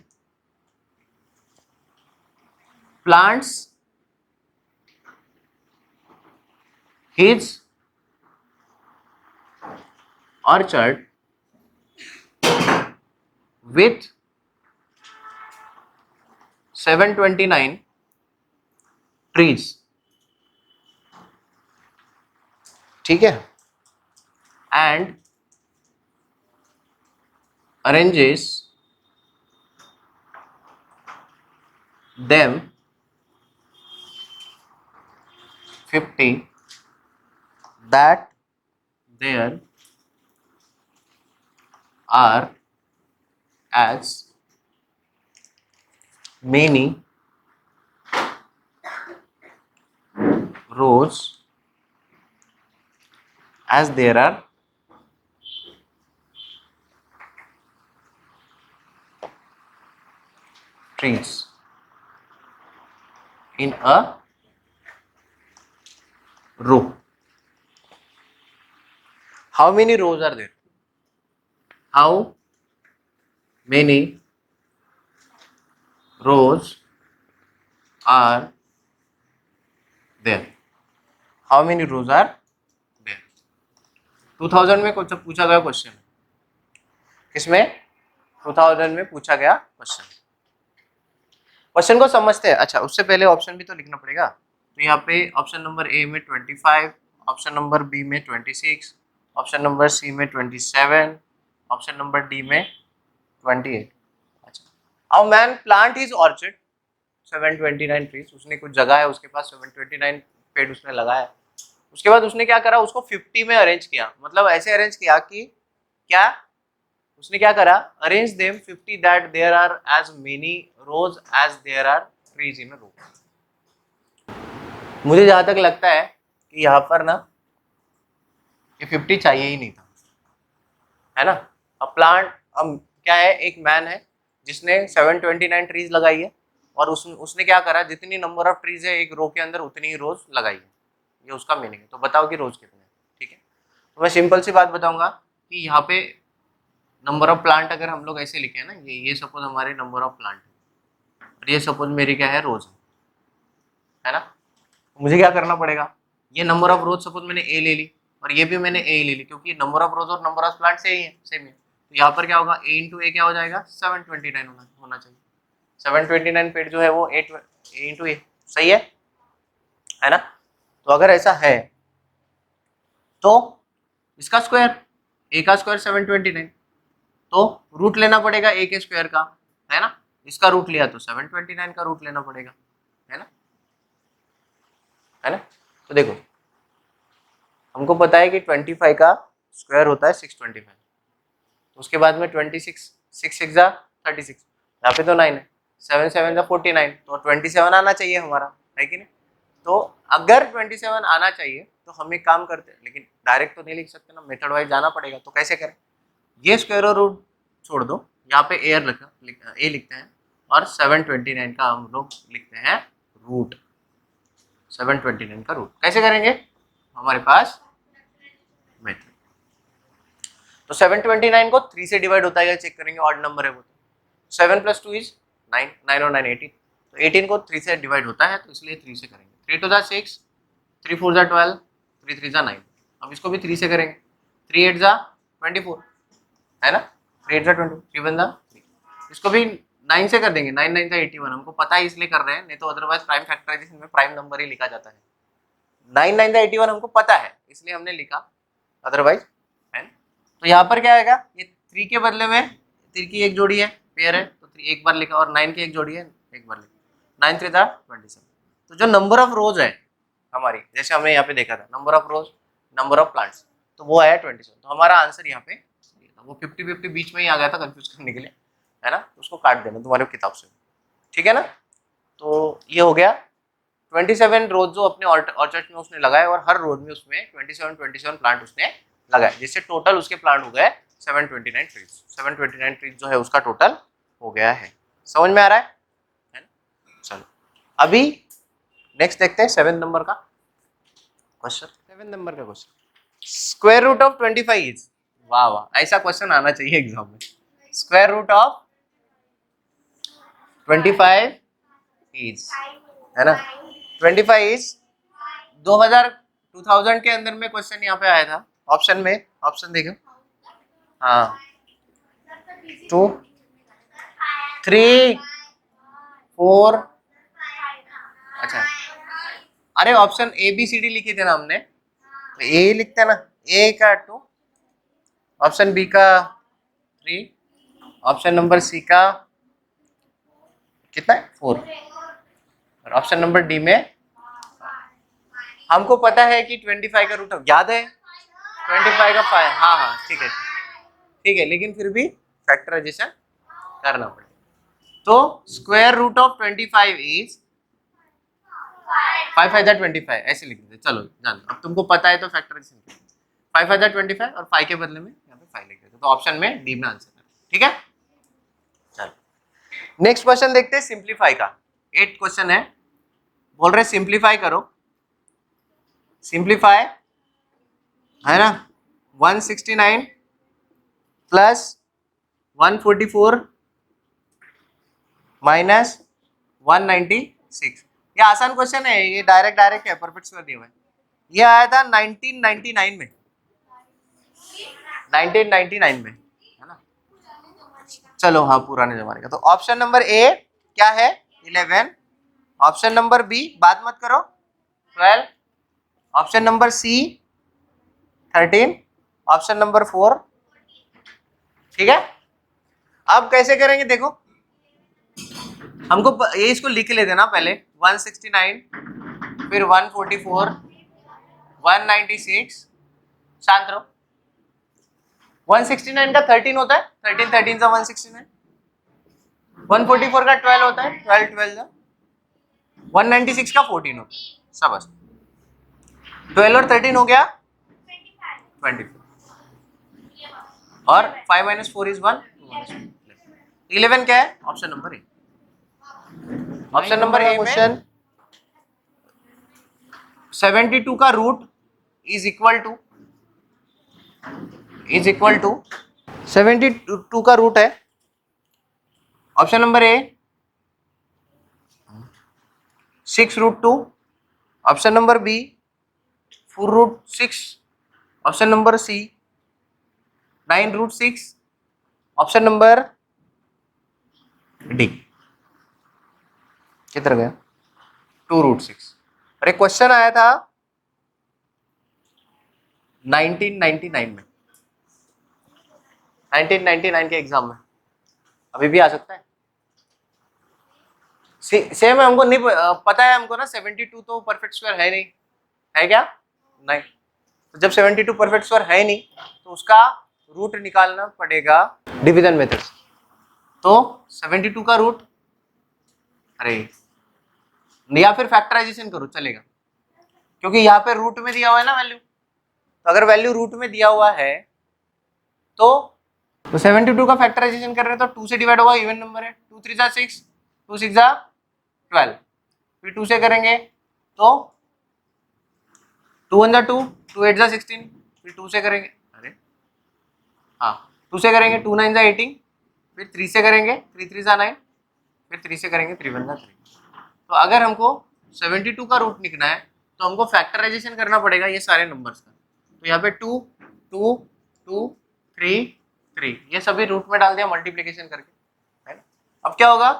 plants his orchard with 729 trees, ठीक है, and arranges them 50 that there are as many rows as there are trees in a row. How many rows are there? How many rows are there? How many rows are there? 2000 में कुछ पूछा गया question, किसमें 2000 में पूछा गया question. Question को समझते हैं। अच्छा, उससे पहले ऑप्शन भी तो लिखना पड़ेगा। तो यहाँ पे ऑप्शन नंबर ए में 25, ऑप्शन नंबर बी में 26, ऑप्शन नंबर सी में 27, ऑप्शन नंबर डी में 28। अच्छा, a man plant his orchid 729 trees. उसने कुछ जगह है उसके पास, 729 पेड़ उसने लगाया। उसके बाद उसने क्या करा, उसको 50 में अरेंज किया। मतलब ऐसे अरेंज किया कि क्या, उसने क्या करा, arrange them 50 that there are as many rows as there are trees in a row. मुझे जहां तक लगता है कि यहाँ पर ना ये 50 चाहिए ही नहीं था, है ना। अब प्लांट, अब क्या है, एक मैन है जिसने 729 ट्रीज लगाई है, और उसने क्या करा, जितनी नंबर ऑफ ट्रीज है एक रो के अंदर उतनी ही रोज लगाई है। ये उसका मीनिंग है। तो बताओ कि रोज कितने हैं, ठीक है। तो मैं सिंपल सी बात बताऊंगा कि यहाँ पे नंबर ऑफ प्लांट अगर हम लोग ऐसे लिखे ना, ये सपोज हमारे नंबर ऑफ प्लांट है, और ये सपोज मेरी क्या है, रोज है ना। मुझे क्या करना पड़ेगा, ये नंबर ऑफ रोज सपोज मैंने ए ले ली, और ये भी मैंने ए ले ली, क्योंकि नंबर ऑफ रोज और नंबर ऑफ प्लांट सेम है। तो यहाँ पर क्या होगा, ए इंटू ए क्या हो जाएगा, 729 होना चाहिए। 729 पेड़ जो है वो ए इंटू ए, सही है ना। तो अगर ऐसा है तो इसका स्क्वायर, ए का स्क्वायर 729, तो रूट लेना पड़ेगा ए के स्क्वायर का, है ना। इसका रूट लिया तो 729 का रूट लेना पड़ेगा, है ना। तो देखो, हमको पता है कि 25 का स्क्वायर होता है 625, तो उसके बाद में 26, 6 6 जा 36, यहाँ पे तो 9 है, 7 7 जा 49, तो 27 आना चाहिए हमारा, है कि नहीं। तो अगर 27 आना चाहिए तो हम एक काम करते हैं, लेकिन डायरेक्ट तो नहीं लिख सकते ना, मेथड वाइज जाना पड़ेगा। तो कैसे करें, ये स्क्वायर और रूट छोड़ दो, यहाँ पे ए लिखते हैं, और 729 का हम लोग लिखते हैं रूट। 729 का रूट कैसे करेंगे, हमारे पास मेथड। तो 729 को 3 से डिवाइड होता है, चेक करेंगे, ऑड नंबर है वो। 7 + 2 = 9, 9 और 9 18, तो 18 को 3 से डिवाइड होता है, तो इसलिए 3 से करेंगे। 3 2 = 6, 3 4 = 12, 3 3 = 9। अब इसको भी 3 से करेंगे, 3 8 = 24, है ना। 3 8 = 20, 3 1 = 3। इसको भी 9 से कर देंगे, 9 9 = 81। हमको पता है इसलिए कर रहे हैं, नहीं तो अदरवाइज प्राइम फैक्टराइजेशन में प्राइम नंबर ही लिखा जाता है। 9 9 = 81 हमको पता है, इसलिए हमने लिखा, अदरवाइज, है ना। तो यहाँ पर क्या आएगा, ये 3 के बदले में 3 की एक जोड़ी है, पेयर है, तो 3 एक बार लिखा, और 9 की एक जोड़ी है, एक बार लिखा। 9 3 = 27। तो जो नंबर ऑफ रोज है हमारी, जैसे हमने यहाँ पे देखा था number of rose, number of plants, तो वो आया 27। तो हमारा आंसर यहाँ पे वो 50-50 बीच में ही आ गया था कंफ्यूज करने के लिए, है ना। उसको काट देना तुम्हारे किताब से, ठीक है ना। तो ये हो गया 27 रोज जो अपने ऑर्चर्ड में उसने लगाए, और हर रोज में उसमें 27 प्लांट उसने लगाए, जिससे टोटल उसके प्लांट हो गए 729 ट्रीज। 729 ट्रीज जो है उसका टोटल हो गया है। समझ में आ रहा है ना। चलो अभी नेक्स्ट देखते हैं 7 नंबर का क्वेश्चन। 7 नंबर का question, square root of 25 is, वाह वाह, ऐसा क्वेश्चन आना चाहिए एग्जाम में। स्क्वायर रूट ऑफ 25 इज, है ना। 25 इज 2000 के अंदर में क्वेश्चन यहाँ पे आया था। ऑप्शन में, ऑप्शन देखो, हाँ 2 3 4, अच्छा, अरे option A B C D लिखे थे ना हमने, तो ए लिखते हैं ना, ए का 2, ऑप्शन बी का 3, ऑप्शन नंबर सी का कितना है 4, और ऑप्शन नंबर डी में, हमको पता है कि 25 का रूट याद है, 25 का 5, हाँ हाँ ठीक है, ठीक है, लेकिन फिर भी फैक्टराइजेशन करना पड़ेगा। तो स्क्वायर रूट ऑफ 25 इज 5 5 = 25, ऐसे लिख देते। चलो जान, अब तुमको पता है तो फैक्टराइजेशन 5 5 = 25, और 5 के बदले में यहाँ पे 5 लिख देते, तो ऑप्शन में डी में आंसर है, ठीक है। चलो नेक्स्ट क्वेश्चन देखते हैं, सिंप्लीफाई का। 8 क्वेश्चन है, बोल रहे सिंप्लीफाई करो। सिंप्लीफाई, है ना, 169 प्लस 144 माइनस 196। ये आसान क्वेश्चन है, ये डायरेक्ट है, परफेक्ट स्क्वायर दिया हुआ है। ये आया था 1999 में, 1999 में, है ना। चलो हाँ, पुराने जमाने का। तो ऑप्शन नंबर ए क्या है? 11। ऑप्शन नंबर बी, बात मत करो, 12। Option number C 13। Option number 4। ठीक है, अब कैसे करेंगे देखो, हमको ये इसको लिख लेते ना पहले। 169, फिर 144, 196, शांत रहो। 169 का 13 होता है, 13 13 का 169। 144 का 12 होता है, 12 12 का 196 का 14 होता है। सब 12 और 13 हो गया 24, और 5 - 4 इज 1। 11 क्या है? ऑप्शन नंबर ए। ऑप्शन नंबर ए क्वेश्चन, 72 का रूट इज इक्वल टू 72 का रूट है। Option number A 6√2। Option number B 4√6। Option number C 9√6। Option number D किधर गया? 2√6। और एक क्वेश्चन आया था 1999 में, 1999 के एग्जाम में, अभी भी आ सकता है। सेम है, हमको नहीं पता है हमको ना, 72 तो परफेक्ट स्क्वायर है नहीं, है क्या? नहीं। तो जब 72 परफेक्ट स्क्वायर है नहीं, तो उसका रूट निकालना पड़ेगा डिवीजन मेथड से। तो 72 का रूट, अरे, या फिर फैक्टराइजेशन करो चलेगा, क्योंकि यहाँ पे रूट में दिया हुआ है ना वैल्यू। तो अगर वैल्यू रूट में दिया हुआ है तो 72 का फैक्टराइजेशन कर रहे हैं, तो 2 से डिवाइड होगा, इवन नंबर है। 2 3 जा 6, 2 6 जा 12, फिर 2 से करेंगे तो 2 1 जा 2, 2 8 जा 16, फिर 2 से करेंगे, अरे हाँ, 2 से करेंगे 2 9 जा 18, फिर 3 से करेंगे 3 3 जा 9, फिर 3 से करेंगे 3 1 जा 3। तो अगर हमको 72 का रूट निकलना है तो हमको फैक्टराइजेशन करना पड़ेगा ये सारे नंबर्स का। तो यहाँ पे 2 2 2 3 3 ये सभी रूट में डाल दिया मल्टीप्लिकेशन करके, है ना। अब क्या होगा,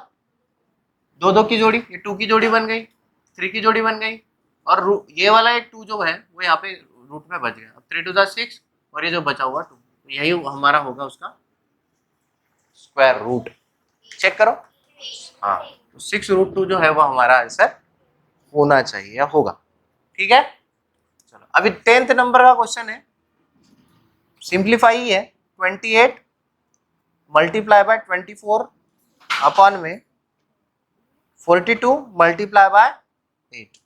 2 2 की जोड़ी, ये 2 की जोड़ी बन गई, 3 की जोड़ी बन गई, और ये वाला एक 2 जो है वो यहाँ पे रूट में बच गया। अब 3 2 जा 6, और ये जो बचा हुआ 2, तो यही हमारा होगा उसका स्क्वायर रूट। चेक करो, हाँ, तो 6√2 जो है वो हमारा आंसर होना चाहिए या होगा। ठीक है, चलो अभी 10th नंबर का क्वेश्चन है, सिंप्लीफाई ही है। 28 मल्टीप्लाई बाय 24 अपॉन में 42 मल्टीप्लाई बाय 8,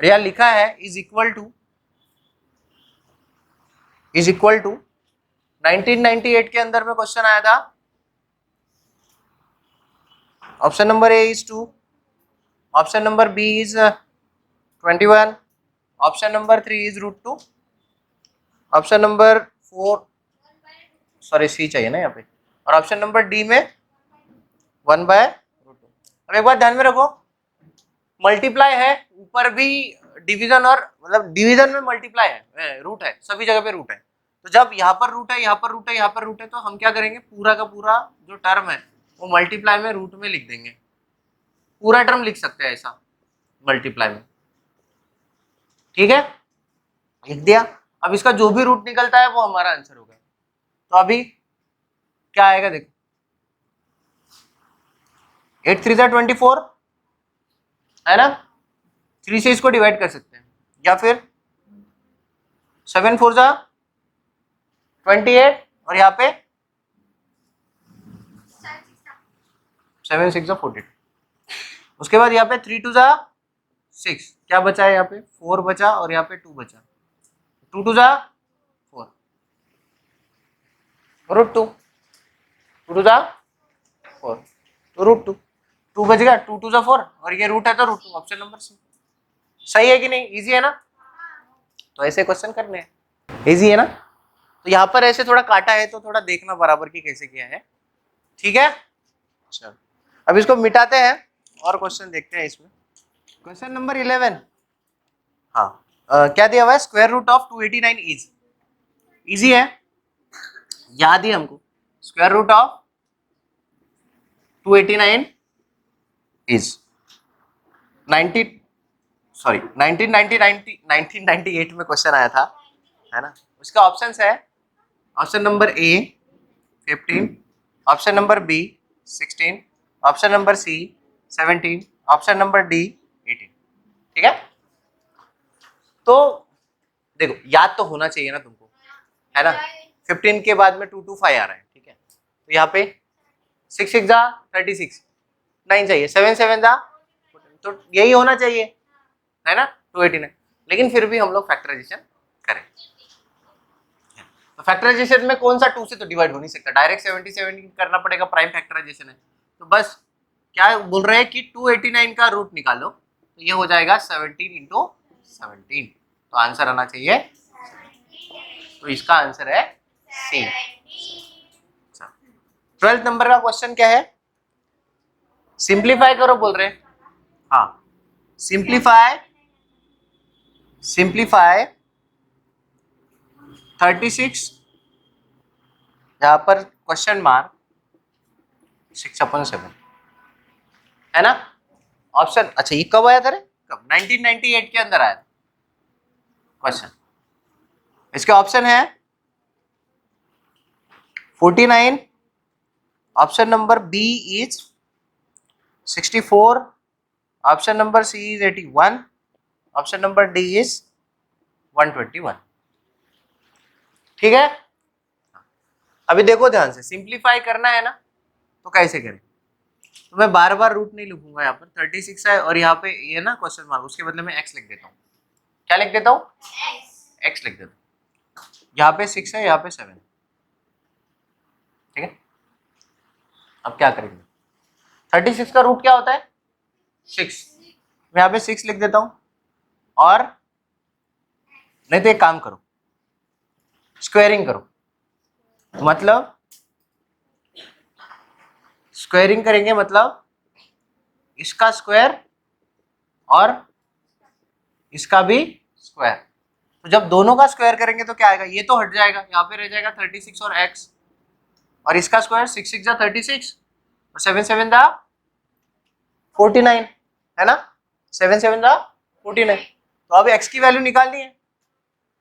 और यहाँ लिखा है इज इक्वल टू 1998 के अंदर में क्वेश्चन आया था। Option number A is 2, option number B is 21, option number 3 is √2, option number 4, sorry C चाहिए ना यहाँ पे, और ऑप्शन नंबर डी में 1/√2। अब एक बात ध्यान में रखो, मल्टीप्लाई है, ऊपर भी डिवीजन, और मतलब डिवीजन में मल्टीप्लाई है, रूट है, सभी जगह पे रूट है। तो जब यहाँ पर रूट है, यहाँ पर रूट है, यहाँ पर रूट है, तो हम क्या करेंगे, पूरा का पूरा जो टर्म है वो मल्टीप्लाई में रूट में लिख देंगे। पूरा टर्म लिख सकते हैं ऐसा मल्टीप्लाई में, ठीक है, लिख दिया। अब इसका जो भी रूट निकलता है वो हमारा आंसर होगा। तो अभी क्या आएगा देखो, 8 3 जा 24, है ना, 3 से इसको डिवाइड कर सकते हैं, या फिर 7 4 जा 28, और यहाँ पे 7 6 जा 42। उसके बाद यहाँ पे 3 2 जा 6, क्या बचा है, यहाँ पे 4 बचा, और यहाँ पे 2 बचा, 2 2 जा 4, √2, 2 2 जा 4, तो √2, 2 बच गया, 2 2 जा 4, और ये रूट है तो √2, ऑप्शन नंबर सी। सही है कि नहीं, इजी है ना। तो ऐसे क्वेश्चन करने हैं, इजी है ना। तो यहाँ पर ऐसे थोड़ा काटा है तो थोड़ा देखना बराबर की कैसे किया है, ठीक है। चलो अब इसको मिटाते हैं और क्वेश्चन देखते हैं इसमें। क्वेश्चन नंबर 11, हाँ क्या दिया हुआ है, square root of 289 is, easy है। याद ही हमको स्क्वायर रूट ऑफ 289 इज 1998 में क्वेश्चन आया था, है ना। उसका ऑप्शन है, option number A 15, option number B 16, option number C 17, option number D 18। ठीक है, तो देखो याद तो होना चाहिए ना तुमको, है ना। 15 के बाद में 225 आ रहा है, ठीक है, तो यहाँ पे 6 6 जा 36, 9 चाहिए, 7 7 जा, तो यही होना चाहिए, है ना, 289। लेकिन फिर भी हम लोग फैक्टराइजेशन करें, तो फैक्टराइजेशन में कौन सा 2 से तो डिवाइड हो नहीं सकता, डायरेक्ट 77 करना पड़ेगा, प्राइम फैक्टराइजेशन है। तो बस क्या बोल रहे हैं कि 289 का रूट निकालो, तो ये हो जाएगा 17 इंटू 17, तो आंसर आना चाहिए, तो इसका आंसर है सी। 12th नंबर का क्वेश्चन क्या है, सिंप्लीफाई करो बोल रहे हैं। हाँ, सिंप्लीफाई 36, यहां पर क्वेश्चन मार्क 6/7, है ना। ऑप्शन, अच्छा ये कब आया था रे, कब 1998 के अंदर आया था क्वेश्चन। इसके ऑप्शन है 49, option number B is 64, option number C is 81, option number D is 121। ठीक है, अभी देखो ध्यान से, सिंप्लीफाई करना है ना, तो कैसे करें, तो मैं बार बार रूट नहीं लिखूंगा, यहाँ पर 36 है और यहाँ पे ये ना क्वेश्चन मार्क, उसके बदले में x लिख देता हूँ। क्या लिख देता हूँ, x लिख देता हूँ। यहाँ पे 6 है, यहाँ पे 7, ठीक है। अब क्या करेंगे, 36 का रूट क्या होता है 6, मैं यहाँ पे 6 लिख देता हूँ, और नहीं तो एक काम करो, स्क्वायरिंग करो, मतलब स्क्वायरिंग करेंगे, मतलब इसका स्क्वायर और इसका भी स्क्वायर, तो जब दोनों का स्क्वायर करेंगे तो क्या आएगा, ये तो हट जाएगा, यहाँ पे रह जाएगा 36 और x, और इसका स्क्वायर 6 6 जा 36 और 7 7 जा 49, है ना, 7 7 जा 49। तो अब x की वैल्यू निकालनी है,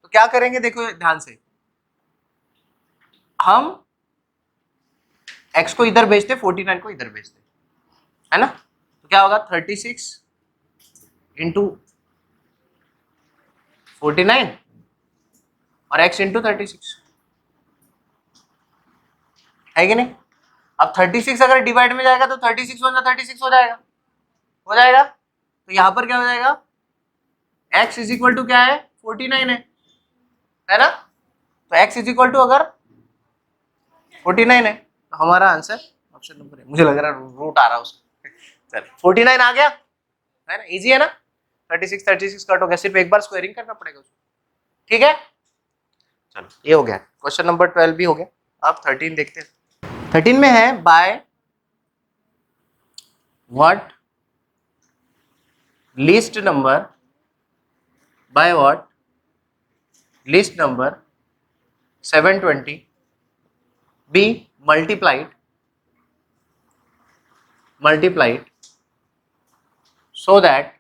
तो क्या करेंगे, देखो ध्यान से, हम x को इधर भेजते, 49 को इधर भेजते, है ना। तो क्या होगा 36 इंटू 49 और x इंटू 36, है कि नहीं। अब 36 अगर डिवाइड में जाएगा तो 36 1 36 हो जाएगा, तो यहां पर क्या हो जाएगा, x इज इक्वल टू क्या है 49 है ना। तो x इज इक्वल टू अगर 49 है, तो हमारा आंसर ऑप्शन नंबर है। मुझे लग रहा है रूट आ रहा है उसका, चल 49 आ गया, है ना, इजी है ना। 36 कट हो गया, सिर्फ एक बार स्क्वायरिंग करना पड़ेगा उसको, ठीक है। चलो ये हो गया, क्वेश्चन नंबर 12 भी हो गया। अब 13 देखते हैं। 13 में है, by what least number, by what least number 720 be multiplied so that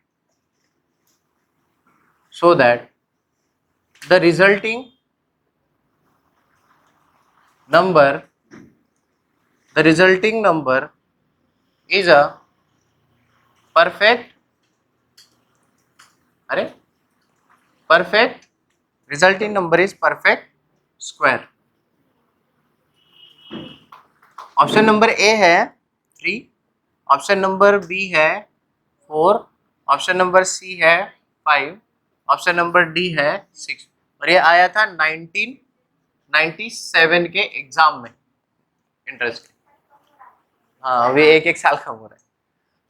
the resulting number is a perfect resulting number is perfect square। Option number ए है 3, ऑप्शन नंबर बी है 4, ऑप्शन नंबर सी है 5, ऑप्शन नंबर डी है 6, और ये आया था 1997 के exam में, इंट्रेंस के। हाँ, अभी एक साल का हो रहा है।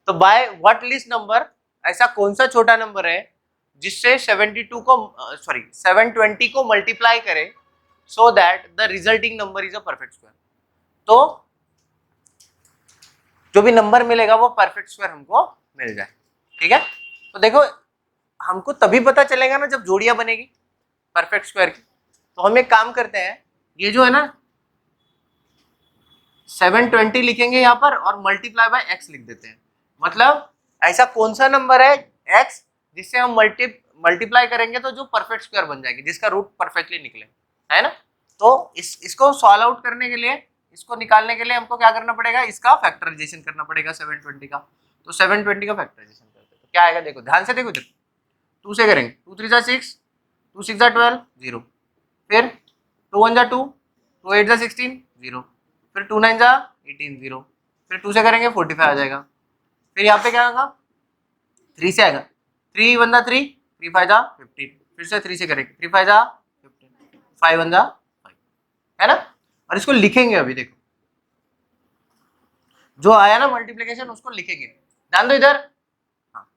तो बाय व्हाट लीस्ट नंबर, ऐसा कौन सा छोटा नंबर है जिससे 720 को मल्टीप्लाई करे so that the resulting number is a perfect square. तो जो भी नंबर मिलेगा वो परफेक्ट स्क्वायर हमको मिल जाए, ठीक है। तो देखो हमको तभी पता चलेगा ना जब जोड़ियां बनेगी परफेक्ट स्क्वायर की। तो हम एक काम करते हैं, ये जो है ना 720 लिखेंगे यहाँ पर और मल्टीप्लाई बाय x लिख देते हैं। मतलब ऐसा कौन सा नंबर है x जिससे हम मल्टीप्लाई करेंगे तो जो परफेक्ट स्क्वायर बन जाएगी, जिसका रूट परफेक्टली निकले, है ना। तो इसको सॉल्व आउट करने के लिए, इसको निकालने के लिए हमको क्या करना पड़ेगा, इसका फैक्टराइजेशन करना पड़ेगा 720 का। तो 720 का फैक्टराइजेशन करते हैं तो क्या आएगा, देखो ध्यान से देखो इधर, 2 से करेंगे, 2 3 जा 6, 2 6 जा 12, 0, फिर 2 1 जा 2, 2 8 जा 16, 0, फिर 2 9 जा 18, 0, फिर 2 से करेंगे 45 आ जाएगा, फिर यहाँ पे क्या आएगा 3 से आएगा, 3 1 जा 3, 3 5 जा 15, फिर से 3 से करेंगे, 3 5 जा 15, 5 1 जा 5, है ना। और इसको लिखेंगे, अभी देखो जो आया ना मल्टीप्लिकेशन उसको लिखेंगे, ध्यान दो इधर। हाँ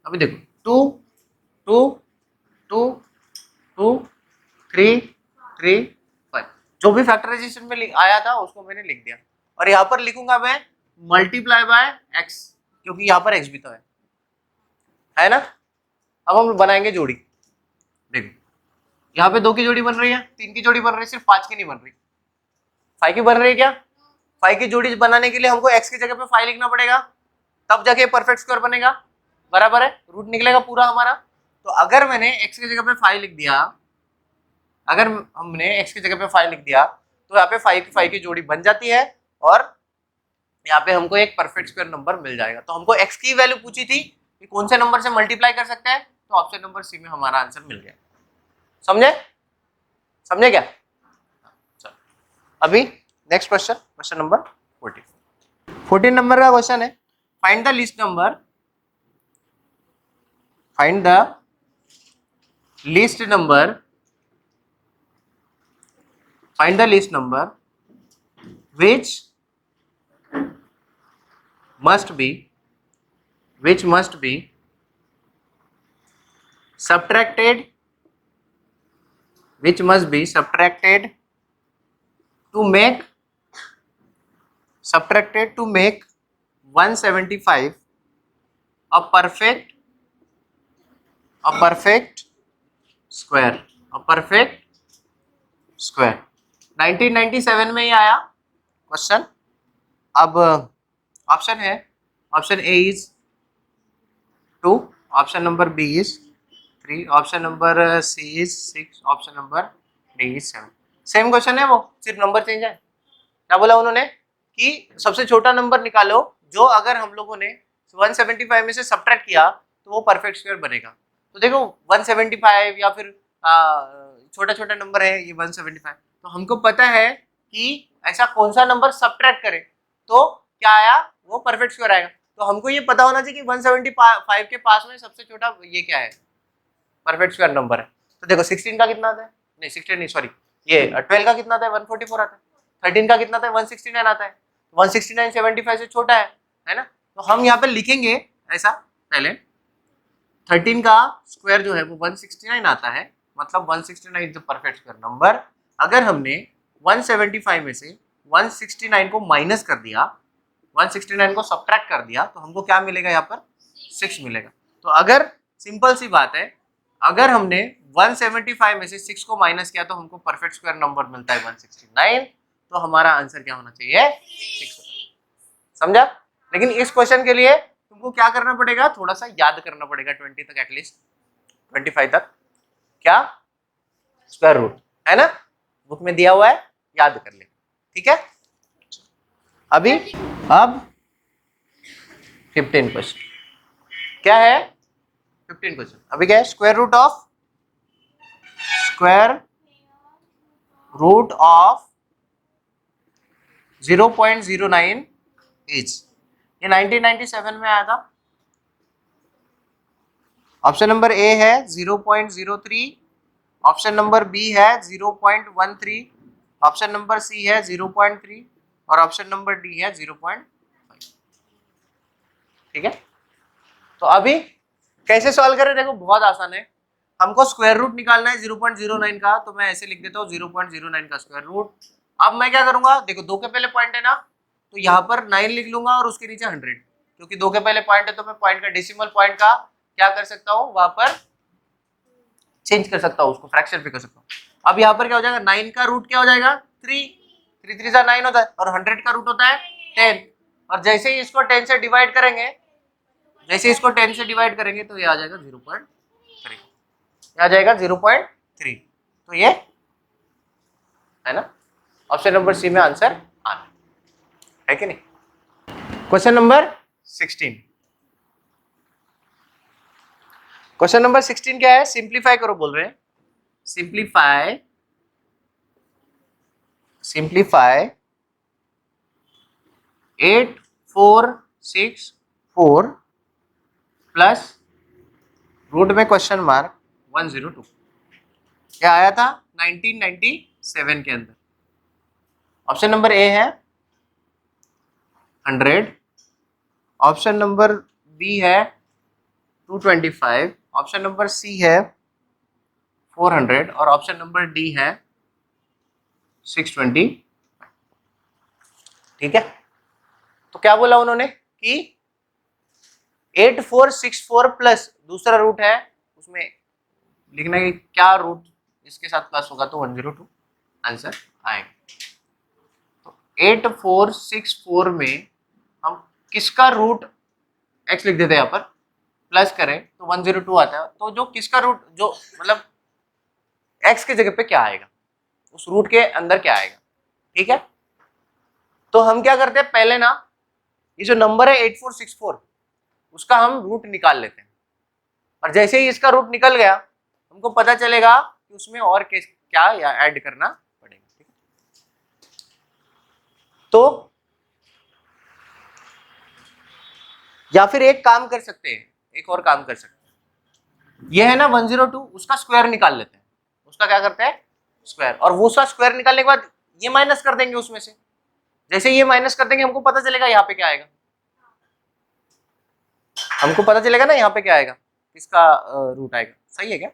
अभी देखो 2 2 2 2 3 3 5, जो भी फैक्टराइजेशन में आया था उसको मैंने लिख दिया। और यहाँ पर लिखूंगा मैं मल्टीप्लाई बाय x, क्योंकि यहाँ पर x भी तो है ना। अब हम बनाएंगे जोड़ी, देखो यहाँ पे 2 की जोड़ी बन रही है, 3 की जोड़ी बन रही है, सिर्फ 5 की नहीं बन रही, 5 की बन रही है क्या। 5 की जोड़ी बनाने के लिए हमको x की जगह पे 5 लिखना पड़ेगा, तब जाके परफेक्ट स्क्वायर बनेगा, बराबर है, रूट निकलेगा पूरा हमारा। तो अगर मैंने x की जगह पे 5 लिख दिया, अगर हमने x की जगह पे 5 लिख दिया तो यहाँ पे 5 की जोड़ी बन जाती है और यहाँ पे हमको एक परफेक्ट स्क्वायर नंबर मिल जाएगा। तो हमको x की वैल्यू पूछी थी कि कौन से नंबर से मल्टीप्लाई कर सकते हैं, तो ऑप्शन नंबर सी में हमारा आंसर मिल गया। समझे, समझे क्या। चलो अभी next question, question number 14 number का क्वेश्चन है, find the least number, find the least number, find the least number which must be subtracted, which must be subtracted to make 175 a perfect square, a perfect square। 1997 में ही आया question. अब option है, option A is 2, option number B is 3, option number C is 6, option number D is 7। Same question है, वो सिर्फ number change है। क्या बोला उन्होंने कि सबसे छोटा नंबर निकालो जो अगर हम लोगों ने 175 में से सब्ट्रैक्ट किया तो वो परफेक्ट स्क्वायर बनेगा। तो देखो 175 या फिर छोटा छोटा नंबर है ये 175, तो हमको पता है कि ऐसा कौन सा नंबर सब्ट्रैक्ट करे तो क्या आया, वो परफेक्ट स्क्वायर आएगा। तो हमको ये पता होना चाहिए कि 175 के पास में सबसे छोटा ये क्या है, परफेक्ट स्क्वायर नंबर है। तो देखो 16 का कितना आता है, नहीं 16 नहीं सॉरी, ये 12 का कितना आता है 144 आता है, 13 का कितना आता है 169 आता है, 169 75 से छोटा है ना। तो हम यहाँ पे लिखेंगे ऐसा, पहले 13 का स्क्वायर जो है वो 169 आता है, मतलब 169 is the perfect square number. अगर हमने 175 में से 169 को माइनस कर दिया, 169 को सब्ट्रैक्ट कर दिया, तो हमको क्या मिलेगा, यहाँ पर 6 मिलेगा। तो अगर सिंपल सी बात है, अगर हमने 175 में से 6 को माइनस किया तो हमको परफेक्ट स्क्वायर नंबर मिलता है 169, तो हमारा आंसर क्या होना चाहिए 6। समझा। लेकिन इस क्वेश्चन के लिए तुमको क्या करना पड़ेगा, थोड़ा सा याद करना पड़ेगा 20 तक, एटलीस्ट 25 तक, क्या स्क्वायर रूट है ना, बुक में दिया हुआ है, याद कर ले, ठीक है। अभी अब 15 क्वेश्चन क्या है, 15 क्वेश्चन अभी क्या है, स्क्वायर रूट ऑफ 0.09 इज, ये 1997 में आया था। ऑप्शन नंबर ए है 0.03, ऑप्शन नंबर बी है 0.13, ऑप्शन नंबर सी है 0.3 और ऑप्शन नंबर डी है 0.5। ठीक है, तो अभी कैसे सॉल्व करें, देखो बहुत आसान है। हमको स्क्वायर रूट निकालना है 0.09 का, तो मैं ऐसे लिख देता हूँ 0.09 का स्क्वायर रूट। अब मैं क्या करूंगा, देखो 2 के पहले पॉइंट है ना, तो यहाँ पर 9 लिख लूंगा और उसके नीचे 100, क्योंकि 2 के पहले पॉइंट है तो मैं पॉइंट का डेसिमल पॉइंट का क्या कर सकता हूँ, वहां पर चेंज कर सकता हूँ, उसको फ्रैक्शन पे कर सकता हूँ। अब यहाँ पर क्या हो जाएगा, 9 का रूट क्या हो जाएगा 3, 3 3 9 होता है और 100 का रूट होता है 10, और जैसे ही इसको 10 से डिवाइड करेंगे, जैसे इसको 10 से डिवाइड करेंगे तो ये आ जाएगा 0.3, ये आ जाएगा 0.3। तो ये है ना, ऑप्शन नंबर सी में आंसर आना है कि नहीं। क्वेश्चन नंबर 16, क्वेश्चन नंबर 16 क्या है, सिंप्लीफाई करो बोल रहे हैं। सिंप्लीफाई 8 4 6 4 प्लस रूट में क्वेश्चन मार्क 102, क्या आया था 1997 के अंदर। ऑप्शन नंबर ए है 100, ऑप्शन नंबर बी है 225, ऑप्शन नंबर सी है 400 और ऑप्शन नंबर डी है 620। ठीक है, तो क्या बोला उन्होंने कि 8464 प्लस दूसरा रूट है, उसमें लिखना है कि क्या रूट इसके साथ प्लस होगा तो 102 आंसर आएगा। तो 8464 में हम किसका रूट x लिख देते हैं, यहाँ पर प्लस करें तो 102 आता है। तो जो किसका रूट, जो मतलब x की जगह पे क्या आएगा, उस रूट के अंदर क्या आएगा। ठीक है, तो हम क्या करते हैं, पहले ना ये जो नंबर है 8464 उसका हम रूट निकाल लेते हैं, और जैसे ही इसका रूट निकल गया हमको पता चलेगा कि उसमें और क्या या ऐड करना पड़ेगा। ठीक है, तो या फिर एक काम कर सकते हैं, एक और काम कर सकते हैं, ये है ना 102, उसका स्क्वायर निकाल लेते हैं। उसका क्या करते हैं, स्क्वायर, और वो उसका स्क्वायर निकालने के बाद ये माइनस कर देंगे उसमें से। जैसे ये माइनस कर देंगे हमको पता चलेगा यहाँ पे क्या आएगा, हमको पता चलेगा ना यहाँ पे क्या आएगा, किसका रूट आएगा। सही है क्या,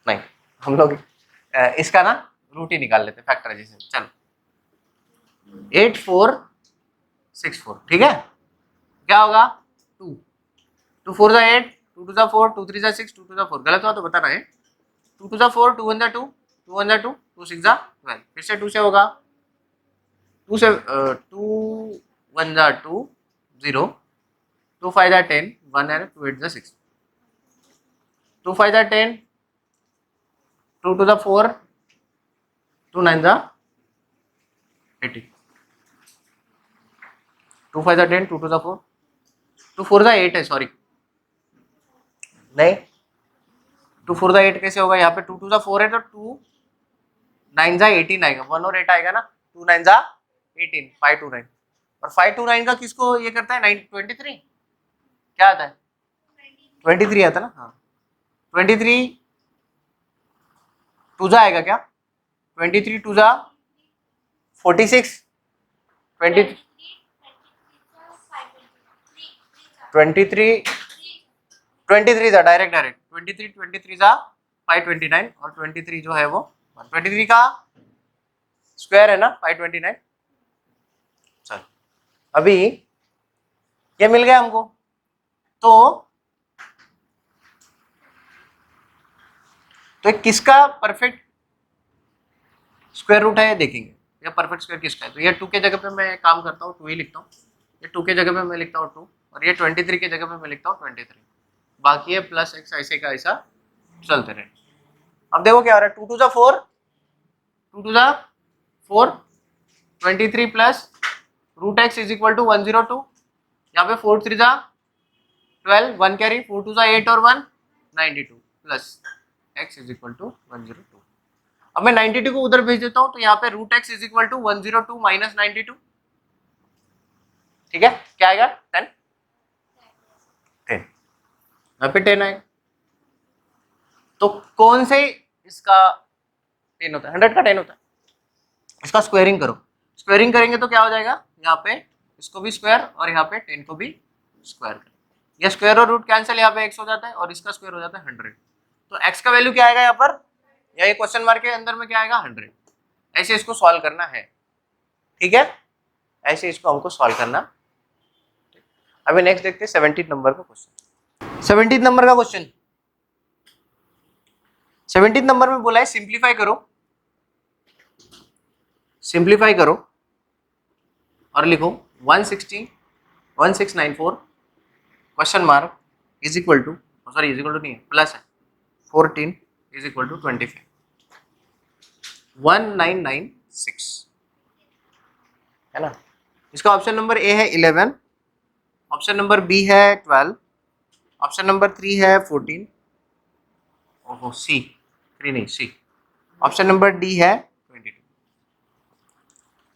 नहीं हम लोग इसका ना रूट ही निकाल लेते, फैक्टराइजेशन। चलो 8464, ठीक है, क्या होगा 2 2 4 जा 8, 2 2 जा 4, 2 3 जा 6, 2 2 जा 4, गलत हुआ तो बताना है। 2 2 जा 4, 2 1 जा 2, 2 1 जा 2, 2 6 जा 12, फिर से 2 से होगा, 2 से 2 1 जा 2 0, 2 5 जा 10, 1 है, 2 8 जा 6, 2 5 जा 10, 2 2 जा 4, 2 9 जा 80, 2 5 जा 10, 2 2 जा 4, 2 4 जा 8 है, सॉरी नहीं, 2 4 जा 8 कैसे होगा, यहाँ पे 2 2 जा 4 है तो 2 9 जा 18 आएगा, 1 और 8 आएगा ना, 2 9 जा 18, 5 2 9, और 5 2 9 का किसको ये करता है 9 23, क्या आता है 23 आता ना, हाँ 23 2 जा आएगा क्या, 23 2 जा 46, 23 23 जा डायरेक्ट 23 जा 529, और 23 जो है वो 23 का स्क्वायर है ना 529। चल अभी ये मिल गया हमको, तो किसका परफेक्ट स्क्वायर रूट है ये देखेंगे, ये परफेक्ट स्क्वायर किसका है। तो ये 2 के जगह पे मैं काम करता हूँ, 2 ही लिखता हूँ, ये 2 के जगह पे मैं लिखता हूँ 2, और ये 23 के जगह पे मैं लिखता हूँ 23, बाकी ये प्लस एक्स ऐसे का ऐसा चलते रहे। अब देखो क्या हो रहा है, 2 2 जा 4, 2 2 जा 4, 23 plus root X is equal to 102, यहाँ पे 4 3 जा 12, 1 कैरी, 4 2 जा 8 और 1 92 plus X is equal to 102। अब मैं 92 को उधर भेज देता हूँ, तो यहाँ पे root X is equal to 102 minus 92, ठीक है, क्या आएगा 10 10, यहाँ पे 10 आएगा। तो कौन से इसका 10 होता है, 100 का 10 होता है। इसका स्क्वायरिंग करो, स्क्वायरिंग करेंगे तो क्या हो जाएगा, यहाँ पे इसको भी स्क्वायर और यहाँ पे 10 को भी स्क्वायर करें, ये स्क्वायर और रूट कैंसिल, यहाँ पे x हो जाता है और इसका स्क्वायर हो जाता है 100। तो x का वैल्यू क्या आएगा यहाँ पर, या ये क्वेश्चन मार्क के अंदर में क्या आएगा 100। ऐसे इसको सॉल्व करना है, ठीक है, ऐसे इसको हमको सॉल्व करना। अभी नेक्स्ट देखते हैं 17 नंबर का क्वेश्चन। 17 नंबर का क्वेश्चन, 17 नंबर में बोला है सिंप्लीफाई करो सिंप्लीफाई करो और लिखो 1694 question mark is equal to, sorry is equal to नहीं है, प्लस है 14 इज इक्वल टू 25, 1996 है ना। इसका ऑप्शन नंबर ए है 11, ऑप्शन नंबर बी है 12, ऑप्शन नंबर 3 है 14, ओहो सी 3 नहीं सी, ऑप्शन नंबर डी है 22।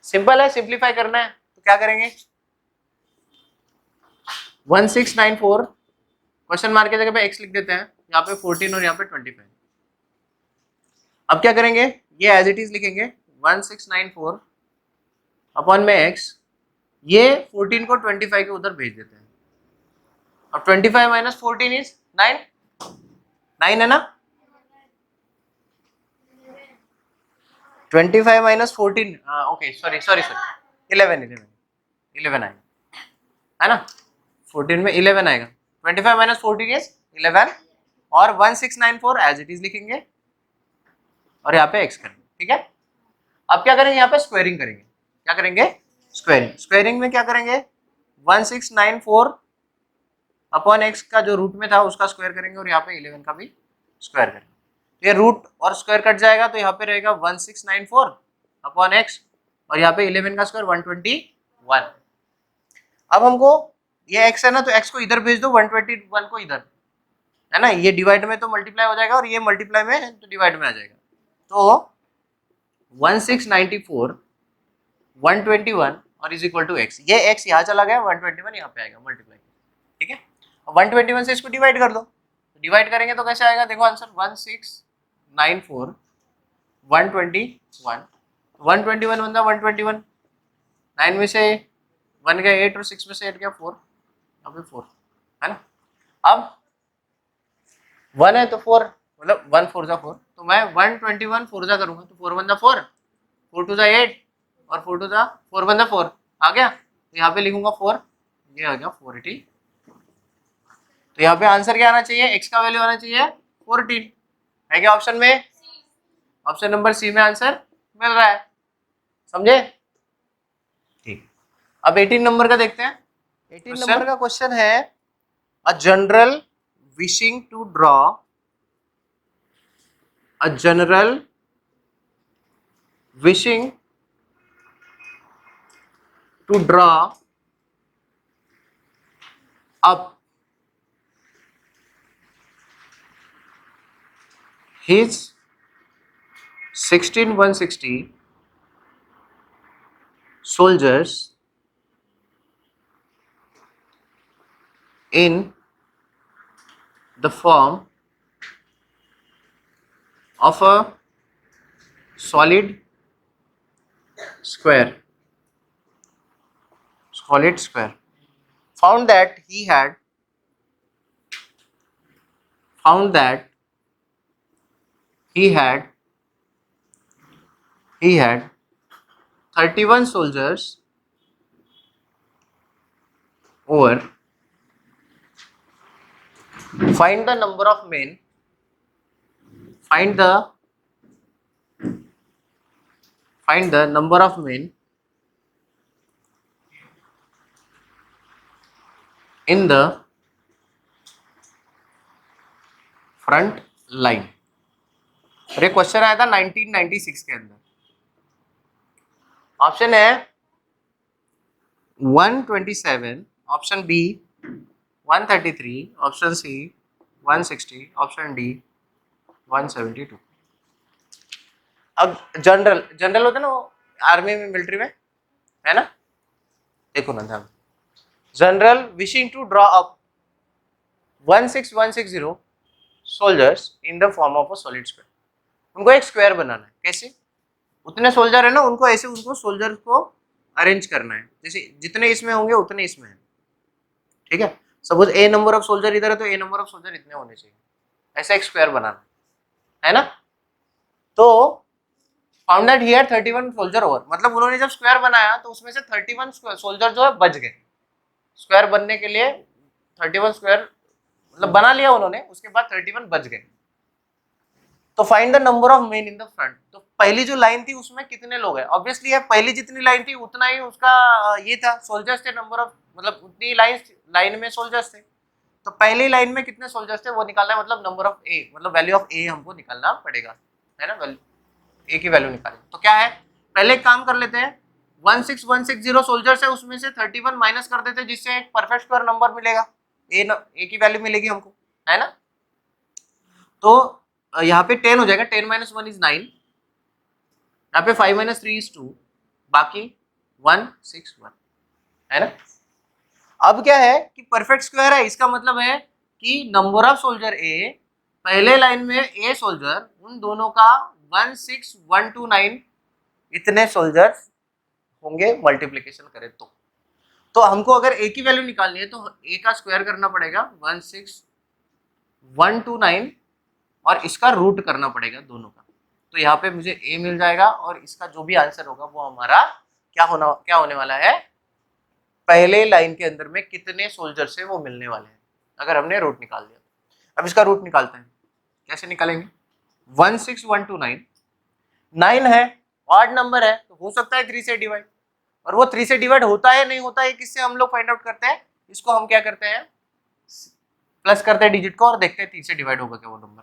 सिंपल है, सिंप्लीफाई करना है तो क्या करेंगे, 1694 क्वेश्चन मार्क की जगह पे x लिख देते हैं, यहाँ पे 14 और यहाँ पे 25। अब क्या करेंगे, ये एज इट इज लिखेंगे 1694 अपॉन में x, ये 14 को 25 के उधर भेज देते हैं। अब 25 माइनस 14 इज 9, 9 है ना, 25 माइनस 14, ओके सॉरी 11 आएगा है ना, 14 में 11 आएगा, 25 माइनस 14 इज 11 और 1694 एज इट इज लिखेंगे और यहाँ पे x करेंगे, ठीक है। अब क्या करेंगे, यहाँ पे स्क्वायरिंग करेंगे, क्या करेंगे, स्क्वायरिंग। स्क्वायरिंग में क्या करेंगे, 1694 अपॉन x का जो रूट में था उसका स्क्वायर करेंगे और यहाँ पे 11 का भी स्क्वायर करेंगे। तो ये रूट और स्क्वायर कट जाएगा तो यहाँ पे रहेगा 1694 अपॉन x और यहाँ पे 11 का स्क्वायर 121। अब हमको ये x है ना, तो x को इधर भेज दो, 121 को इधर, है ना, ये डिवाइड में तो मल्टीप्लाई हो जाएगा और ये मल्टीप्लाई में तो डिवाइड में आ जाएगा। तो 1694 121 और इज इक्वल टू x, ये x यहाँ चला गया, 121 यहाँ पे आएगा मल्टीप्लाई, ठीक है। 121 से इसको डिवाइड कर दो, डिवाइड करेंगे तो कैसे आएगा, देखो आंसर 1694 121, 121 बनता 121, 9 में से 1 गया 8 और 6 में से 8 गया 4, अभी 4 है ना। अब 1 है तो 4, मतलब 1 4 जा 4, तो मैं 121 4 जा करूंगा तो 4 बनता 4, 4 2 जा 8 और 4 2 जा 4 बनता 4 आ गया, तो यहाँ पे लिखूंगा 4, ये आ गया 480। तो यहाँ पे आंसर क्या आना चाहिए, x का वैल्यू आना चाहिए 14, है क्या ऑप्शन में, ऑप्शन नंबर सी में आंसर मिल रहा है, समझे, ठीक। अब 18 नंबर का देखते हैं। 18 नंबर का क्वेश्चन है, a general wishing to draw, a general wishing to draw up his 16160 soldiers in the form of a solid square, found that he had 31 soldiers over, find the number of men, find the number of men in the front line. अरे question आया था 1996 के अंदर, option है 127, option B 133, option C 160, option D 172। अब general होता है ना वो आर्मी में, मिलिट्री में, है ना, देखो ना ध्यान, general wishing to draw up 16160 soldiers in the form of a solid square, उनको एक स्क्वायर बनाना है, कैसे, उतने सोल्जर है ना, उनको ऐसे उनको सोल्जर को अरेंज करना है, जैसे जितने इसमें होंगे उतने इसमें है, ठीक है। Suppose A number of soldier इधर है तो ए नंबर ऑफ सोल्जर इतने होने चाहिए, ऐसा एक स्क्वायर बनाना है ना। तो found that he had 31 soldier over, मतलब उन्होंने जब स्क्वायर बनाया तो उसमें से 31 सोल्जर जो है बच गए, स्क्वायर बनने के लिए 31 स्क्वायर मतलब बना लिया उन्होंने, उसके बाद 31 बच गए। तो find the number of main in the front, तो पहली जो लाइन थी उसमें कितने लोग हैं, ऑब्वियसली है पहली जितनी लाइन थी उतना ही उसका ये था, सोल्जर्स थे, नंबर ऑफ मतलब उतनी लाइन में सोल्जर्स थे। तो पहली लाइन में कितने सोल्जर्स थे वो निकालना है, मतलब नंबर ऑफ ए, मतलब वैल्यू ऑफ ए हमको निकालना पड़ेगा, है ना, वैल्यू ए की वैल्यू निकालें। तो क्या है, पहले एक काम कर लेते हैं, 16160 सोल्जर्स है उसमें से 31 माइनस कर देते हैं, जिससे एक परफेक्ट स्क्वायर नंबर मिलेगा, ए की वैल्यू मिलेगी हमको, है ना। तो यहाँ पे 10 हो जाएगा, 10 माइनस 1 इज 9, यहाँ पे 5 माइनस 3 इज 2, बाकी 161, है ना। अब क्या है कि परफेक्ट स्क्वायर है, इसका मतलब है कि नंबर ऑफ सोल्जर ए, पहले लाइन में ए सोल्जर, उन दोनों का 16129 इतने सोल्जर्स होंगे, मल्टीप्लीकेशन करें तो हमको अगर ए की वैल्यू निकालनी है तो ए का स्क्वायर करना पड़ेगा 16129 और इसका रूट करना पड़ेगा दोनों का। तो यहाँ पे मुझे ए मिल जाएगा और इसका जो भी आंसर होगा वो हमारा क्या होने वाला है, पहले लाइन के अंदर में कितने सोल्जर से वो मिलने वाले हैं, अगर हमने रूट निकाल दिया। अब इसका रूट निकालते हैं, कैसे निकालेंगे, 16129 9 है, ऑड नंबर है, तो हो सकता है 3 से डिवाइड, और वो 3 से डिवाइड होता है नहीं होता है, किससे हम लोग फाइंड आउट करते हैं, इसको हम क्या करते हैं, प्लस करते हैं डिजिट को और देखते हैं 3 से डिवाइड होगा क्या वो नंबर।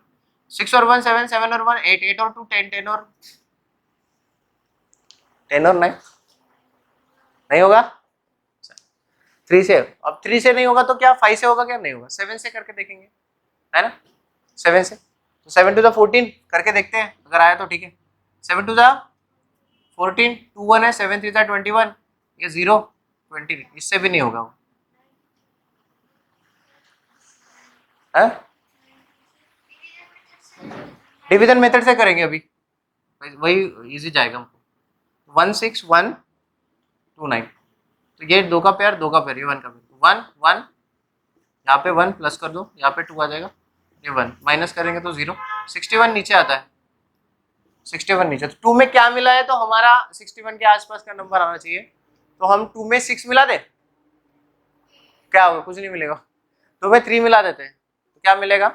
6 और 1 7, 7 और 1 8, 8 और 2 10, 10 और 9 नहीं होगा, 3 से, अब 3 से नहीं होगा तो क्या 5 से होगा, क्या नहीं होगा, 7 से करके देखेंगे, है ना, 7 से, तो 7 टू द 14 करके देखते हैं, अगर आया तो ठीक है, 7 टू द 14, 2 1 है, 7 3 21, ये 0 20, इससे भी नहीं होगा वो, है डिवीजन मेथड से करेंगे अभी, वही इजी जाएगा हमको। 16129, तो ये 2 का पेयर, 2 का पेयर, ये 1 का पेयर, 1 1, यहाँ पे 1 प्लस कर दो, यहाँ पे 2 आ जाएगा, ये 1 माइनस करेंगे तो 0, 61 नीचे आता है, 61 नीचे, तो 2 में क्या मिला है, तो हमारा 61 के आसपास का नंबर आना चाहिए, तो हम 2 में 6 मिला दे, क्या होगा, कुछ नहीं मिलेगा, 2 में 3 मिला देते हैं तो क्या मिलेगा,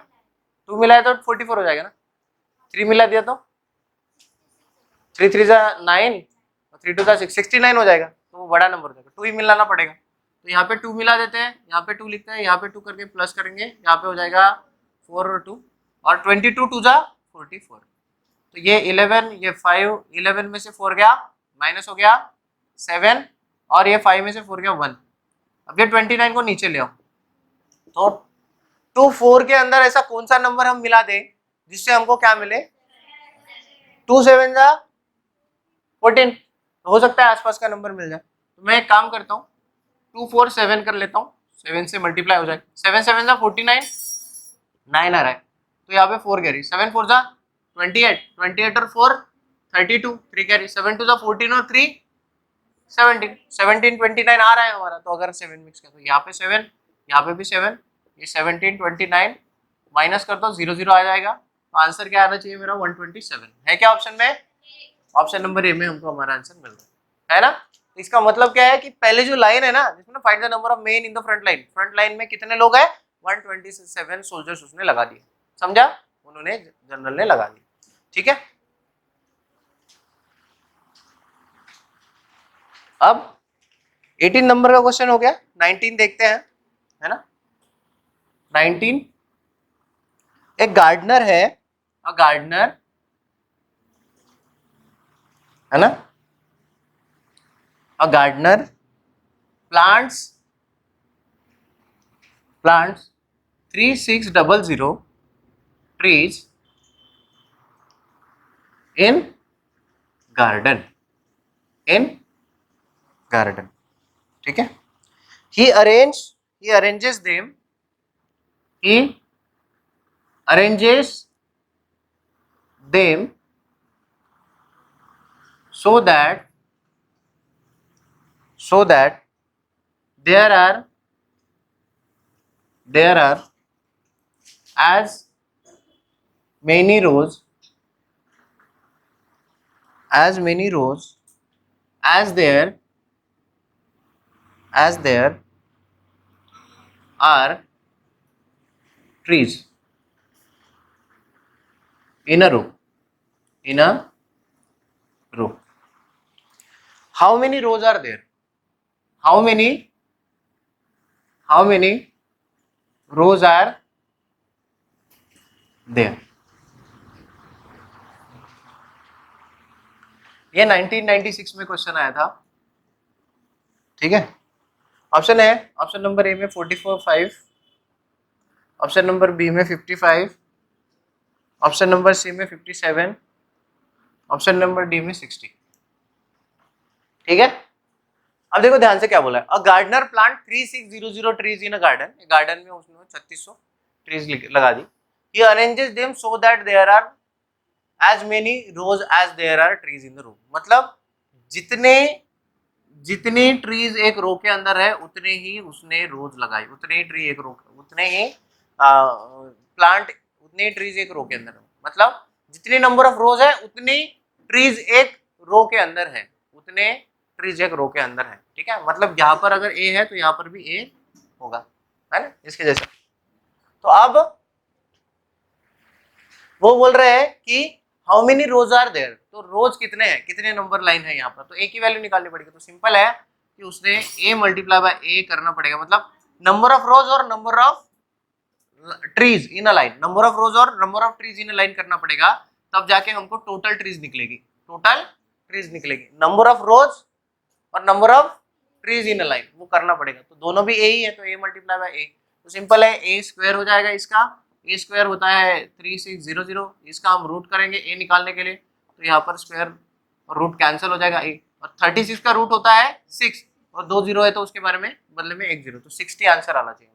2 मिला है तो 44 हो जाएगा ना, 3 मिला दिया तो 3 3 9 और 3 2 6, 69 हो जाएगा, तो वो बड़ा नंबर हो जाएगा, 2 ही मिलाना पड़ेगा, तो यहाँ पे 2 मिला देते हैं, यहाँ पे 2 लिखते हैं, यहाँ पे 2 करके प्लस करेंगे, यहाँ पे हो जाएगा 4 और 2 और 22 2 44, तो ये 11, ये 5, 11 में से 4 गया, माइनस हो गया 7 और ये 5 में से 4 गया 1, अब ये 29 को नीचे ले आओ, तो 2 4 के अंदर ऐसा कौन सा नंबर हम मिला दें जिससे हमको क्या मिले, 2 7 जा 14, तो हो सकता है आसपास का नंबर मिल जाए, तो मैं एक काम करता हूँ 2 4 7 कर लेता हूँ, 7 से मल्टीप्लाई हो जाएगा, 7 7 जा 49, 9 आ रहा है, तो यहाँ पे 4 कैरी, 7 4 जा 28, 28 और 4 32, 3 कैरी, 7 2 जा 14 और 3 17, 17 29 आ रहा है हमारा, तो अगर 7 मिक्स कर, तो यहाँ पे 7, यहाँ पे भी 7, ये 17 29 माइनस कर दो, 0 0 आ जाएगा, तो आंसर क्या आना चाहिए मेरा 127, है क्या ऑप्शन में, ऑप्शन नंबर ए में हमको हमारा आंसर मिल रहा है ना। तो इसका मतलब क्या है कि पहले जो लाइन है ना, जिसमें find the number of main in the front line में कितने लोग हैं, 127 सोल्जर्स उसने लगा दिए, समझा, उन्होंने जनरल ने लगा दिया, ठीक है। अब 18 नंबर का क्वेश्चन हो गया, 19 देखते हैं, है ना। 19, एक गार्डनर है, गार्डनर है ना, a gardener plants 3600 trees in garden, ठीक है, he arranges them so that there are as many rows as there are trees in a row, row. How many rows are there? How many rows are there? ये 1996 में question आया था, ठीक है। Option है, option number ए में 44, option number B में 55, option number सी में 57, ऑप्शन नंबर डी में 60, ठीक है। अब देखो ध्यान से क्या बोला है, a gardener plant 3600 trees in a garden, garden में उसने 3600 ट्रीज लगा दी। He arranges them so that there are as many rows as there are trees in the row. मतलब जितने जितनी ट्रीज एक रो के अंदर है उतने ही उसने रोज लगाई, उतने ही ट्री एक रो, उतने ही प्लांट, उतने ही ट्रीज एक रो के अंदर है। मतलब जितनी नंबर ऑफ रोज है उतनी ट्रीज एक रो के अंदर है, उतने ट्रीज एक रो के अंदर है, ठीक है। मतलब यहाँ पर अगर ए है तो यहाँ पर भी ए होगा, है ना, इसके जैसा। तो अब वो बोल रहे हैं कि how many rows are there, तो रोज कितने हैं, कितने नंबर लाइन है यहाँ पर, तो ए की वैल्यू निकालनी पड़ेगी। तो सिंपल है कि उसने ए मल्टीप्लाई बाय ए करना पड़ेगा, मतलब नंबर ऑफ रोज और number of trees in a line, number of rows और number of trees in a line करना पड़ेगा, तब जाके हमको टोटल ट्रीज निकलेगी, टोटल ट्रीज निकलेगी। नंबर ऑफ रोज और number of trees in a line वो करना पड़ेगा, तो दोनों भी ए ही है, तो ए मल्टीप्लाई बाय ए। तो सिंपल है, ए स्क्वायर हो जाएगा इसका, ए स्क्वायर होता है 3600, इसका हम रूट करेंगे ए निकालने के लिए, तो यहाँ पर स्क्वायर और रूट कैंसिल हो जाएगा ए, और 36 का रूट होता है 6 और 2 जीरो है तो उसके बारे में बदले में 1 जीरो, तो 60 आंसर आना चाहिए।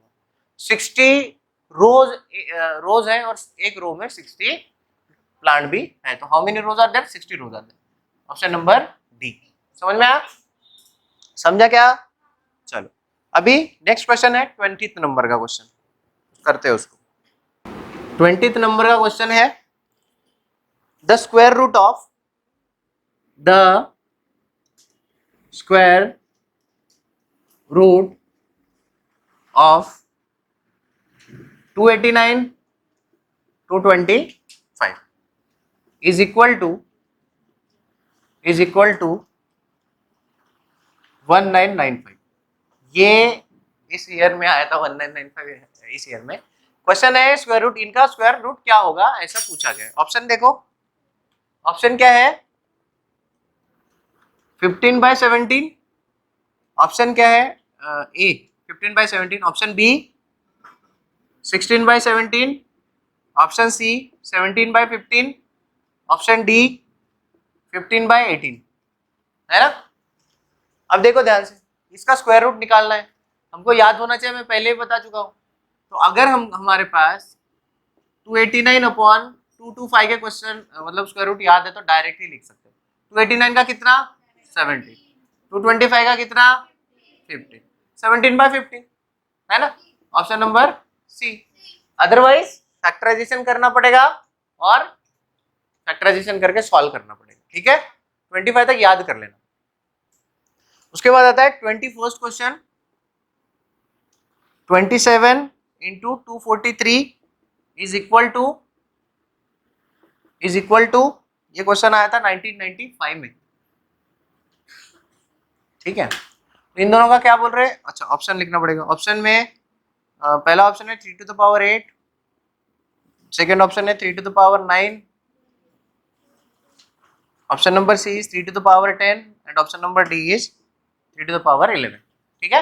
60 रोज है और एक रो में 60 प्लांट भी है, तो how many rows are there? 60 rows are there. Option number D. समझ में आया? समझा क्या? चलो अभी नेक्स्ट क्वेश्चन है 20th नंबर का क्वेश्चन, करते हैं उसको। 20th नंबर का क्वेश्चन है, the square root of of 289 to 25 is equal to 1995। ये इस ईयर में आया था 1995, इस ईयर में क्वेश्चन है। स्क्वायर रूट, इनका स्क्वायर रूट क्या होगा ऐसा पूछा गया। ऑप्शन देखो, ऑप्शन क्या है? 15/17, ऑप्शन क्या है? A 15/17, option B 16/17, option C 17/15, option D 15/18, है ना। अब देखो ध्यान से, इसका स्क्वायर रूट निकालना है, हमको याद होना चाहिए, मैं पहले ही बता चुका हूं। तो अगर हमारे पास 289/225 के क्वेश्चन मतलब स्क्वायर रूट याद है तो डायरेक्टली लिख सकते हैं। 289 का कितना? 70, 225 का कितना? 50, 17/15, है ना। Option number C. Otherwise factorisation करना पड़ेगा और फैक्टराइजेशन करके सॉल्व करना पड़ेगा, ठीक है। 25 तक याद कर लेना। उसके बाद आता है 21st question, 27 into 243 is equal to ये क्वेश्चन आया था 1995 में, ठीक है। तो इन दोनों का क्या बोल रहे हैं? अच्छा ऑप्शन लिखना पड़ेगा। ऑप्शन में पहला ऑप्शन है 3 to the power 8, second option है 3 to the power 9, option number C is 3 to the power 10 and option number D is 3 to the power 11, ठीक है।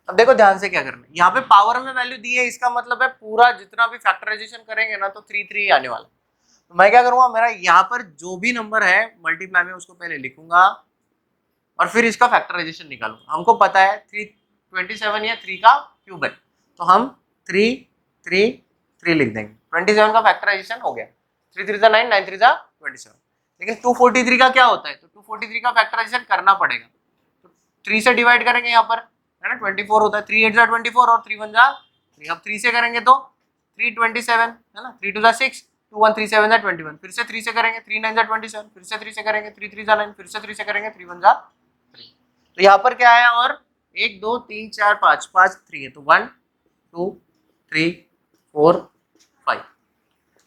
अब देखो ध्यान से क्या करना है, यहाँ पे पावर में वैल्यू दी है, इसका मतलब है पूरा जितना भी फैक्टराइजेशन करेंगे ना तो 3 आने वाला। तो मैं क्या करूंगा, मेरा यहाँ पर जो भी नंबर है मल्टीप्लाई में उसको पहले लिखूंगा और फिर इसका फैक्टराइजेशन निकालूंगा। हमको पता है 327 या 3 का क्यूब है, तो हम 3 3 3 लिख देंगे। 27 का फैक्टराइजेशन हो गया, 3 3 9 9 3 27। लेकिन 243 का क्या होता है? तो 243 का फैक्टराइजेशन करना पड़ेगा, तो 3 से डिवाइड करेंगे यहाँ पर, है ना। 24 होता है, 3 8 24 और 3 1 3। अब 3 से करेंगे तो 327, है ना। 3 2 6, 2 1 3 7 21। फिर से 3 से करेंगे 3 9 27, फिर से 3 से करेंगे 3 3 9, फिर से 3 से करेंगे 3 1 3। तो यहाँ पर क्या आया? और 1 2 3 4 5 5 3 है, तो 1 2 3 4 5,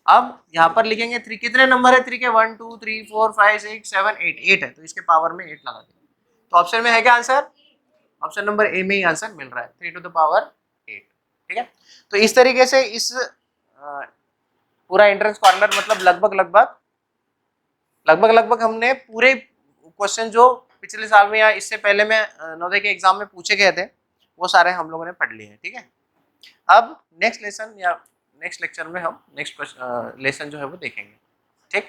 अब यहाँ पर लिखेंगे 3, कितने नंबर है 3 के? 1 2 3 4 5 6 7 8, 8 है, तो इसके पावर में 8 लगा देंगे। तो ऑप्शन में है क्या आंसर? ऑप्शन नंबर ए में ही आंसर मिल रहा है, 3 टू द पावर 8। ठीक है, तो इस तरीके से इस पूरा एंट्रेंस कॉर्नर मतलब लगभग हमने पूरे क्वेश्चन जो पिछले साल में या इससे पहले में नवोदय के एग्जाम में पूछे गए थे वो सारे हम लोगों ने पढ़ लिए हैं। ठीक है, अब नेक्स्ट लेसन या नेक्स्ट लेक्चर में हम नेक्स्ट लेसन जो है वो देखेंगे। ठीक।